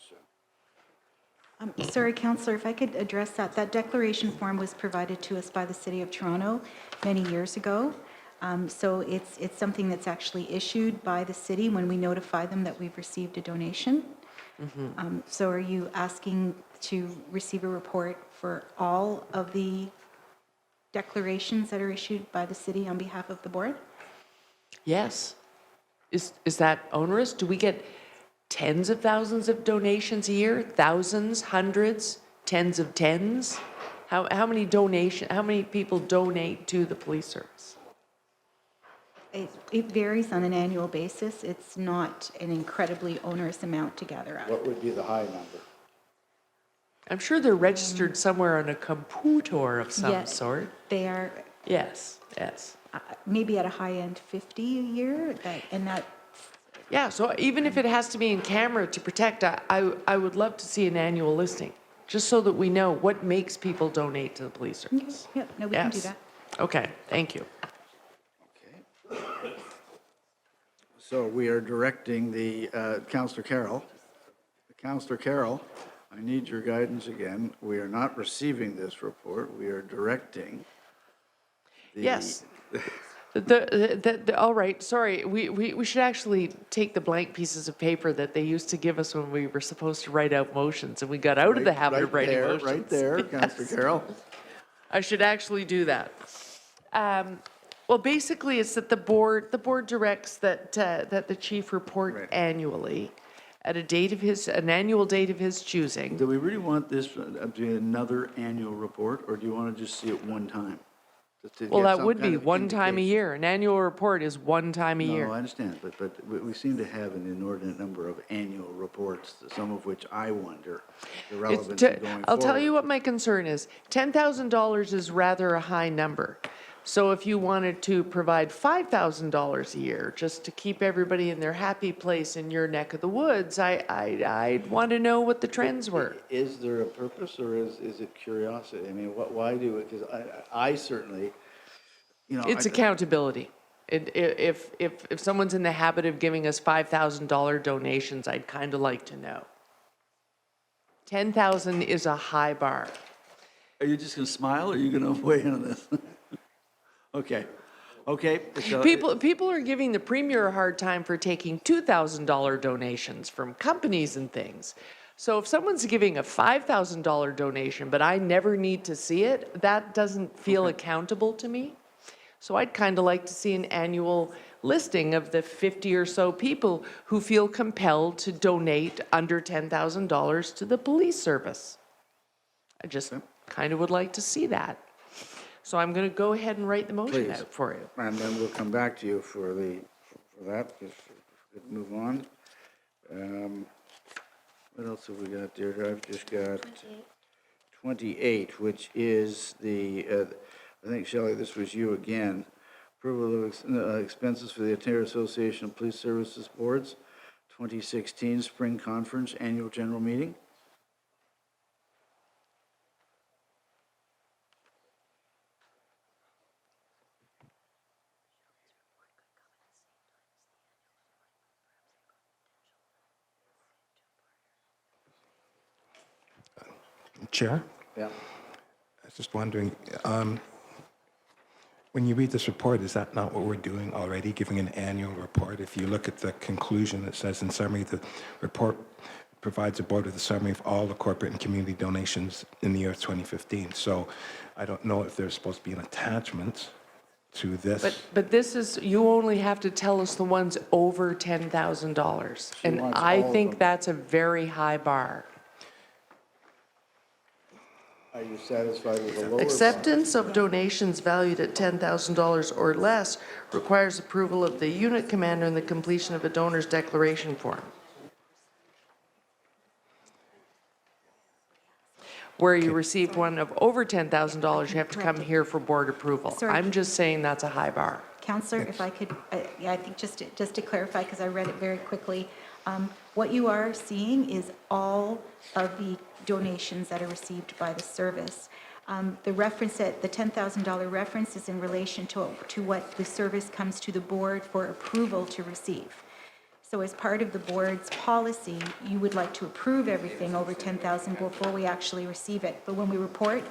Sorry, Councillor, if I could address that. That declaration form was provided to us by the City of Toronto many years ago. So it's something that's actually issued by the city when we notify them that we've received a donation. So are you asking to receive a report for all of the declarations that are issued by the city on behalf of the board? Yes. Is that onerous? Do we get tens of thousands of donations a year? Thousands, hundreds, tens of tens? How many people donate to the police service? It varies on an annual basis. It's not an incredibly onerous amount to gather up. What would be the high number? I'm sure they're registered somewhere on a computer of some Yeah, sort. They are Yes. maybe at a high end 50 a year, and that. Yeah, so even if it has to be in camera to protect, I would love to see an annual listing, just so that we know what makes people donate to the police service. Yeah, no, we can do Yes. that. Okay, thank you. So we are directing the, Counselor Carroll. Counselor Carroll, I need your guidance again. We are not receiving this report. We are directing the. Yes. All right, sorry, we should actually take the blank pieces of paper that they used to give us when we were supposed to write out motions, and we got out of the habit of writing motions. Right there, Counselor Carroll. I should actually do that. Well, basically, it's that the board directs that the chief report annually at an annual date of his choosing. Do we really want this to be another annual report, or do you want to just see it one time? Just to Well, get that some would kind be of one time a indication? year. An annual report is one time a year. No, I understand, but we seem to have an inordinate number of annual reports, some of which I wonder the relevancy going forward. I'll tell you what my concern is. $10,000 is rather a high number. So if you wanted to provide $5,000 a year, just to keep everybody in their happy place in your neck of the woods, I'd want to know what the trends were. Is there a purpose, or is it curiosity? I mean, why do it? Because I certainly, It's accountability. If someone's in the habit of giving us $5,000 donations, I'd kind of like to know. 10,000 is a high bar. Are you just going to smile, or are you going to weigh in on this? Okay. So People are giving the premier a hard time for taking $2,000 donations from companies and things. So if someone's giving a $5,000 donation, but I never need to see it, that doesn't feel accountable to me. So I'd kind of like to see an annual listing of the 50 or so people who feel compelled to donate under $10,000 to the police service. I just kind of would like to see that. So I'm going to go ahead and write the motion out for you. And then we'll come back to you for that, if we could move on. What else have we got there? I've just got 28, which is the, I think, Shelley, this was you again. Approval of expenses for the Ontario Association of Police Services Boards, 2016 Spring Conference Annual General Meeting. Chair? Yeah. I was just wondering, when you read this report, is that not what we're doing already, giving an annual report? If you look at the conclusion, it says in summary, the report provides the board with a summary of all the corporate and community donations in the year 2015. So I don't know if there's supposed to be an attachment to this. But this is, you only have to tell us the ones over $10,000. And wants I all of think them. that's a very high bar. Are you satisfied with the lower? Acceptance of donations valued at $10,000 or less requires approval of the unit commander and the completion of a donor's declaration form. Where you received one of over $10,000, you have to come here for board approval. Sorry. I'm just saying that's a high bar. Counselor, if I could, I think just to clarify, because I read it very quickly, what you are seeing is all of the donations that are received by the service. The reference, the $10,000 reference is in relation to what the service comes to the board for approval to receive. So as part of the board's policy, you would like to approve everything over 10,000 before we actually receive it. But when we report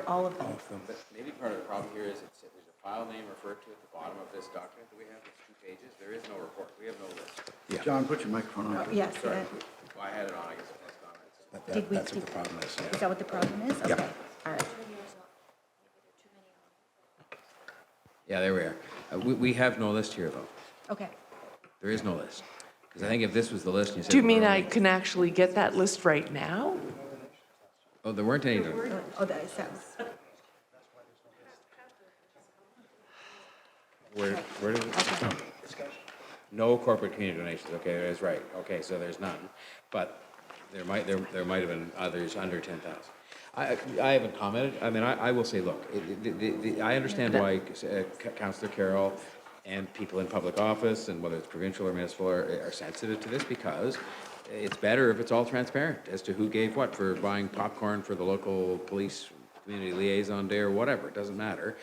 all of them. But maybe part of the problem here is there's a file name referred to at the bottom of this document that we have, it's 2 pages. There is no report. We have no list. Yeah. John, put your microphone on. Yes. Sorry. Well, I had it on, I guess it passed on. That's what the problem is. Is that what the problem is? Yep. Okay, all right. Yeah, there we are. We have no list here, though. Okay. There is no list. Because I think if this was the list, and you said. Do you mean we're I only- can actually get that list right now? Oh, there weren't any. Oh, that sounds. Where did it? No corporate community donations, okay, that's right, okay, so there's none, but there might have been others under 10,000. I haven't commented, I mean, I will say, look, I understand why Councillor Carroll and people in public office, and whether it's provincial or municipal, are sensitive to this, because it's better if it's all transparent as to who gave what for buying popcorn for the local police community liaison day or whatever, it doesn't matter.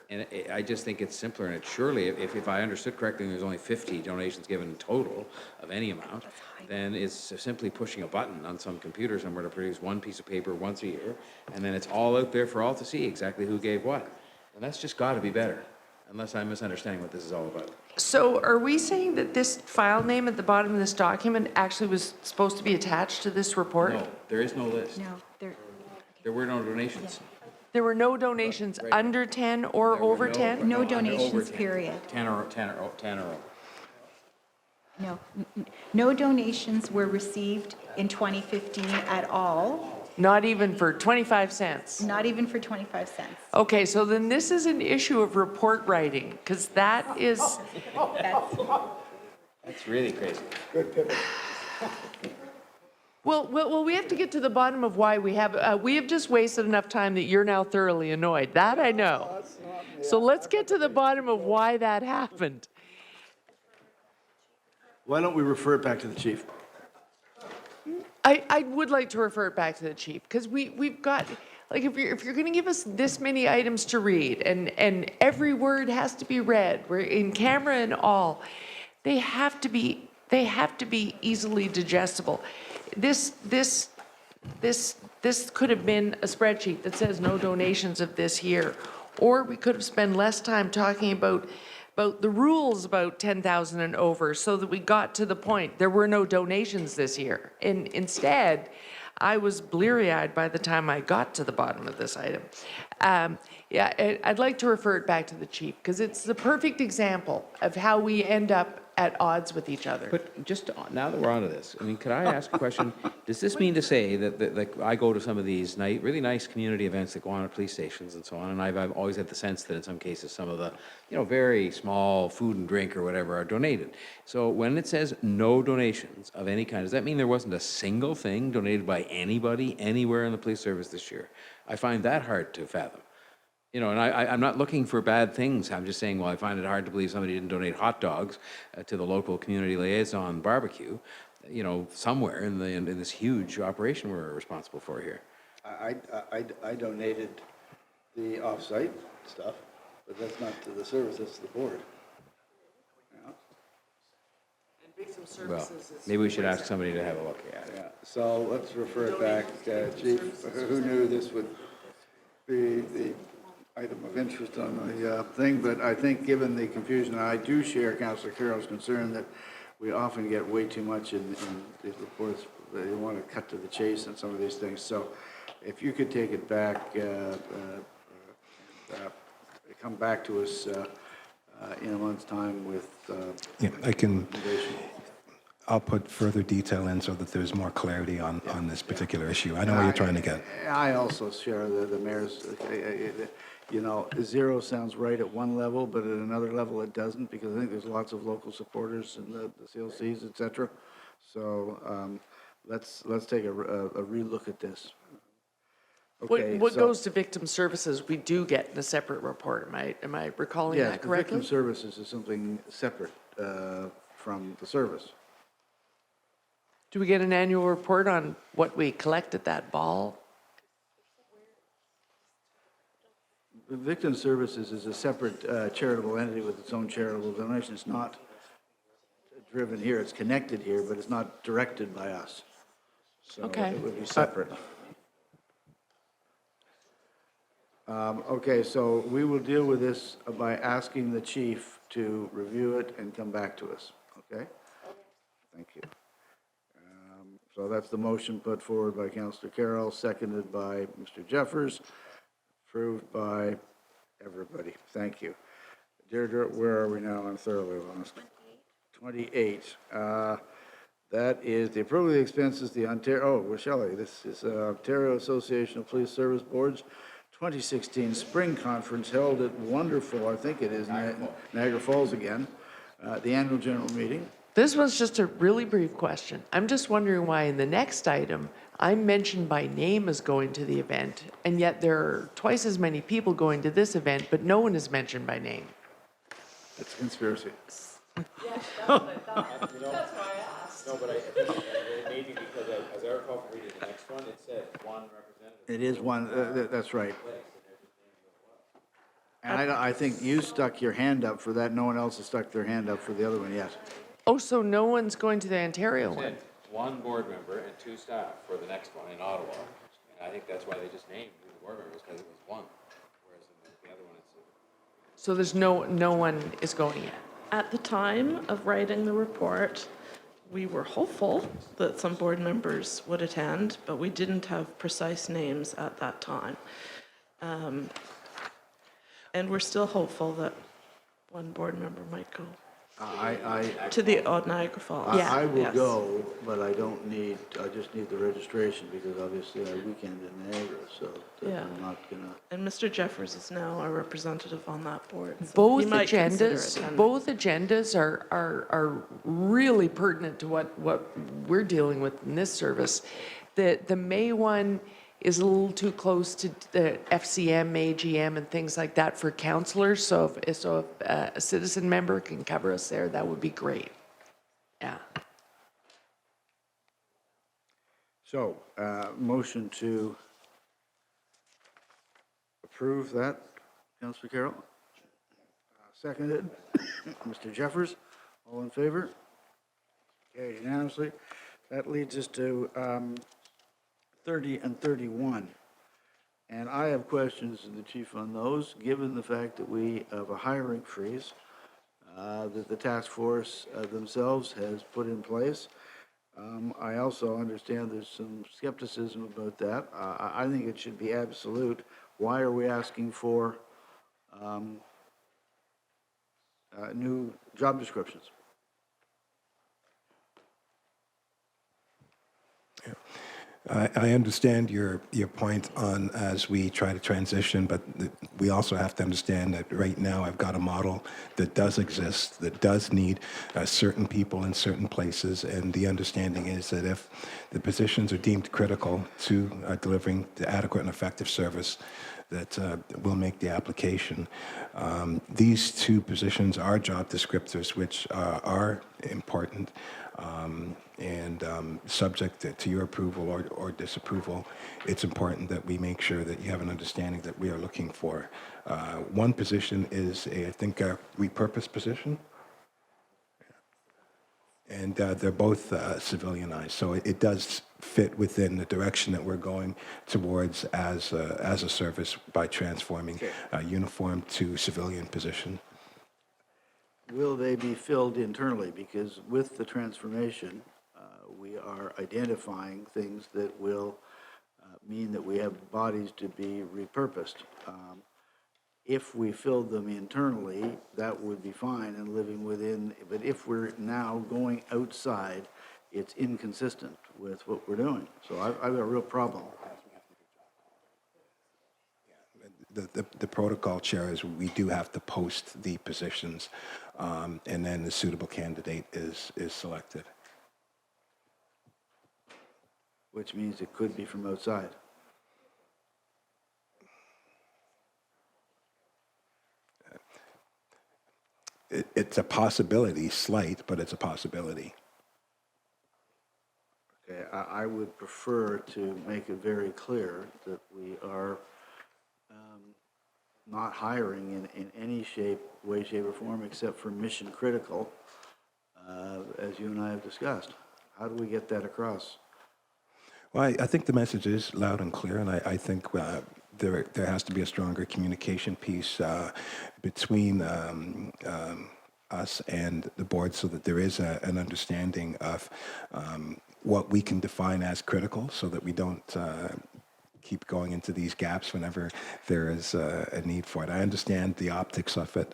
And I just think it's simpler, and it's surely, if I understood correctly, there's only 50 donations given in total of any amount, then it's simply pushing a button on some computer somewhere to produce one piece of paper once a year, and then it's all out there for all to see exactly who gave what. And that's just got to be better, unless I'm misunderstanding what this is all about. So are we saying that this file name at the bottom of this document actually was supposed to be attached to this report? No, there is no list. No, There were no donations. There were no donations under 10 or over 10? no under donations, over 10. period. 10 or over. No, no donations were received in 2015 at all, Not even for 25 cents? not even for 25 cents. Okay, so then this is an issue of report writing, because that is, That's really crazy. well, we have to get to the bottom of why we have just wasted enough time that you're now thoroughly annoyed. That I know. So let's get to the bottom of why that happened. Why don't we refer it back to the chief? I would like to refer it back to the chief, because we've got, like, if you're going to give us this many items to read, and every word has to be read, we're in camera and all, they have to be easily digestible. This could have been a spreadsheet that says no donations of this year, or we could have spent less time talking about the rules about 10,000 and over, so that we got to the point. There were no donations this year. And instead, I was bleary-eyed by the time I got to the bottom of this item. I'd like to refer it back to the chief, because it's the perfect example of how we end up at odds with each other. But just now that we're onto this, I mean, could I ask a question? Does this mean to say that like, I go to some of these really nice community events that go on at police stations and so on, and I've always had the sense that in some cases some of the, very small food and drink or whatever are donated. So when it says no donations of any kind, does that mean there wasn't a single thing donated by anybody anywhere in the police service this year? I find that hard to fathom. And I'm not looking for bad things. I'm just saying, well, I find it hard to believe somebody didn't donate hot dogs to the local community liaison barbecue, somewhere in this huge operation we're responsible for here. I donated the off-site stuff, but that's not to the service, that's to the board. Well, maybe we should ask somebody to have a look at it. Yeah, so let's refer it back, Chief. Who knew this would be the item of interest on the thing, but I think given the confusion, I do share Councillor Carroll's concern that we often get way too much in these reports. They want to cut to the chase on some of these things. So if you could take it back, come back to us in a month's time with Yeah, I'll put further detail in so that there's more clarity on this particular issue. I know what you're trying to get. I also share the mayor's, zero sounds right at one level, but at another level it doesn't, because I think there's lots of local supporters in the CLCs, et cetera. So let's take a relook at this. Okay, What goes to victim services, we do get in a separate report. Am I recalling that correctly? Victim services is something separate from the service. Do we get an annual report on what we collect at that ball? The Victim Services is a separate charitable entity with its own charitable donation. It's not driven here, it's connected here, but it's not directed by us. So Okay. it would be separate. Okay, so we will deal with this by asking the chief to review it and come back to us, okay? Thank you. So that's the motion put forward by Councillor Carroll, seconded by Mr. Jeffers, approved by everybody. Thank you. Deirdre, where are we now? I'm thoroughly lost. 28. That is the approval of the expenses, the Ontario, oh, Shelley, this is Ontario Association of Police Service Boards 2016 Spring Conference held at wonderful, I think it is, Niagara Falls again, the annual general meeting. This was just a really brief question. I'm just wondering why in the next item, I'm mentioned by name as going to the event, and yet there are twice as many people going to this event, but no one is mentioned by name. It's a conspiracy. No, but I think maybe because as I recall from reading the next one, it said one representative. It is one, that's right. And I think you stuck your hand up for that. No one else has stuck their hand up for the other one yet. Oh, so no one's going to the Ontario one? Said one board member and 2 staff for the next one in Ottawa. And I think that's why they just named who the board members, because it was one. Whereas in the other one, it's So there's no one is going yet? At the time of writing the report, we were hopeful that some board members would attend, but we didn't have precise names at that time. And we're still hopeful that one board member might go to the Niagara Falls. I will Yes. go, but I just need the registration because obviously I weekend in Niagara, so Yeah. I'm not gonna. And Mr. Jeffers is now our representative on that board. So Both he might consider agendas, attending. both agendas are really pertinent to what we're dealing with in this service. The May one is a little too close to the FCM, AGM, and things like that for counselors. So if a citizen member can cover us there, that would be great. Yeah. So, motion to approve that, Councillor Carroll? Seconded. Mr. Jeffers, all in favor? Carried unanimously. That leads us to 30 and 31. And I have questions to the chief on those, given the fact that we have a hiring freeze that the task force themselves has put in place. I also understand there's some skepticism about that. I think it should be absolute. Why are we asking for new job descriptions? I understand your point on as we try to transition, but we also have to understand that right now I've got a model that does exist, that does need certain people in certain places, and the understanding is that if the positions are deemed critical to delivering the adequate and effective service, that we'll make the application. These 2 positions are job descriptors, which are important. And subject to your approval or disapproval, it's important that we make sure that you have an understanding that we are looking for. One position is, I think, a repurposed position. And they're both civilianized, so it does fit within the direction that we're going towards as a service by transforming uniform to civilian position. Will they be filled internally? Because with the transformation, we are identifying things that will mean that we have bodies to be repurposed. If we filled them internally, that would be fine and living within, but if we're now going outside, it's inconsistent with what we're doing. So I've got a real problem. The protocol, Chair, is we do have to post the positions, and then the suitable candidate is selected. Which means it could be from outside. It's a possibility, slight, but it's a possibility. Okay, I would prefer to make it very clear that we are not hiring in any way, shape, or form except for mission critical, as you and I have discussed. How do we get that across? Well, I think the message is loud and clear, and I think there has to be a stronger communication piece between us and the board so that there is an understanding of what we can define as critical so that we don't keep going into these gaps whenever there is a need for it. I understand the optics of it,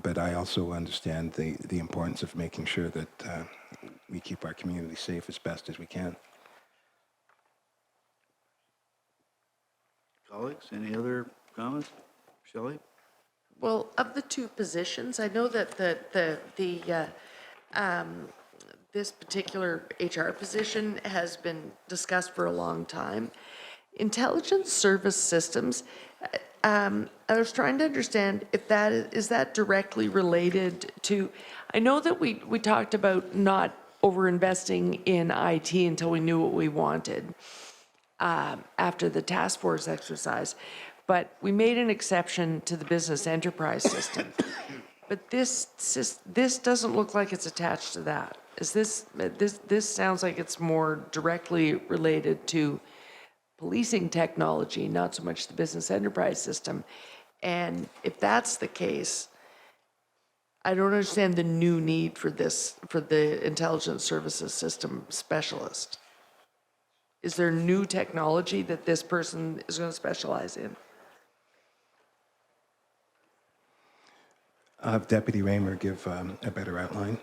but I also understand the importance of making sure that we keep our community safe as best as we can. Colleagues, any other comments? Shelley? Well, of the two positions, I know that this particular HR position has been discussed for a long time. Intelligence service systems, I was trying to understand if that is that directly related to, I know that we talked about not overinvesting in IT until we knew what we wanted after the task force exercise, but we made an exception to the business enterprise system. But this doesn't look like it's attached to that. Is this sounds like it's more directly related to policing technology, not so much the business enterprise system. And if that's the case, I don't understand the new need for this, for the intelligence services system specialist. Is there new technology that this person is going to specialize in? I'll have Deputy Raymer give a better outline.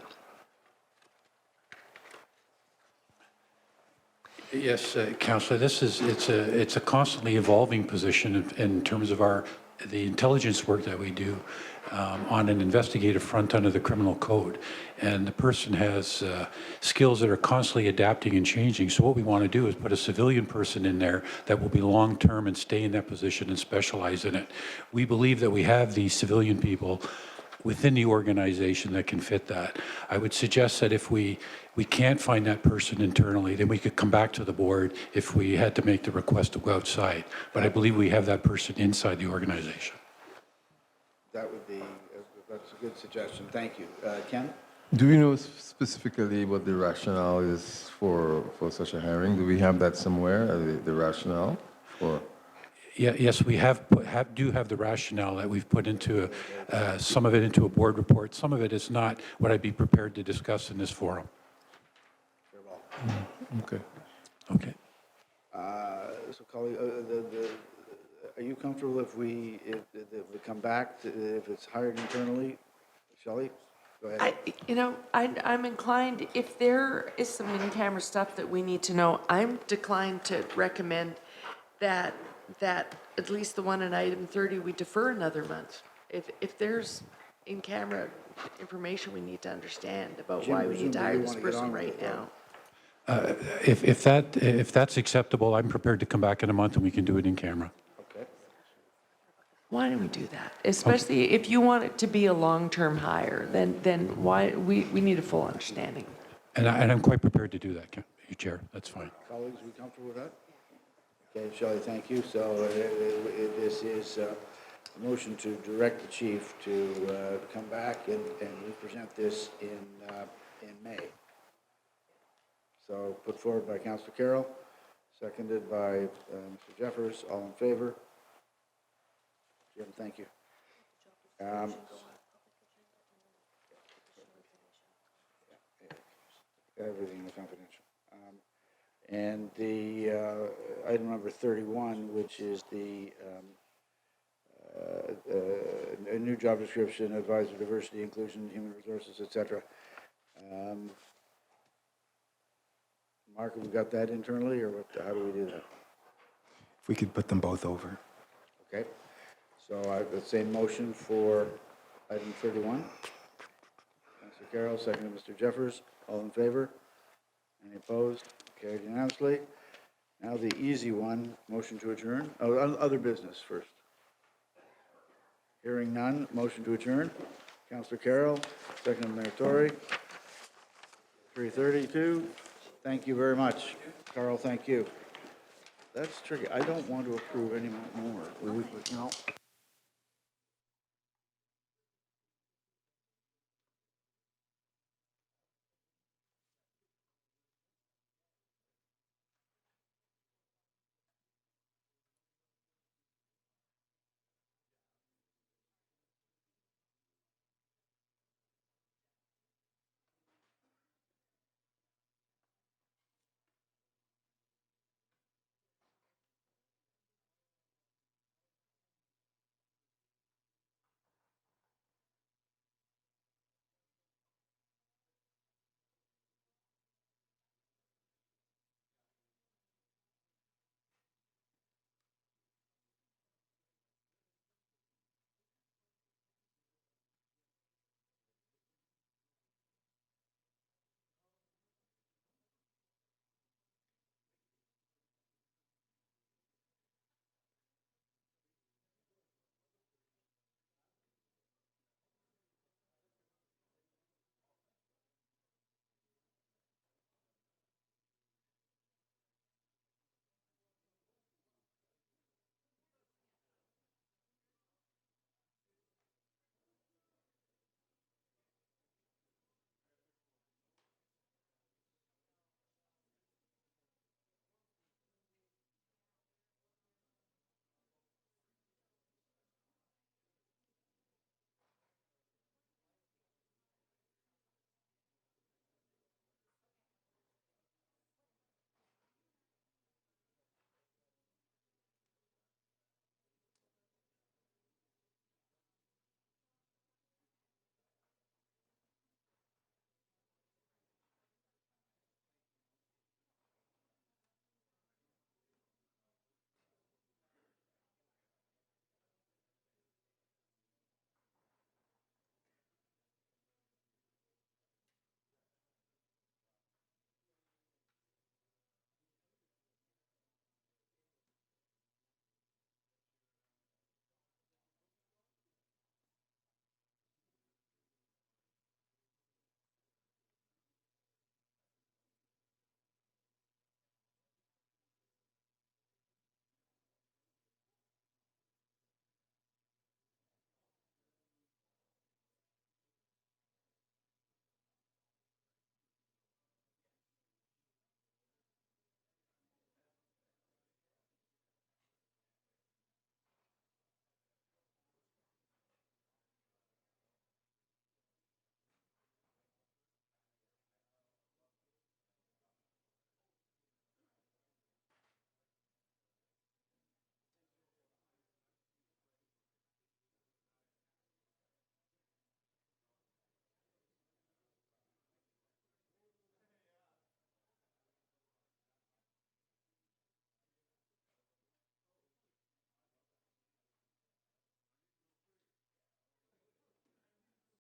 Yes, Councillor, it's a constantly evolving position in terms of the intelligence work that we do on an investigative front under the criminal code. And the person has skills that are constantly adapting and changing. So what we want to do is put a civilian person in there that will be long-term and stay in that position and specialize in it. We believe that we have these civilian people within the organization that can fit that. I would suggest that if we can't find that person internally, then we could come back to the board if we had to make the request to go outside. But I believe we have that person inside the organization. That would be, that's a good suggestion. Thank you. Ken? Do we know specifically what the rationale is for such a hiring? Do we have that somewhere, the rationale for? Yeah, yes, we do have the rationale that we've put into some of it into a board report. Some of it is not what I'd be prepared to discuss in this forum. Very well. Okay. Okay. So, colleague, are you comfortable if we come back, if it's hired internally? Shelley, go ahead. I'm inclined, if there is some in-camera stuff that we need to know, I'm declined to recommend that at least the one in item 30, we defer another month. If there's in-camera information we need to understand about why we need to hire this person right now. If that's acceptable, I'm prepared to come back in a month and we can do it in camera. Okay. Why don't we do that? Especially if you want it to be a long-term hire, then why, we need a full understanding. And I'm quite prepared to do that, Chair. That's fine. Colleagues, are we comfortable with that? Okay, Shelley, thank you. So this is a motion to direct the chief to come back and represent this in May. So put forward by Councillor Carroll, seconded by Mr. Jeffers. All in favor? Jim, thank you. Everything is confidential. And the item number 31, which is the a new job description, advisor, diversity, inclusion, human resources, etc. Mark, have we got that internally, or what, how do we do that? If we could put them both over. Okay. So I have the same motion for item 31. Councillor Carroll, seconded Mr. Jeffers. All in favor? Any opposed? Carried unanimously. Now the easy one, motion to adjourn. Oh, other business first. Hearing none, motion to adjourn. Councillor Carroll, second Mayor Tory. 3:32. Thank you very much. Carl, thank you. That's tricky. I don't want to approve any more.